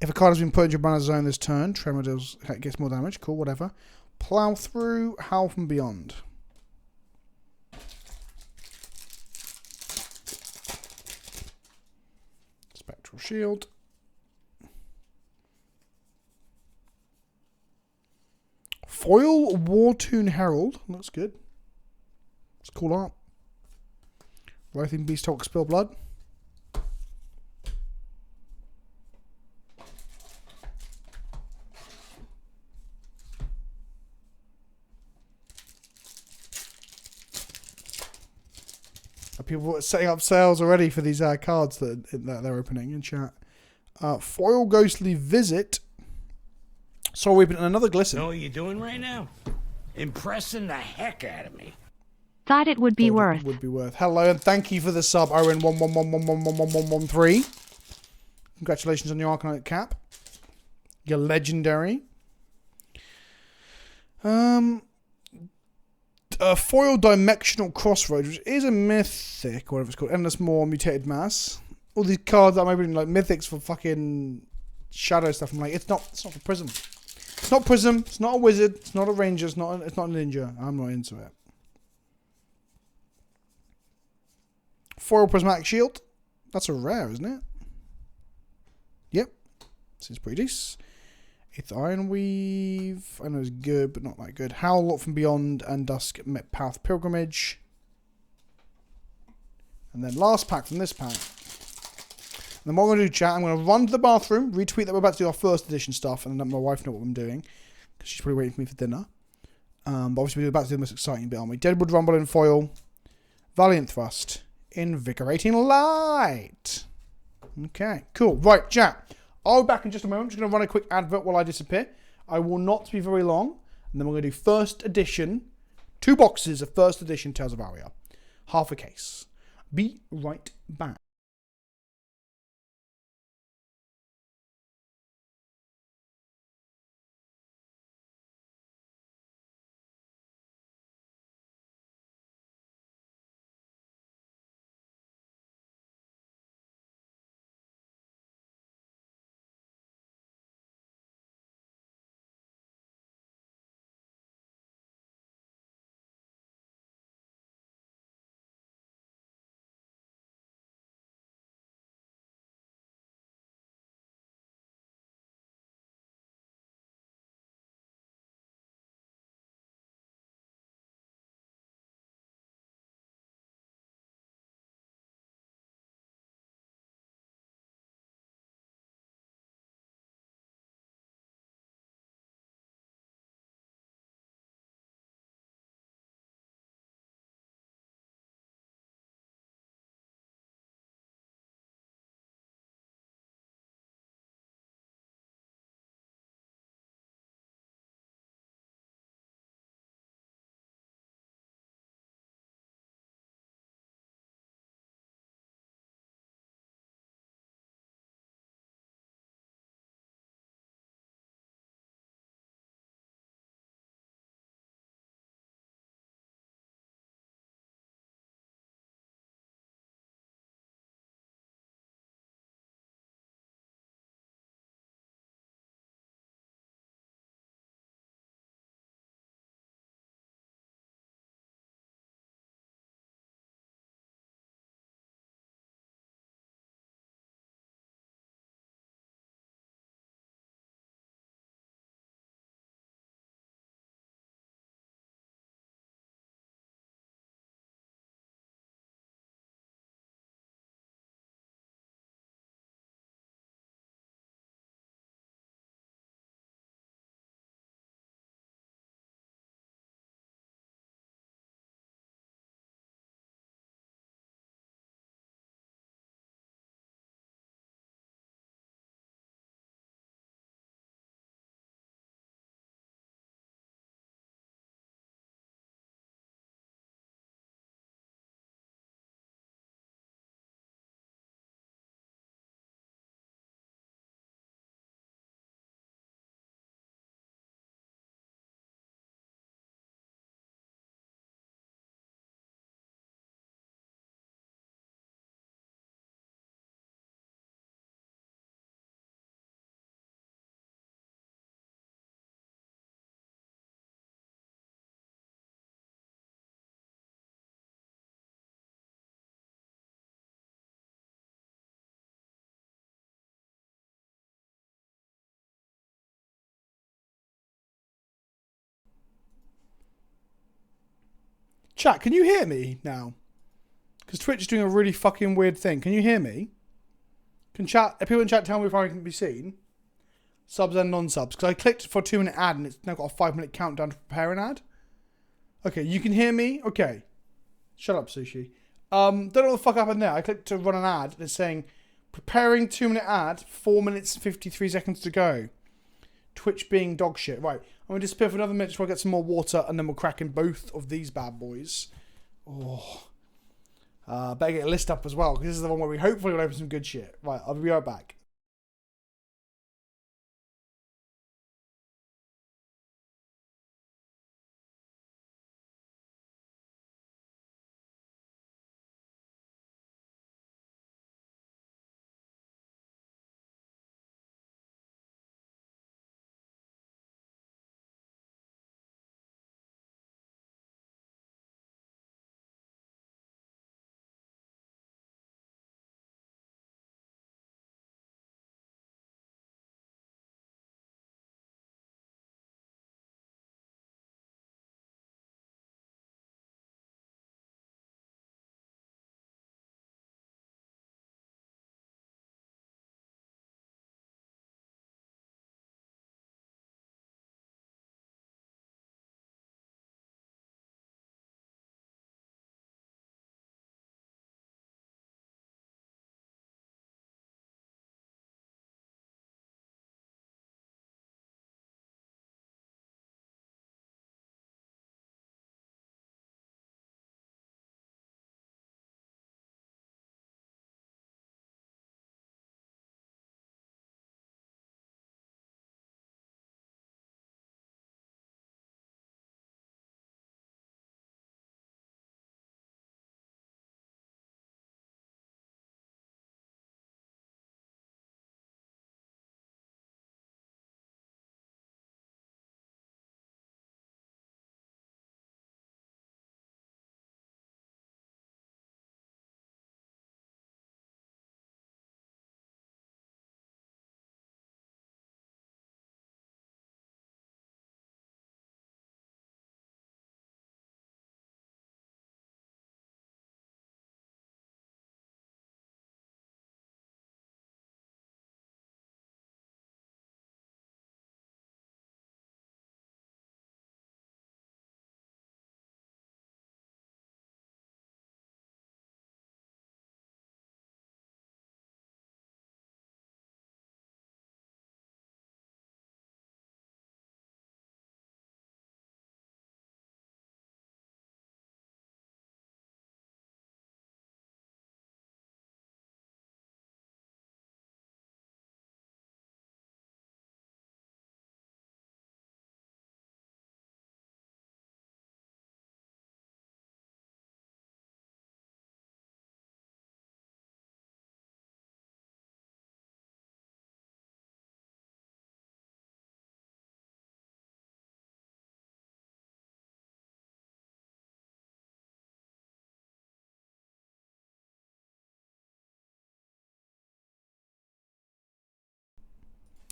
If a card has been put into your banner zone this turn, Tremor gets more damage. Cool, whatever. Plow through, Howl from Beyond. Spectral Shield. Foil Wartoon Herald. Looks good. It's cool art. Writhing Beast Hulk Spill Blood. Are people setting up sales already for these cards that they're opening in chat? Foil Ghostly Visit. Soul Weapon and another Glisten. Know what you're doing right now? Impressing the heck out of me. Thought it would be worth. It would be worth. Hello and thank you for the sub, Owen1111111113. Congratulations on your Arcanite cap. You're legendary. Foil Dimensional Crossroads, which is a mythic, or whatever it's called. Endless More Mutated Mass. All these cards that I'm opening like mythics for fucking shadow stuff. I'm like, it's not for Prism. It's not Prism. It's not a wizard. It's not a ranger. It's not a ninja. I'm not into it. Foil Prismatic Shield. That's a rare, isn't it? Yep. Seems pretty decent. Eighth Iron Weave. I know it's good, but not that good. Howl, Lot from Beyond, and Dusk Path Pilgrimage. And then last pack from this pack. And then what I'm going to do, chat, I'm going to run to the bathroom, retweet that we're about to do our first edition stuff, and let my wife know what I'm doing, because she's probably waiting for me for dinner. But obviously we're about to do the most exciting bit, aren't we? Deadwood Rumble in foil. Valiant Thrust. Invigorating Light. Okay, cool. Right, chat. I'll be back in just a moment. I'm just going to run a quick advert while I disappear. I will not be very long. And then we're going to do first edition. 2 boxes of first edition Tales of Aria. Half a case. Be right back. Chat, can you hear me now? Because Twitch is doing a really fucking weird thing. Can you hear me? Can chat, if people in chat tell me if I can be seen? Subs and non-subs. Because I clicked for a 2-minute ad and it's now got a 5-minute countdown to prepare an ad. Okay, you can hear me? Okay. Shut up, Sushi. Don't know what the fuck happened there. I clicked to run an ad and it's saying, preparing 2-minute ad, 4 minutes 53 seconds to go. Twitch being dog shit. Right, I'm going to disappear for another minute before I get some more water and then we'll crack in both of these bad boys. Oh. Better get a list up as well, because this is the one where we hopefully will open some good shit. Right, I'll be right back.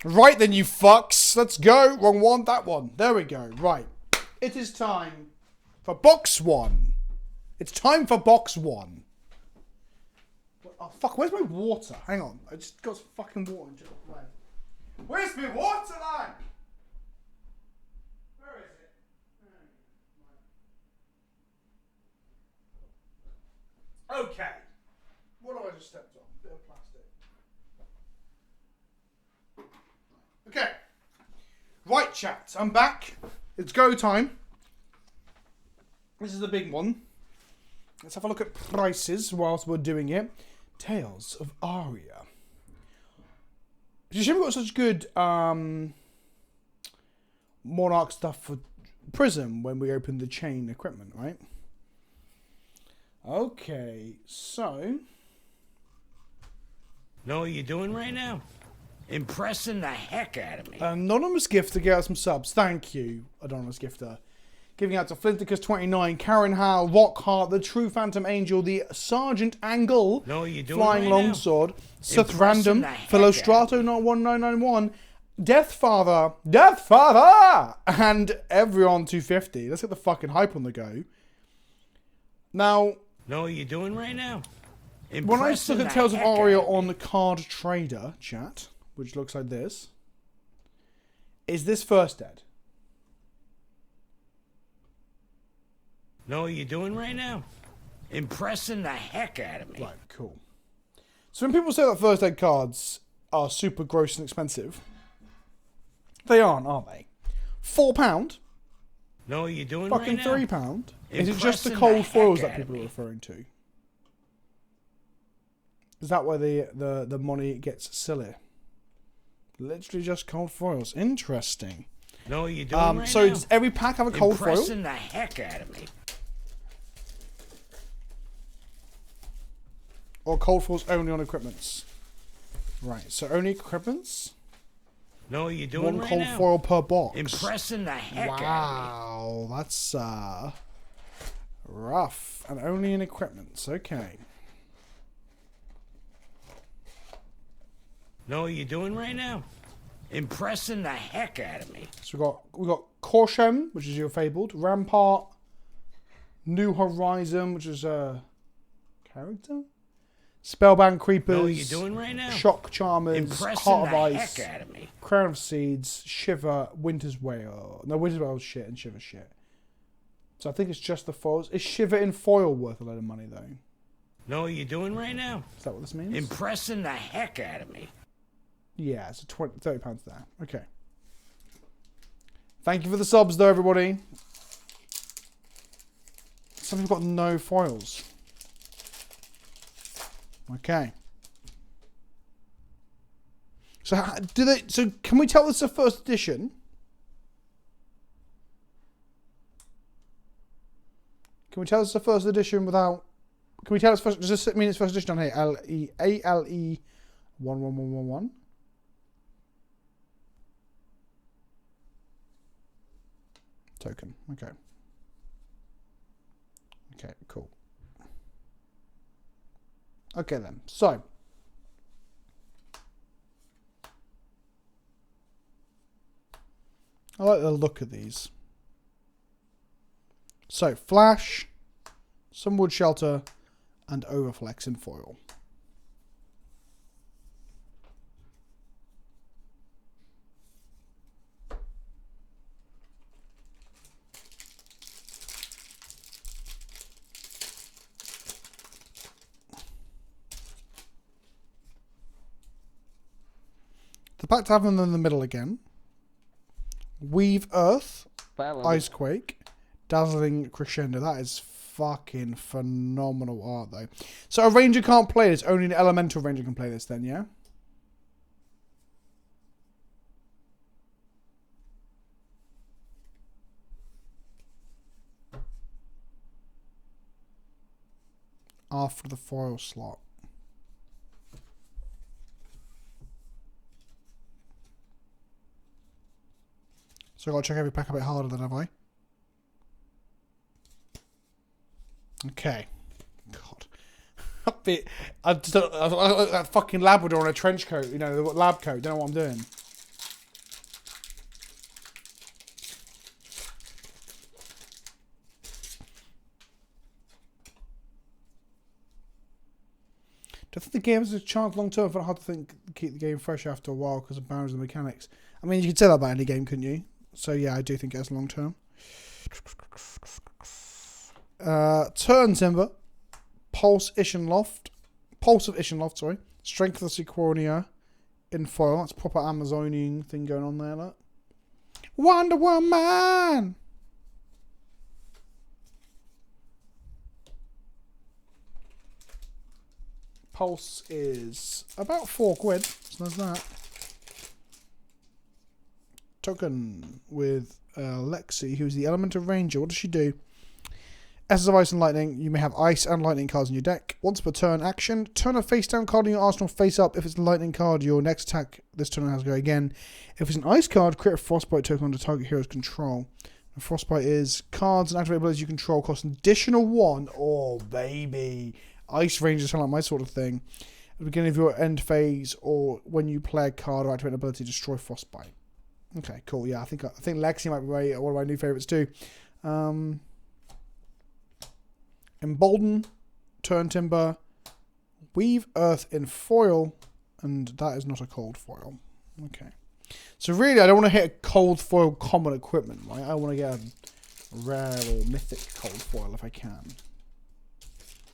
Right then, you fucks. Let's go. Wrong one. That one. There we go. Right. It is time for box one. It's time for box one. Oh, fuck. Where's my water? Hang on. I just got some fucking water. Where's my water, then? Where is it? Okay. What have I just stepped on? Bit of plastic. Okay. Right, chat. I'm back. It's go time. This is the big one. Let's have a look at prices whilst we're doing it. Tales of Aria. You should have got such good Monarch stuff for Prism when we opened the chain equipment, right? Okay, so... Know what you're doing right now? Impressing the heck out of me. Anonymous gift to get us some subs. Thank you, Anonymous Gifter. Giving out to Flinticus29, Karen Howe, Rockhart, the True Phantom Angel, the Sergeant Angle, Know what you're doing Flying right Longsword, now? Seth Impressing Random, the heck Philostrato, not 1991, Deathfather, and everyone 250. Let's get the fucking hype on the go. Now... Know what you're doing right now? When I look at Tales of Aria on Card Trader, chat, which looks like this, is this first dead? Know what you're doing right now? Impressing the heck out of me. Right, cool. So when people say that first dead cards are super gross and expensive, they aren't they? £4? Know what you're doing fucking right now? £3? Is it just the cold foils that people are referring to? Is that where the money gets silly? Literally just cold foils. Interesting. Know what you're doing right so now? does every pack have a cold foil? Impressing the heck out of me. Or cold foils only on equipments? Right, so only equipments? Know what you're doing One right cold now? foil per box. Impressing the heck out of me. Wow, that's rough. And only in equipments. Okay. Know what you're doing right now? Impressing the heck out of me. So we got Korshem, which is your fabled, Rampart, New Horizon, which is a character, Spellbound Creepers, Know what you're doing right now? Shock Charmers, Impressing Heart of the Ice, heck out of me. Crown of Seeds, Shiver, Winter's Wail. No, Winter's Wail's shit and Shiver shit. So I think it's just the foils. Is Shiver in foil worth a load of money though? Know what you're doing right now? Is that what this means? Impressing the heck out of me. Yeah, it's £30 there. Okay. Thank you for the subs though, everybody. Some people got no foils. Okay. So So can we tell this is a first edition? Can we tell this is a first edition without? Can we tell it's first? Does this mean it's first edition on here? ALE 11111. Token. Okay. Okay. Cool. Okay then. So. I like the look of these. So, Flash, some Wood Shelter, and Overflex in foil. The pack to have them in the middle again. Weave Earth, Icequake, Dazzling Crescendo. That is fucking phenomenal art, though. So a ranger can't play this. Only an elemental ranger can play this, then, yeah? After the foil slot. So I've got to check every pack a bit harder then, have I? Okay. God. I've got that fucking Labrador in a trench coat, you know, the lab coat. Don't know what I'm doing. Do I think the game has a chance long term? But hard to keep the game fresh after a while because of boundaries and mechanics. I mean, you could say that about any game, couldn't you? So yeah, I do think it has long term. Turn Timber, Pulse of Ishenloft, sorry. Strength of Sequoia in foil. That's proper Amazonian thing going on there, look. Wonder Woman! Pulse is about £4, so there's that. Token with Lexi, who's the Elemental Ranger. What does she do? Essence of Ice and Lightning. You may have Ice and Lightning cards in your deck. Once per turn action, turn a face down card in your arsenal face up. If it's a Lightning card, your next attack this turn has to go again. If it's an Ice card, create a Frostbite token under target hero's control. And Frostbite is cards and activate abilities you control cost an additional 1. Oh, baby. Ice Rangers sound like my sort of thing. At the beginning of your end phase or when you play a card or activate an ability, destroy Frostbite. Okay, cool. Yeah, I think Lexi might be one of my new favourites too. Embolden, turn timber, weave earth in foil, and that is not a cold foil. Okay. So really, I don't want to hit a cold foil common equipment, right? I want to get a rare or mythic cold foil if I can.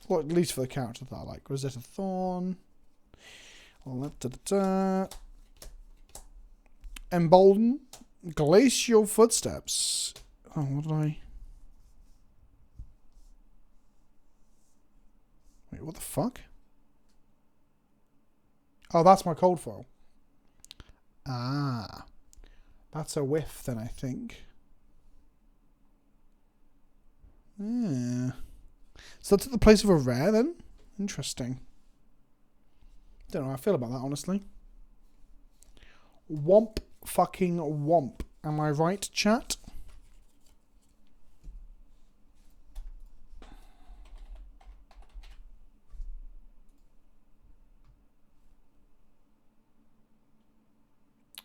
Or at least for the character that I like. Rosetta Thorn. Embolden. Glacial Footsteps. Oh, what did I... Wait, what the fuck? Oh, that's my cold foil. Ah. That's a whiff then, I think. Yeah. So that's at the place of a rare then? Interesting. Don't know how I feel about that, honestly. Womp fucking womp. Am I right, chat?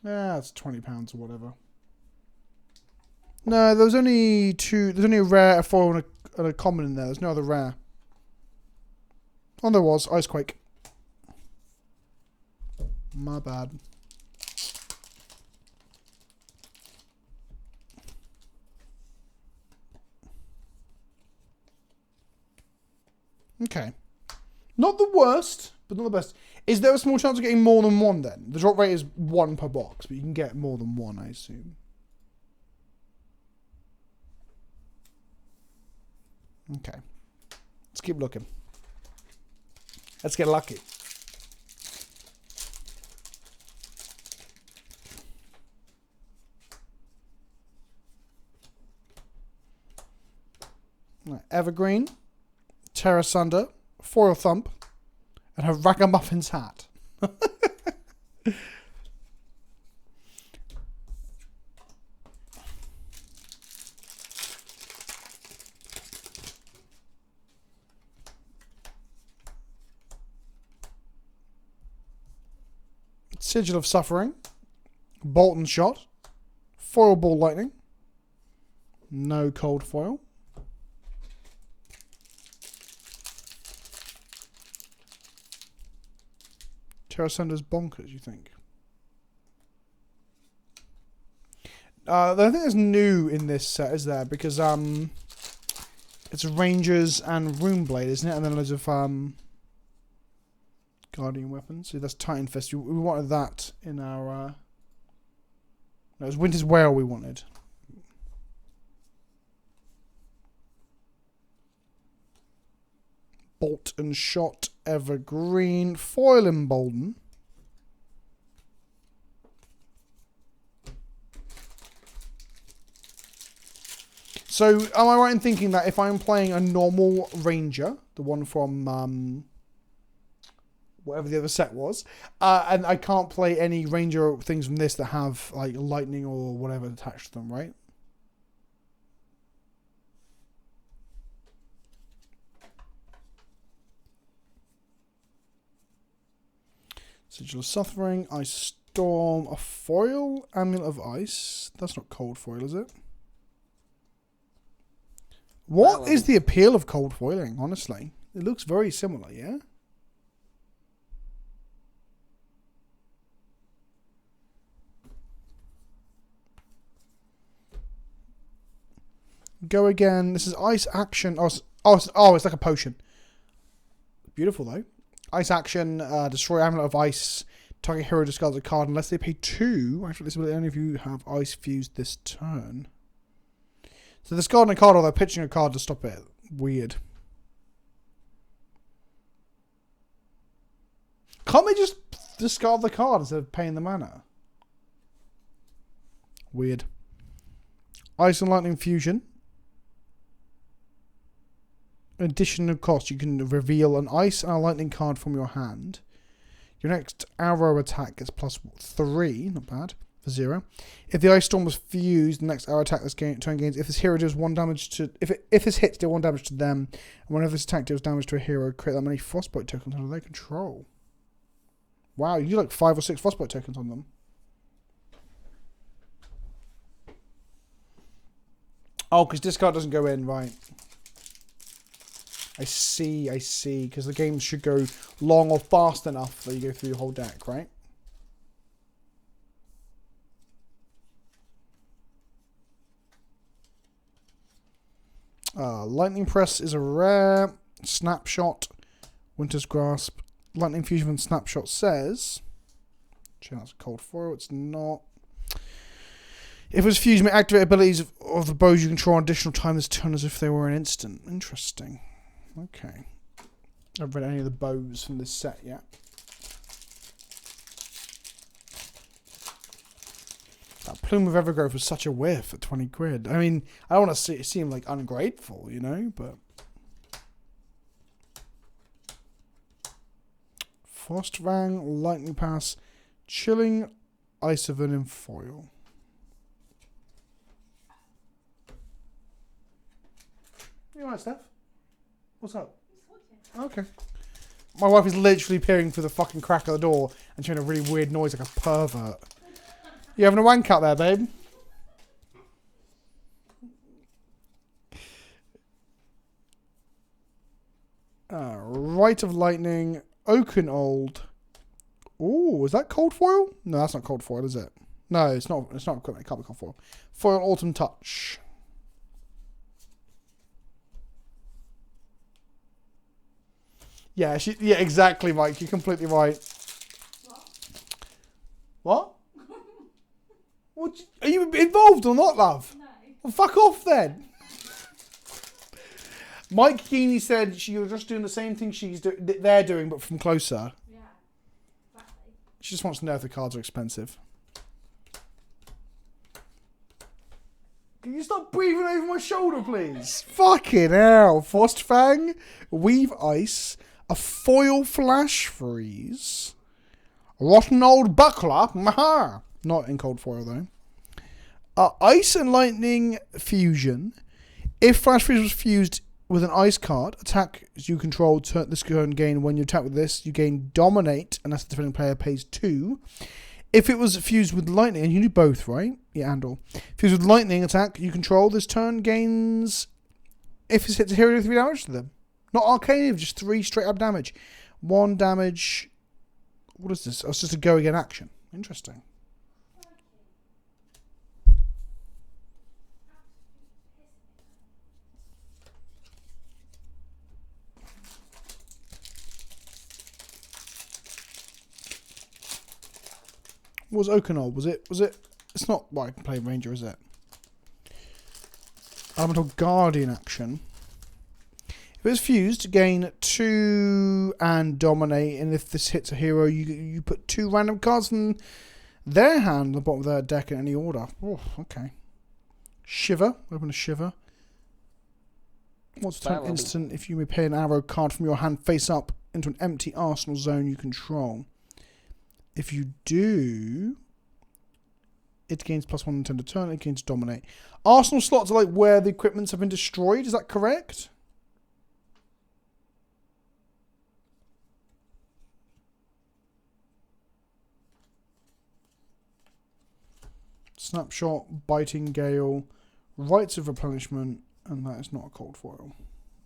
Yeah, it's £20 or whatever. No, there was only two. There's only a rare, a foil, and a common in there. There's no other rare. Oh, there was. Icequake. My bad. Okay. Not the worst, but not the best. Is there a small chance of getting more than one then? The drop rate is 1 per box, but you can get more than one, I assume. Okay. Let's keep looking. Let's get lucky. Right, Evergreen, Terra Sunder, Foil Thump, and a Ragamuffin's hat. Sigil of Suffering, Bolt and Shot, Foil Ball Lightning, no cold foil. Terra Sunder's bonkers, you think? I don't think there's new in this set, is there? Because it's Rangers and Runeblade, isn't it? And then loads of Guardian weapons. So that's Titan Fist. We wanted that in our... No, it was Winter's Whale we wanted. Bolt and Shot, Evergreen, Foil Embolden. So, am I right in thinking that if I'm playing a normal Ranger, the one from whatever the other set was, and I can't play any Ranger things from this that have like lightning or whatever attached to them, right? Sigil of Suffering, Ice Storm, a foil, Amulet of Ice. That's not cold foil, is it? What is the appeal of cold foiling, honestly? It looks very similar, yeah? Go again. This is Ice Action. Oh, it's like a potion. Beautiful, though. Ice Action, destroy Amulet of Ice. Target hero discards a card unless they pay 2. Actually, this will only if you have Ice fused this turn. So discarding a card or they're pitching a card to stop it. Weird. Can't they just discard the card instead of paying the mana? Weird. Ice and Lightning Fusion. Additional cost, you can reveal an ice and a lightning card from your hand. Your next arrow attack gets +3, not bad, for 0. If the ice storm was fused, the next arrow attack this turn gains. If this hero deals 1 damage to, if this hits, deal 1 damage to them, and whenever this attack deals damage to a hero, create that many frostbite tokens under their control. Wow, you do like 5 or 6 frostbite tokens on them. Oh, because discard doesn't go in, right? I see. Because the game should go long or fast enough that you go through your whole deck, right? Lightning Press is a rare. Snapshot. Winter's Grasp. Lightning Fusion and Snapshot says... Chance cold foil. It's not. If it was fused, may activate abilities of the bows you control on additional time this turn as if they were an instant. Interesting. Okay. I haven't read any of the bows from this set yet. That Plume of Evergrowth was such a whiff at 20 quid. I mean, I don't want to seem like ungrateful, you know, but... Frostfang, Lightning Pass, Chilling Isovan in foil. You alright, Steph? What's up? Okay. My wife is literally peering through the fucking crack of the door and showing a really weird noise like a pervert. You having a wank out there, babe? Rite of Lightning, Oaken Old. Ooh, is that cold foil? No, that's not cold foil, is it? No, it's not. It's not. It can't be cold foil. Foil Autumn Touch. Yeah, yeah, exactly, Mike. You're completely right. What? What? Are you involved or not, love? No. Well, fuck off then. Mike Keeney said you're just doing the same thing they're doing, but from closer. Yeah, exactly. She just wants to know if the cards are expensive. Can you stop breathing over my shoulder, please? Fucking hell. Frostfang, Weave Ice, a Foil Flash Freeze, Rotten Old Buckler, not in cold foil though. Ice and Lightning Fusion. If Flash Freeze was fused with an ice card, attack you control, this turn gain. When you attack with this, you gain Dominate, unless the defending player pays 2. If it was fused with lightning, and you do both, right? Yeah, and all. Fused with lightning attack you control, this turn gains... If it hits a hero, 3 damage to them. Not arcane, just 3 straight up damage. 1 damage... What is this? Oh, it's just a go again action. Interesting. What was Oakenol? Was it? It's not why I can play Ranger, is it? Elemental Guardian action. If it's fused, gain 2 and Dominate. And if this hits a hero, you put 2 random cards from their hand on the bottom of their deck in any order. Oh, okay. Shiver. Open a Shiver. What's turn instant? If you may pay an arrow card from your hand face up into an empty arsenal zone you control. If you do, it gains +1 until the turn. It gains Dominate. Arsenal slots are like where the equipments have been destroyed. Is that correct? Snapshot, Biting Gale, Rites of Replenishment, and that is not a cold foil.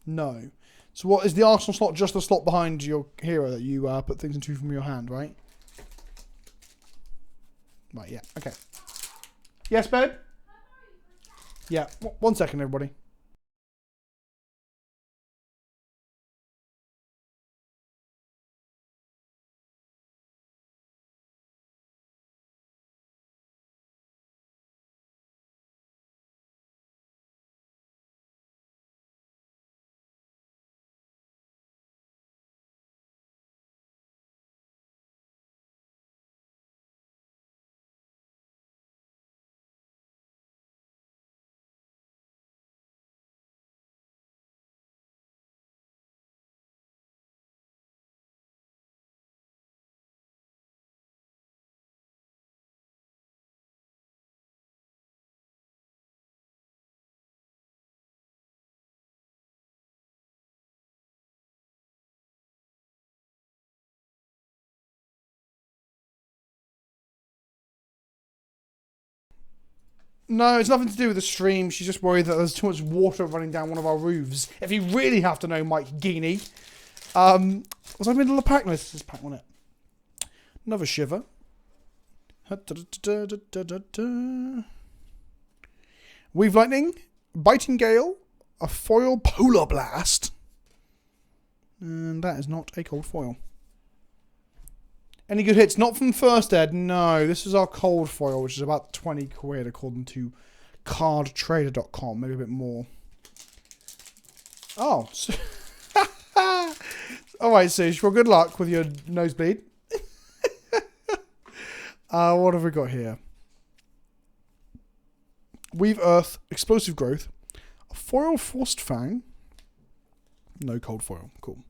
No. So what is the Arsenal slot? Just the slot behind your hero that you put things into from your hand, right? Right, yeah, okay. Yes, babe? Yeah, 1 second, everybody. No, it's nothing to do with the stream. She's just worried that there's too much water running down one of our roofs. If you really have to know, Mike Geaney. Was I middle of the pack? No, this is pack on it. Another shiver. Weave lightning, biting gale, a foil polar blast, and that is not a cold foil. Any good hits? Not from first ed. No, this is our cold foil, which is about 20 quid according to cardtrader.com. Maybe a bit more. Oh. So alright, Sush. Well, good luck with your nosebleed. What have we got here? Weave Earth, Explosive Growth, a foil Forced Fang. No cold foil. Cool.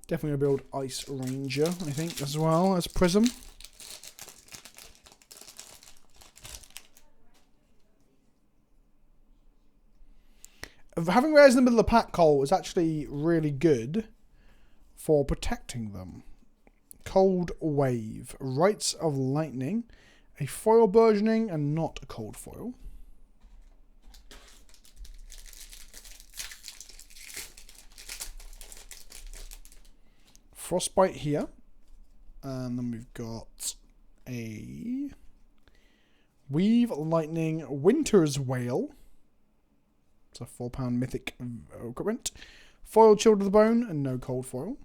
Definitely going to build Ice Ranger, I think, as well as Prism. Having rares in the middle of the pack, Cole, is actually really good for protecting them. Cold Wave, Rites of Lightning, a foil burgeoning and not a cold foil. Frostbite here. And then we've got a Weave Lightning Winter's Whale. It's a £4 mythic equipment. Foil Chill to the Bone and no cold foil.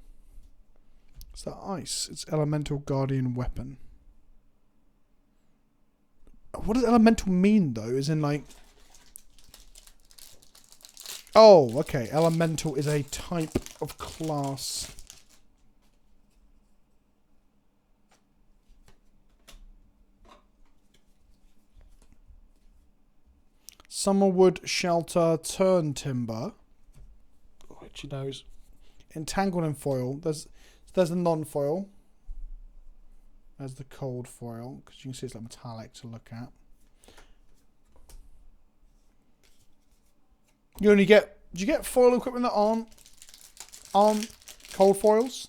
It's that ice. It's Elemental Guardian Weapon. What does elemental mean though? Is in like... Oh, okay. Elemental is a type of class. Summerwood Shelter Turn Timber. Which he knows. Entangled in foil. There's the non-foil. There's the cold foil, because you can see it's like metallic to look at. You only get... Do you get foil equipment that aren't cold foils?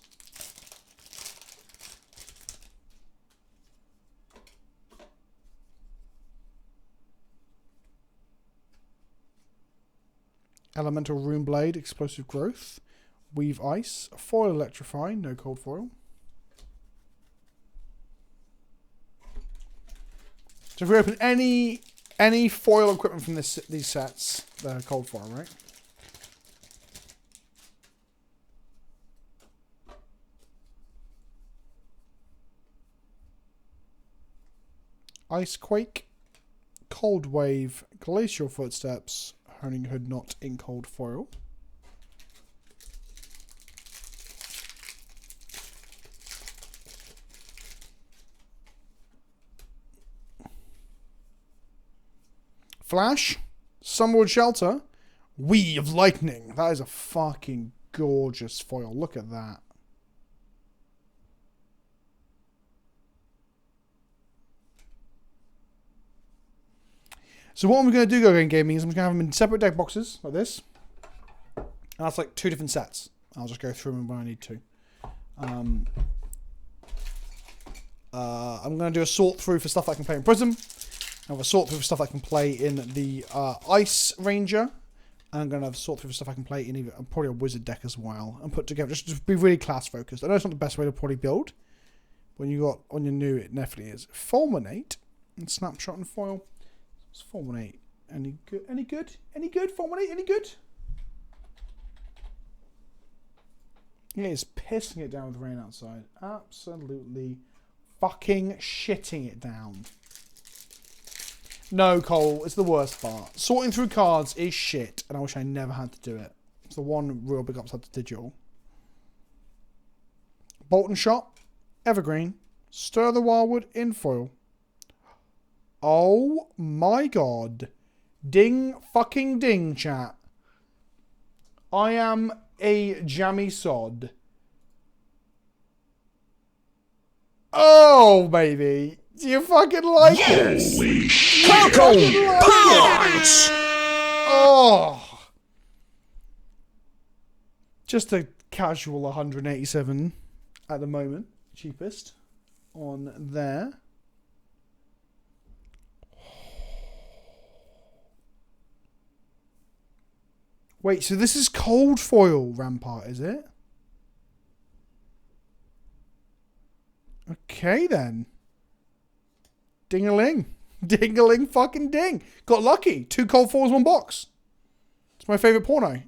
Elemental Rune Blade, Explosive Growth. Weave Ice. Foil Electrify, no cold foil. So if we open any foil equipment from these sets, they're cold foil, right? Icequake, Cold Wave, Glacial Footsteps, Honing Hood not in cold foil. Flash, Summerwood Shelter, Weave Lightning. That is a fucking gorgeous foil. Look at that. So what I'm going to do, Go Game Gaming, is I'm going to have them in separate deck boxes, like this. And that's like 2 different sets. I'll just go through them when I need to. I'm going to do a sort through for stuff I can play in Prism. I have a sort through for stuff I can play in the Ice Ranger. And I'm going to have a sort through for stuff I can play in probably a Wizard deck as well. And put together, just be really class focused. I know it's not the best way to probably build. When you got on your new, it definitely is. Fulminate and Snapshot and Foil. It's Fulminate. Any good? Any good? Any good? Fulminate? Any good? Yeah, it's pissing it down with rain outside. Absolutely fucking shitting it down. No, Cole, it's the worst part. Sorting through cards is shit, and I wish I never had to do it. It's the one real big upside to digital. Bolt and Shot, Evergreen, Stir the Wildwood in foil. Oh my god. Ding fucking ding, chat. I am a jammy sod. Oh, baby. Do you fucking like this? Holy shit! Punch! Oh. Just a casual 187 at the moment. Cheapest on there. Wait, so this is cold foil Rampart, is it? Okay, then. Ding-a-ling. Ding-a-ling fucking ding. Got lucky. 2 cold foils, 1 box. It's my favourite porno.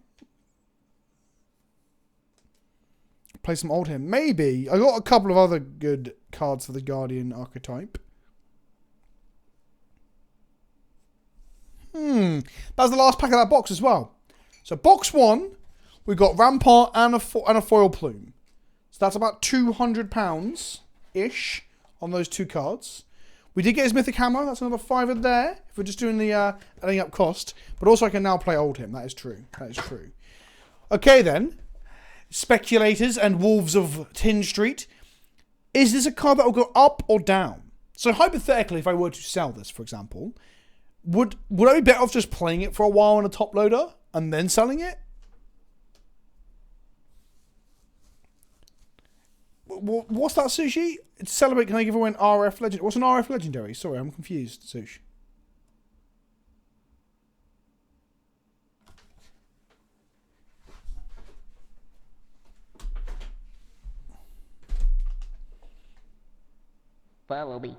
Play some Oldhim. Maybe. I got a couple of other good cards for the Guardian archetype. That was the last pack of that box as well. So box 1, we got Rampart and a foil plume. So that's about £200-ish on those 2 cards. We did get his Mythic Hammer. That's another £5 there. If we're just doing the adding up cost. But also I can now play Oldhim. That is true. That is true. Okay then. Speculators and Wolves of Tin Street. Is this a card that will go up or down? So hypothetically, if I were to sell this, for example, would I be better off just playing it for a while on a top loader and then selling it? What's that, Sushi? To celebrate, can I give away an RF Legend? What's an RF Legendary? Sorry, I'm confused, Sushi. Follow me.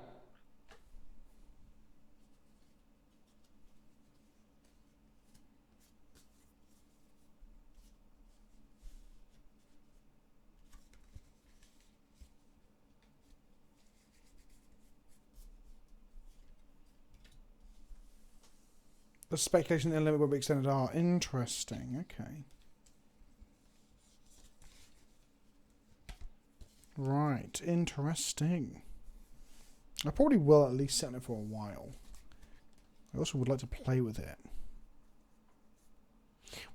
The speculation in limit will be extended are interesting. Okay. Right. Interesting. I probably will at least set it for a while. I also would like to play with it.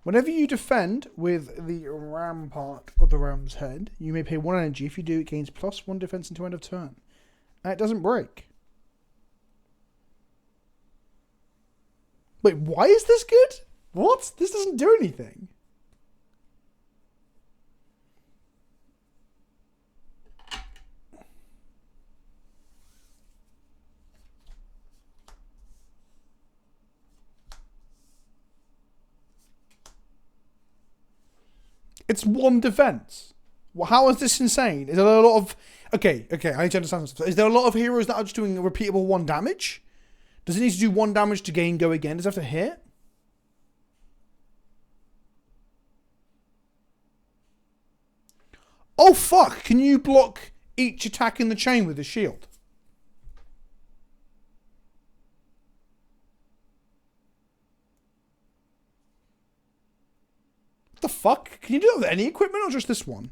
Whenever you defend with the Rampart of the Ram's Head, you may pay 1 energy. If you do, it gains +1 defense until end of turn. And it doesn't break. Wait, why is this good? What? This doesn't do anything. It's 1 defense. Well, how is this insane? Is there a lot of... Okay, I need to understand something. Is there a lot of heroes that are just doing a repeatable 1 damage? Does it need to do 1 damage to gain go again? Does it have to hit? Oh, fuck. Can you block each attack in the chain with the shield? What the fuck? Can you do that with any equipment or just this one?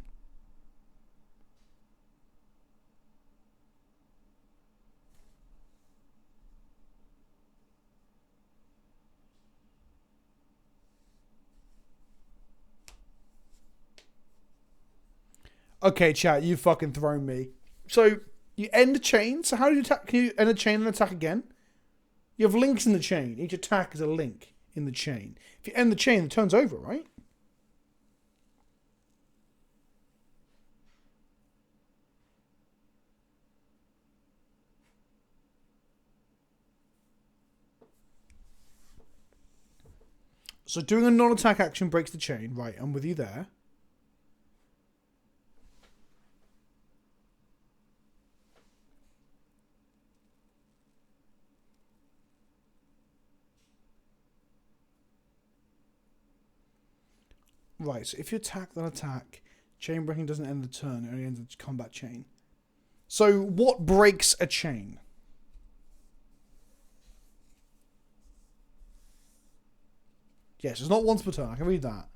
Okay, chat, you fucking thrown me. So, you end the chain. So how do you attack? Can you end the chain and attack again? You have links in the chain. Each attack is a link in the chain. If you end the chain, the turn's over, right? So doing a non-attack action breaks the chain. Right, I'm with you there. Right, so if you attack, then attack. Chain breaking doesn't end the turn, it only ends the combat chain. So what breaks a chain? Yes, it's not once per turn, I can read that.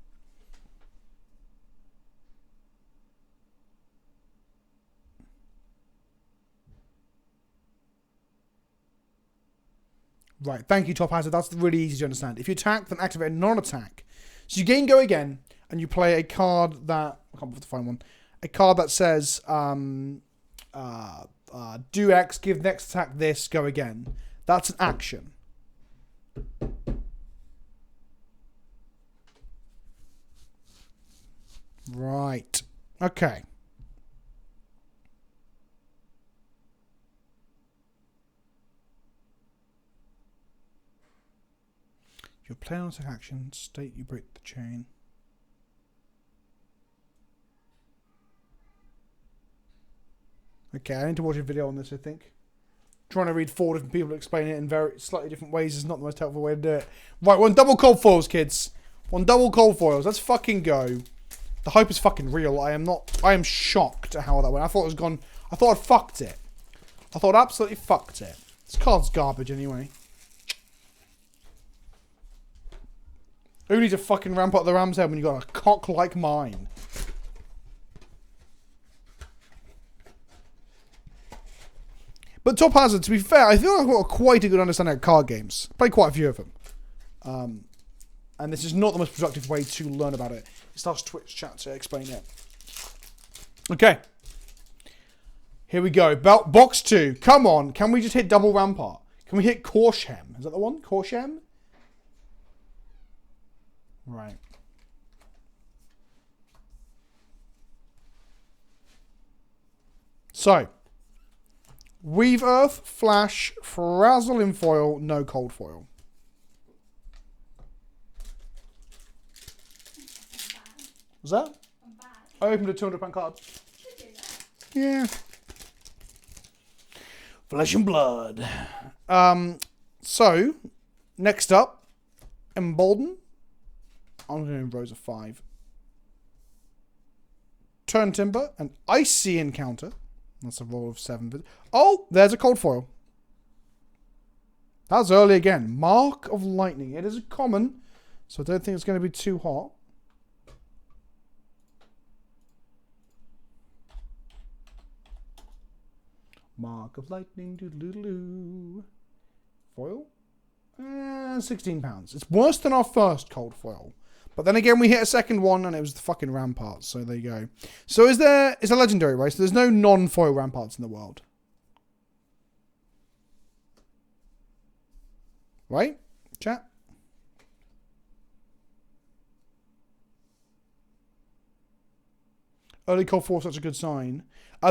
Right, thank you, Top Hazard. That's really easy to understand. If you attack, then activate a non-attack. So you gain go again, and you play a card that... I can't bother to find one. A card that says, do X, give next attack this, go again. That's an action. Right. Okay. you're playing on action, state you break the chain. Okay, I need to watch a video on this, I think. Trying to read 4 different people explain it in very slightly different ways is not the most helpful way to do it. Right, 1 double cold foils, kids. 1 double cold foils. Let's fucking go. The hype is fucking real. I am shocked at how that went. I thought it was gone. I thought I'd fucked it. I thought I absolutely fucked it. This card's garbage anyway. Who needs a fucking ramp up the ram's head when you got a cock like mine? But Top Hazard, to be fair, I feel like I've got quite a good understanding of card games. Played quite a few of them. And this is not the most productive way to learn about it. It starts Twitch chat to explain it. Okay. Here we go. Box 2. Come on. Can we just hit double rampart? Can we hit Korshem? Is that the one? Korshem? Right. So. Weave Earth, Flash, Frazzle in foil, no cold foil. Was that? I opened a £200 card. Yeah. Flesh and blood. So, next up, Embolden. I'm going to Rose of 5. Turn Timber, an Icy Encounter. That's a roll of 7. Oh, there's a cold foil. That's early again. Mark of Lightning. It is a common, so I don't think it's going to be too hot. Mark of Lightning. Doo-doo-doo-doo. Foil? £16. It's worse than our first cold foil. But then again, we hit a second one, and it was the fucking ramparts. So there you go. So it's a legendary, right? So there's no non-foil ramparts in the world. Right? Chat? Early cold foil, such a good sign.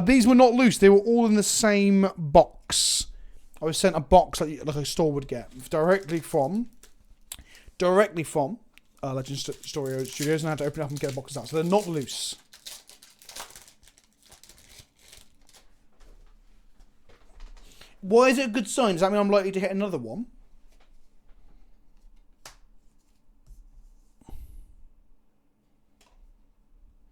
These were not loose. They were all in the same box. I was sent a box like a store would get. Directly from Legend Story Studios, and I had to open it up and get the boxes out. So they're not loose. Why is it a good sign? Does that mean I'm likely to hit another one?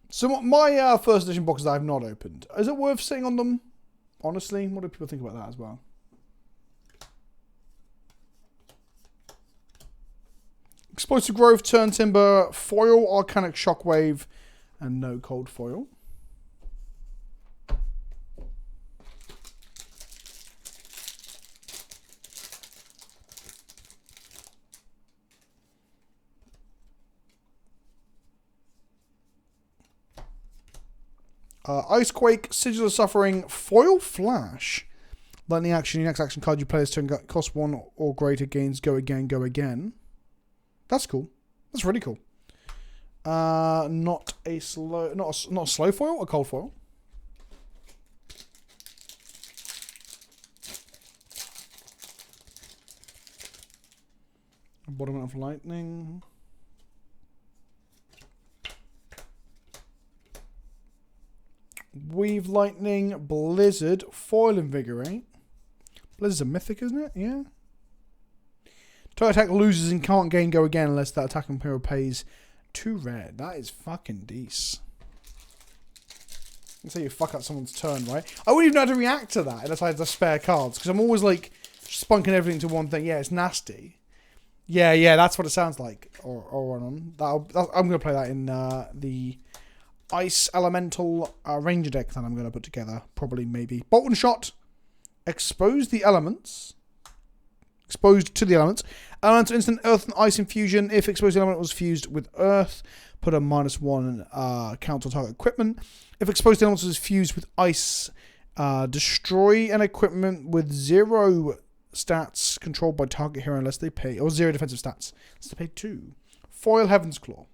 So my first edition boxes I have not opened. Is it worth sitting on them? Honestly, what do people think about that as well? Explosive Grove, Turn Timber, Foil, Arcanic Shockwave, and no cold foil. Icequake, Sigil of Suffering, Foil Flash. Lightning action, your next action card you play this turn cost 1 or greater, gains go again, go again. That's cool. That's really cool. Not a slow foil, a cold foil. Embodiment of Lightning. Weave Lightning, Blizzard, Foil Invigorate. Blizzard's a mythic, isn't it? Yeah. Target attack loses and can't gain go again unless that attacking hero pays 2 red. That is fucking decent. Let's say you fuck up someone's turn, right? I wouldn't even know how to react to that unless I had the spare cards, because I'm always like spunking everything to one thing. Yeah, it's nasty. Yeah, that's what it sounds like. Or I'm going to play that in the Ice Elemental Ranger deck that I'm going to put together. Probably, maybe. Bolt and Shot. Expose the elements. Exposed to the elements. Elemental instant Earth and Ice infusion. If exposed element was fused with Earth, put a -1 counter target equipment. If exposed element was fused with Ice, destroy an equipment with 0 stats controlled by target hero unless they pay, or 0 defensive stats unless they pay 2. Foil Heaven's Claw.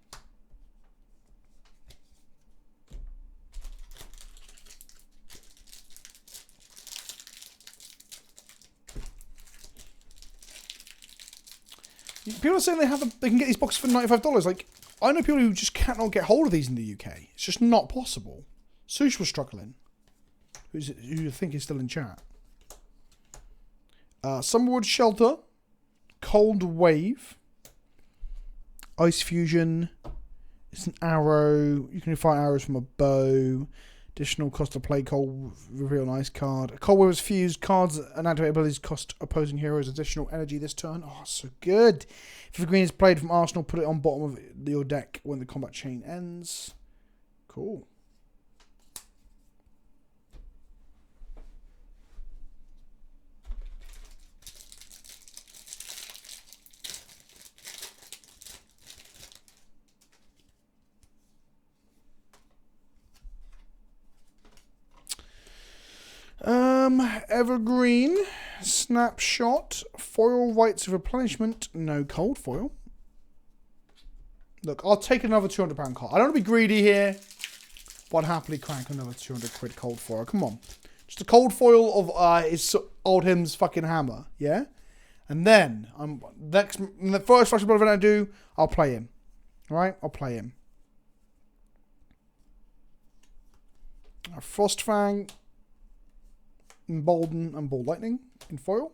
People are saying they can get these boxes for $95. Like, I know people who just cannot get hold of these in the UK. It's just not possible. Sush was struggling. Who I think is still in chat. Summerwood Shelter. Cold Wave. Ice Fusion. It's an arrow. You can fire arrows from a bow. Additional cost to play Cold Reveal an Ice card. Cold Wave is fused. Cards and activate abilities cost opposing heroes additional energy this turn. Oh, so good. If a green is played from Arsenal, put it on bottom of your deck when the combat chain ends. Cool. Evergreen, Snapshot, Foil Rights of Replenishment, no cold foil. Look, I'll take another £200 card. I don't want to be greedy here, but I'd happily crank another 200 quid cold foil. Come on. Just a cold foil of Old Hymn's fucking hammer, yeah? And then, the first Flash Blood event I do, I'll play him. Alright? I'll play him. Frostfang. Embolden and Ball Lightning in foil.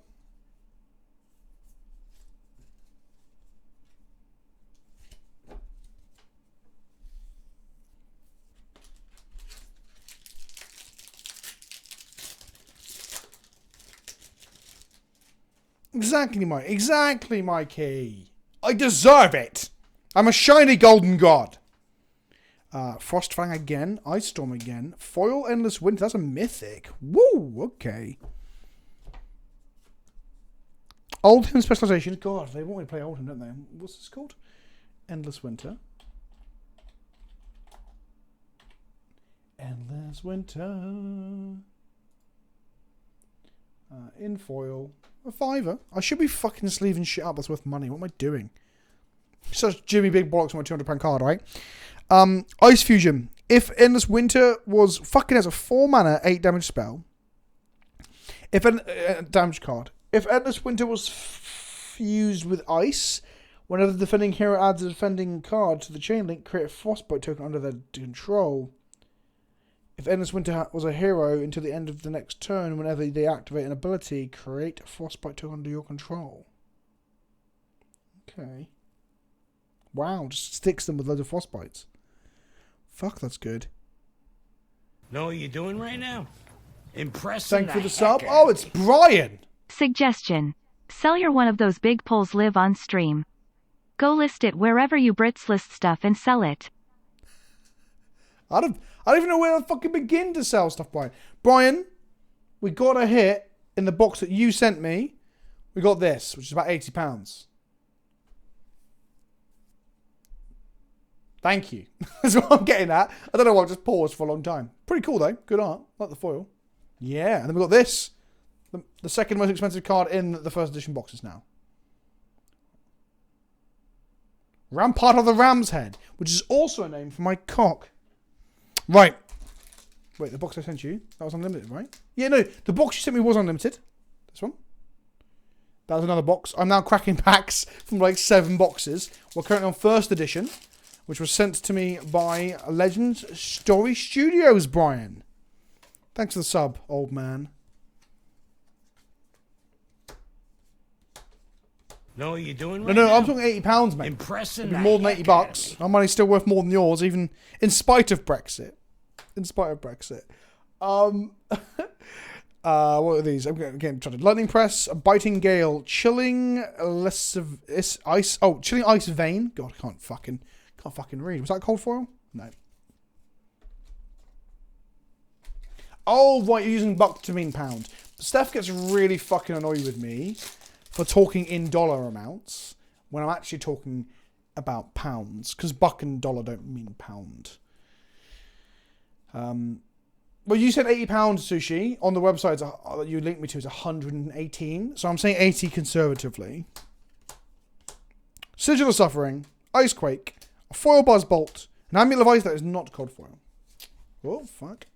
Exactly, Mikey. I deserve it. I'm a shiny golden god. Frostfang again. Ice Storm again. Foil Endless Winter. That's a mythic. Woo! Okay. Old Hymn Specialization. God, they want me to play Old Hymn, don't they? What's this called? Endless Winter. Endless Winter. In foil. A $5. I should be fucking sleeving shit up that's worth money. What am I doing? Such Jimmy Big Bollocks on my £200 card, right? Ice Fusion. If Endless Winter was fucking as a 4 mana 8 damage spell. If damage card. If Endless Winter was fused with ice, whenever the defending hero adds a defending card to the chain link, create a Frostbite token under their control. If Endless Winter was a hero until the end of the next turn, whenever they activate an ability, create a Frostbite token under your control. Okay. Wow, just sticks them with loads of Frostbites. Fuck, that's good. Know what you're doing right now? Impressive. Thank you for the sub. Oh, it's Brian. Suggestion. Sell your one of those big polls live on stream. Go list it wherever you Brits list stuff and sell it. I don't even know where to fucking begin to sell stuff, Brian. Brian, we got a hit in the box that you sent me. We got this, which is about £80. Thank you. That's what I'm getting at. I don't know why I just paused for a long time. Pretty cool though. Good art. Like the foil. Yeah. And then we've got this. The second most expensive card in the first edition boxes now. Rampart of the Ram's Head. Which is also a name for my cock. Right. Wait, the box I sent you? That was unlimited, right? Yeah, no. The box you sent me was unlimited. This one. That was another box. I'm now cracking packs from like 7 boxes. We're currently on first edition, which was sent to me by Legends Story Studios, Brian. Thanks for the sub, old man. Know what you're doing right No, now? I'm talking £80, mate. Impressing. More than $80. My money's still worth more than yours, even in spite of Brexit. In spite of Brexit. What are these? I'm getting started. Lightning Press, a Biting Gale, Chilling Ice. Oh, Chilling Ice Vein. God, I can't fucking read. Was that cold foil? No. Oh, right, you're using buck to mean pound. Steph gets really fucking annoyed with me for talking in dollar amounts when I'm actually talking about pounds, because buck and dollar don't mean pound. Well, you said £80 sushi on the website that you linked me to is 118, so I'm saying 80 conservatively. Sigil of Suffering, Icequake, a foil Buzzbolt, an Amulet of Ice that is not cold foil. Oh, fuck.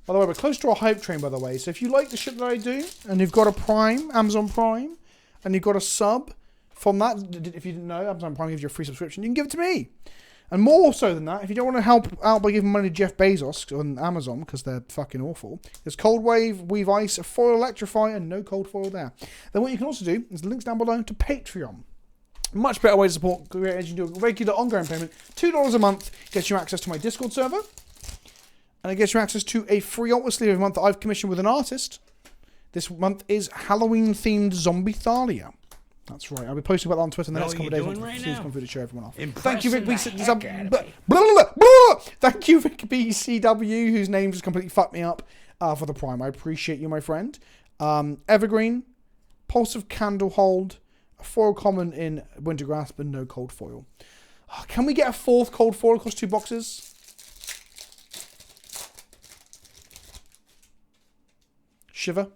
By the way, we're close to our hype train, by the way. So if you like the shit that I do, and you've got a Prime, Amazon Prime, and you've got a sub from that, if you didn't know, Amazon Prime gives you a free subscription, you can give it to me. And more so than that, if you don't want to help out by giving money to Jeff Bezos on Amazon, because they're fucking awful, there's Cold Wave, Weave Ice, a Foil Electrify, and no cold foil there. Then what you can also do is the links down below to Patreon. Much better way to support creators. You can do a regular ongoing payment. $2 a month gets you access to my Discord server. And it gets you access to a free art sleeve every month that I've commissioned with an artist. This month is Halloween-themed Zombie Thalia. That's right. I'll be posting about that on Twitter in the next couple of days once the series come through to show everyone off. Thank you, Vic Thank you, Vic BCW, whose name just completely fucked me up for the Prime. I appreciate you, my friend. Evergreen, Pulse of Candlehold, a foil common in Winter Grasp, and no cold foil. Oh, can we get a fourth cold foil across 2 boxes? Shiver.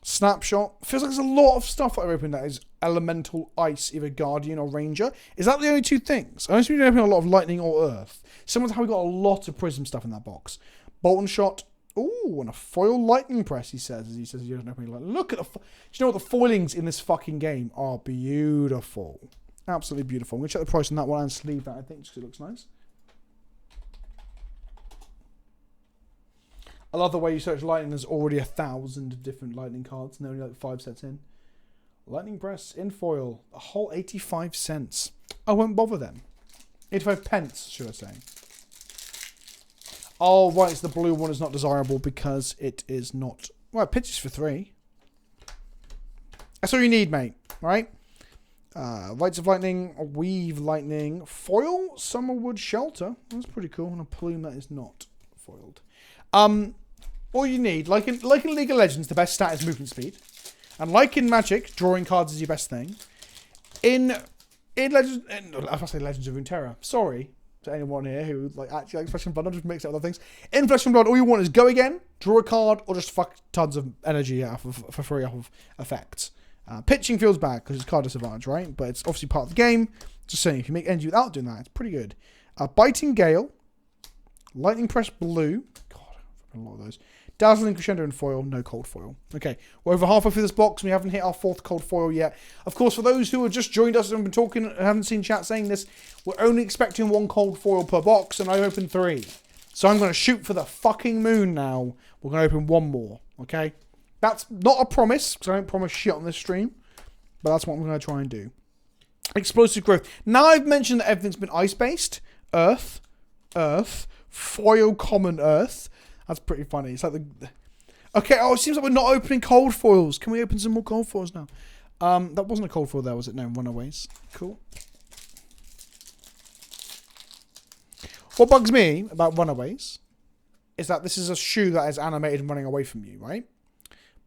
Snapshot. Feels like there's a lot of stuff that I opened that is Elemental, Ice, either Guardian or Ranger. Is that the only 2 things? I don't open a lot of Lightning or Earth. Similar to how we got a lot of Prism stuff in that box. Bolt and Shot. Ooh, and a foil Lightning Press, he says he doesn't open any lightning. Look at the... Do you know what? The foilings in this fucking game are beautiful. Absolutely beautiful. I'm going to check the price on that one and sleeve that, I think, just because it looks nice. I love the way you search Lightning. There's already 1,000 different Lightning cards, and they're only like 5 sets in. Lightning Press in foil. A whole 85 cents. I won't bother then. 85 pence, should I say. Oh, right, it's the blue one is not desirable because it is not... Well, it pitches for 3. That's all you need, mate. Right? Rites of Lightning, Weave Lightning, Foil, Summerwood Shelter. That's pretty cool. And a plume that is not foiled. All you need, like in League of Legends, the best stat is movement speed. And like in Magic, drawing cards is your best thing. In Legends... I must say Legends of Runeterra. Sorry to anyone here who actually likes Flesh and Blood. I'll just mix it with other things. In Flesh and Blood, all you want is go again, draw a card, or just fuck tons of energy for free off of effects. Pitching feels bad because it's card disadvantage, right? But it's obviously part of the game. Just saying, if you make energy without doing that, it's pretty good. Biting Gale, Lightning Press Blue. God, I've a lot of those. Dazzling Crescendo and foil, no cold foil. Okay, we're over halfway through this box and we haven't hit our 4th cold foil yet. Of course, for those who have just joined us and been talking and haven't seen chat saying this, we're only expecting 1 cold foil per box and I opened 3. So I'm going to shoot for the fucking moon now. We're going to open 1 more, okay? That's not a promise, because I don't promise shit on this stream, but that's what I'm going to try and do. Explosive Growth. Now I've mentioned that everything's been ice-based. Earth, foil common Earth. That's pretty funny. It's like the... Okay, oh, it seems like we're not opening cold foils. Can we open some more cold foils now? That wasn't a cold foil there, was it? No, Runaways. Cool. What bugs me about Runaways is that this is a shoe that is animated and running away from you, right?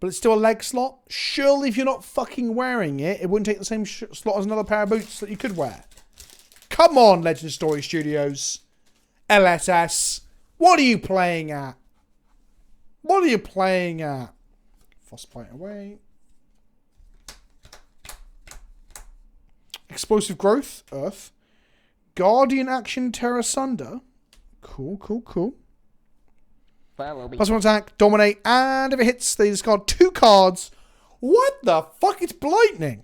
But it's still a leg slot. Surely if you're not fucking wearing it, it wouldn't take the same slot as another pair of boots that you could wear. Come on, Legend Story Studios. LSS. What are you playing at? What are you playing at? Frostbite away. Explosive Growth, Earth. Guardian Action, Terra Sunder. Cool. +1 attack, Dominate, and if it hits, they discard 2 cards. What the fuck? It's Blightning.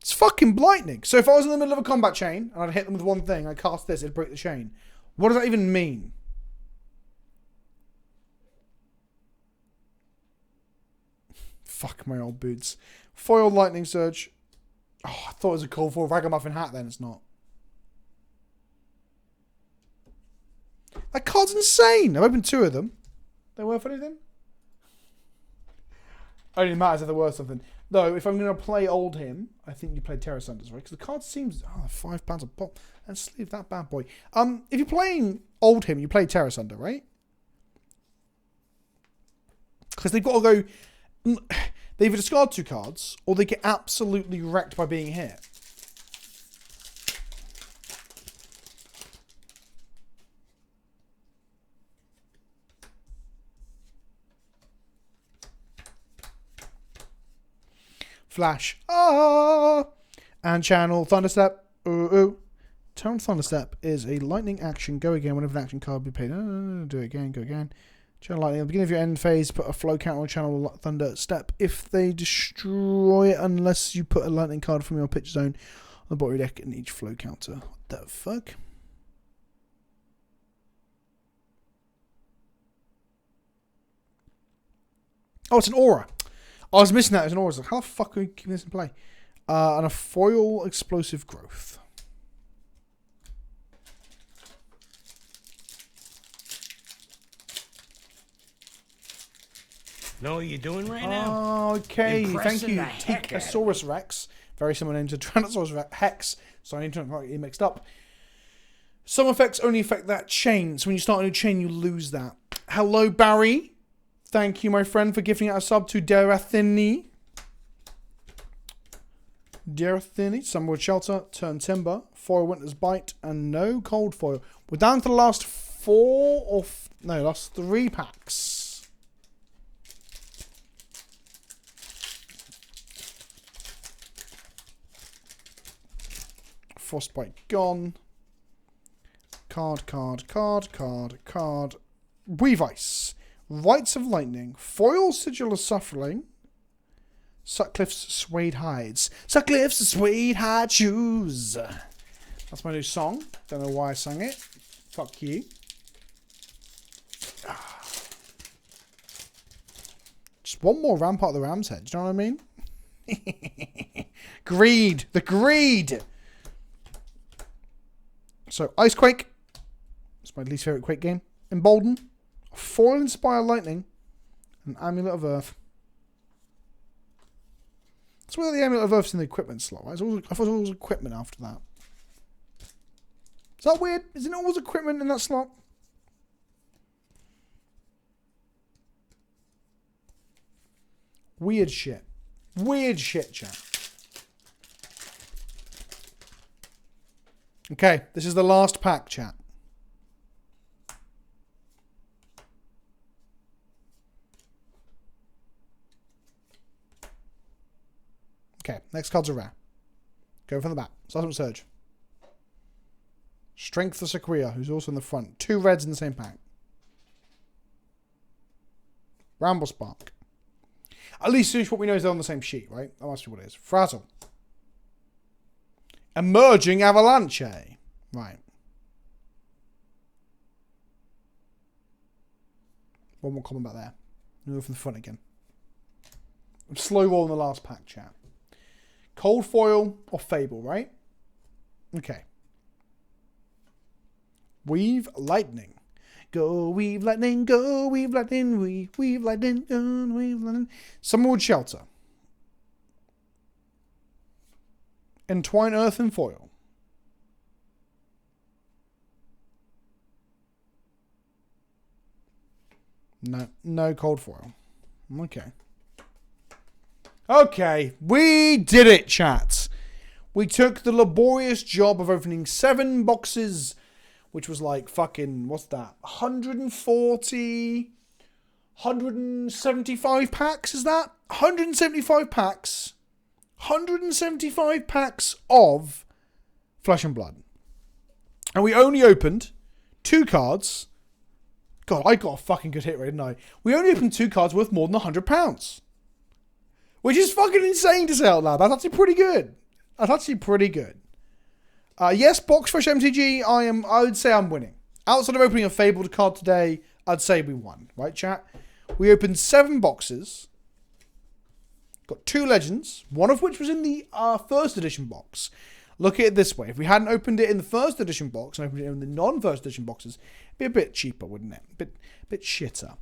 It's fucking Blightning. So if I was in the middle of a combat chain, and I'd hit them with one thing, I cast this, it'd break the chain. What does that even mean? Fuck my old boots. Foil Lightning Surge. Oh, I thought it was a call for a Ragamuffin hat, then it's not. That card's insane. I've opened 2 of them. They worth anything? Only matters if they're worth something. Though, if I'm going to play Old Him, I think you play Terra Sunders, right? Because the card seems... Oh, £5 a pop. Let's leave that bad boy. If you're playing Old Him, you play Terra Sunder, right? Because they've got to go... They either discard 2 cards, or they get absolutely wrecked by being hit. Flash. And channel Thunderstep. Ooh. Turn Thunderstep is a lightning action. Go again whenever an action card be paid. Do it again. Go again. Channel Lightning. At the beginning of your end phase, put a flow counter on Channel Thunder Step. If they destroy it, unless you put a lightning card from your pitch zone on the bottom of your deck in each flow counter. What the fuck? Oh, it's an aura. I was missing that as an aura. How the fuck are we keeping this in play? And a foil explosive growth. Know what you're doing right now? Okay, thank you. The heck out of Tyrannosaurus Rex. Very similar name to Tyrannosaurus Hex. So I need to get it mixed up. Some effects only affect that chain. So when you start a new chain, you lose that. Hello, Barry. Thank you, my friend, for gifting out a sub to Derathini. Derathini, Summerwood Shelter, Turn Timber, Foil Winter's Bite, and no Cold Foil. We're down to the last last 3 packs. Frostbite gone. Card. Weave Ice. Rites of Lightning, Foil Sigil of Suffering, Sutcliffe's Suede Hides. Sutcliffe's Suede Hide Shoes. That's my new song. Don't know why I sang it. Fuck you. Just one more Rampart of the Ram's Head. Do you know what I mean? Greed. The greed. So, Icequake. It's my least favourite Quake game. Embolden. Foil Inspire Lightning, and Amulet of Earth. That's where the Amulet of Earth's in the equipment slot, right? I thought it was equipment after that. Is that weird? Isn't it always equipment in that slot? Weird shit. Weird shit, chat. Okay, this is the last pack, chat. Okay, next cards are rare. Go from the back. Seismic Surge. Strength of Sequoia, who's also in the front. 2 reds in the same pack. Ramble Spark. At least what we know is they're on the same sheet, right? That must be what it is. Frazzle. Emerging Avalanche. Right. One more comment back there. Move from the front again. I'm slow rolling the last pack, chat. Cold Foil or Fable, right? Okay. Weave Lightning. Go weave lightning, go weave lightning, weave lightning, go weave lightning. Summerwood Shelter. Entwine Earth and Foil. No Cold Foil. Okay. Okay, we did it, chat. We took the laborious job of opening 7 boxes, which was like fucking, what's that? 140, 175 packs, is that? 175 packs. 175 packs of Flesh and Blood. And we only opened 2 cards. God, I got a fucking good hit rate, didn't I? We only opened 2 cards worth more than £100. Which is fucking insane to say out loud. That's actually pretty good. That's actually pretty good. Yes, Box Fresh MTG, I would say I'm winning. Outside of opening a Fabled card today, I'd say we won. Right, chat? We opened 7 boxes. Got 2 Legends. One of which was in the first edition box. Look at it this way. If we hadn't opened it in the first edition box and opened it in the non-first edition boxes, it'd be a bit cheaper, wouldn't it? Bit shitter.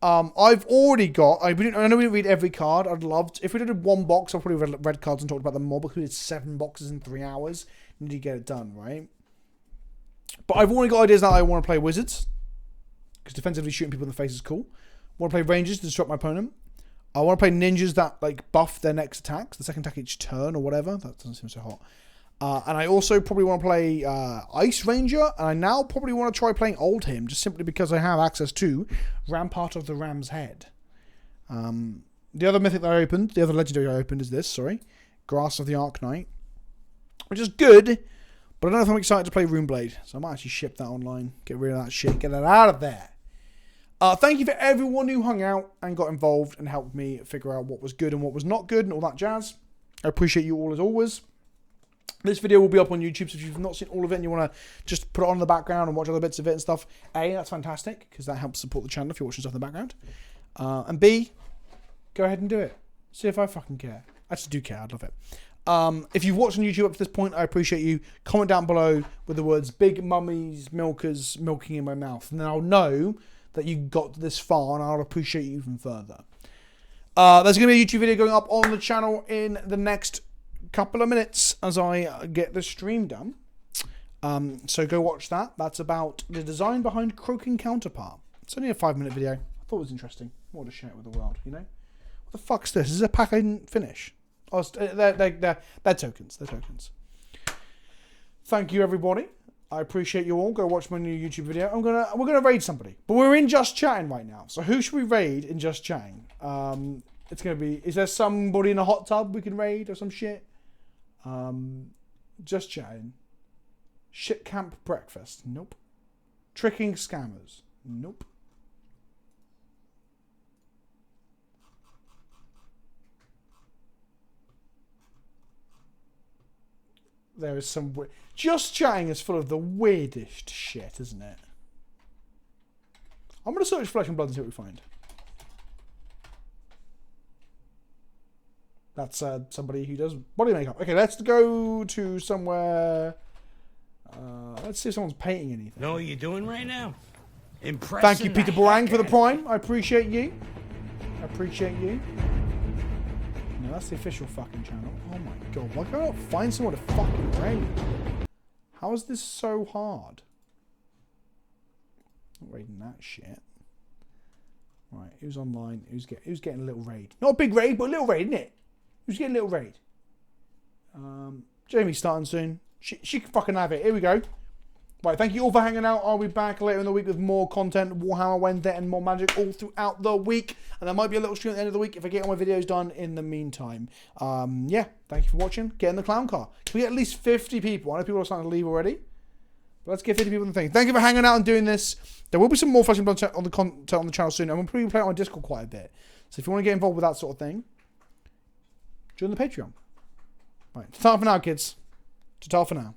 I've already got... I know we didn't read every card. I'd love to... If we did 1 box, I'd probably read cards and talked about them more, because we did 7 boxes in 3 hours. Need to get it done, right? But I've already got ideas that I want to play Wizards, because defensively shooting people in the face is cool. I want to play Rangers to disrupt my opponent. I want to play Ninjas that like buff their next attacks, the second attack each turn or whatever. That doesn't seem so hot. And I also probably want to play Ice Ranger, and I now probably want to try playing Oldhim, just simply because I have access to Rampart of the Ram's Head. The other mythic that I opened, the other legendary I opened is this, Grass of the Arc Knight, which is good, But I don't know if I'm excited to play Runeblade, so I might actually ship that online. Get rid of that shit. Get that out of there. Thank you for everyone who hung out and got involved and helped me figure out what was good and what was not good and all that jazz. I appreciate you all as always. This video will be up on YouTube, so if you've not seen all of it and you want to just put it on in the background and watch other bits of it and stuff, A, that's fantastic, because that helps support the channel if you're watching stuff in the background. And B, go ahead and do it. See if I fucking care. I actually do care. I'd love it. If you've watched on YouTube up to this point, I appreciate you. Comment down below with the words "Big Mummy's Milkers milking in my mouth," and then I'll know that you got this far, and I'll appreciate you even further. There's going to be a YouTube video going up on the channel in the next couple of minutes as I get the stream done. So go watch that. That's about the design behind Croaking Counterpart. It's only a 5-minute video. I thought it was interesting. I wanted to share it with the world, you know? What the fuck's this? This is a pack I didn't finish. Oh, they're tokens. They're tokens. Thank you, everybody. I appreciate you all. Go watch my new YouTube video. We're gonna raid somebody, but we're in Just Chatting right now. So who should we raid in Just Chatting? It's gonna be. Is there somebody in a hot tub we can raid or some shit? Just Chatting. Shit camp breakfast. Nope. Tricking scammers. Nope. There is some... Just Chatting is full of the weirdest shit, isn't it? I'm going to search Flesh and Blood and see what we find. That's somebody who does body makeup. Okay, let's go to somewhere... let's see if someone's painting anything. Know what you're doing right now? Impressing. Thank you, Peter Barang, for the Prime. I appreciate you. I appreciate you. No, that's the official fucking channel. Oh my god, why can't I not find someone to fucking raid? How is this so hard? Not raiding that shit. Right, who's online? Who's getting a little raid? Not a big raid, but a little raid, isn't it? Who's getting a little raid? Jamie's starting soon. She can fucking have it. Here we go. Right, thank you all for hanging out. I'll be back later in the week with more content, Warhammer Wednesday, and more magic all throughout the week. And there might be a little stream at the end of the week if I get all my videos done in the meantime. Yeah, thank you for watching. Get in the clown car. Can we get at least 50 people? I know people are starting to leave already. But let's get 50 people in the thing. Thank you for hanging out and doing this. There will be some more Flesh and Blood on the content on the channel soon. And we'll probably play it on Discord quite a bit. So if you want to get involved with that sort of thing, join the Patreon. Right, ta-ta for now, kids. Ta-ta for now.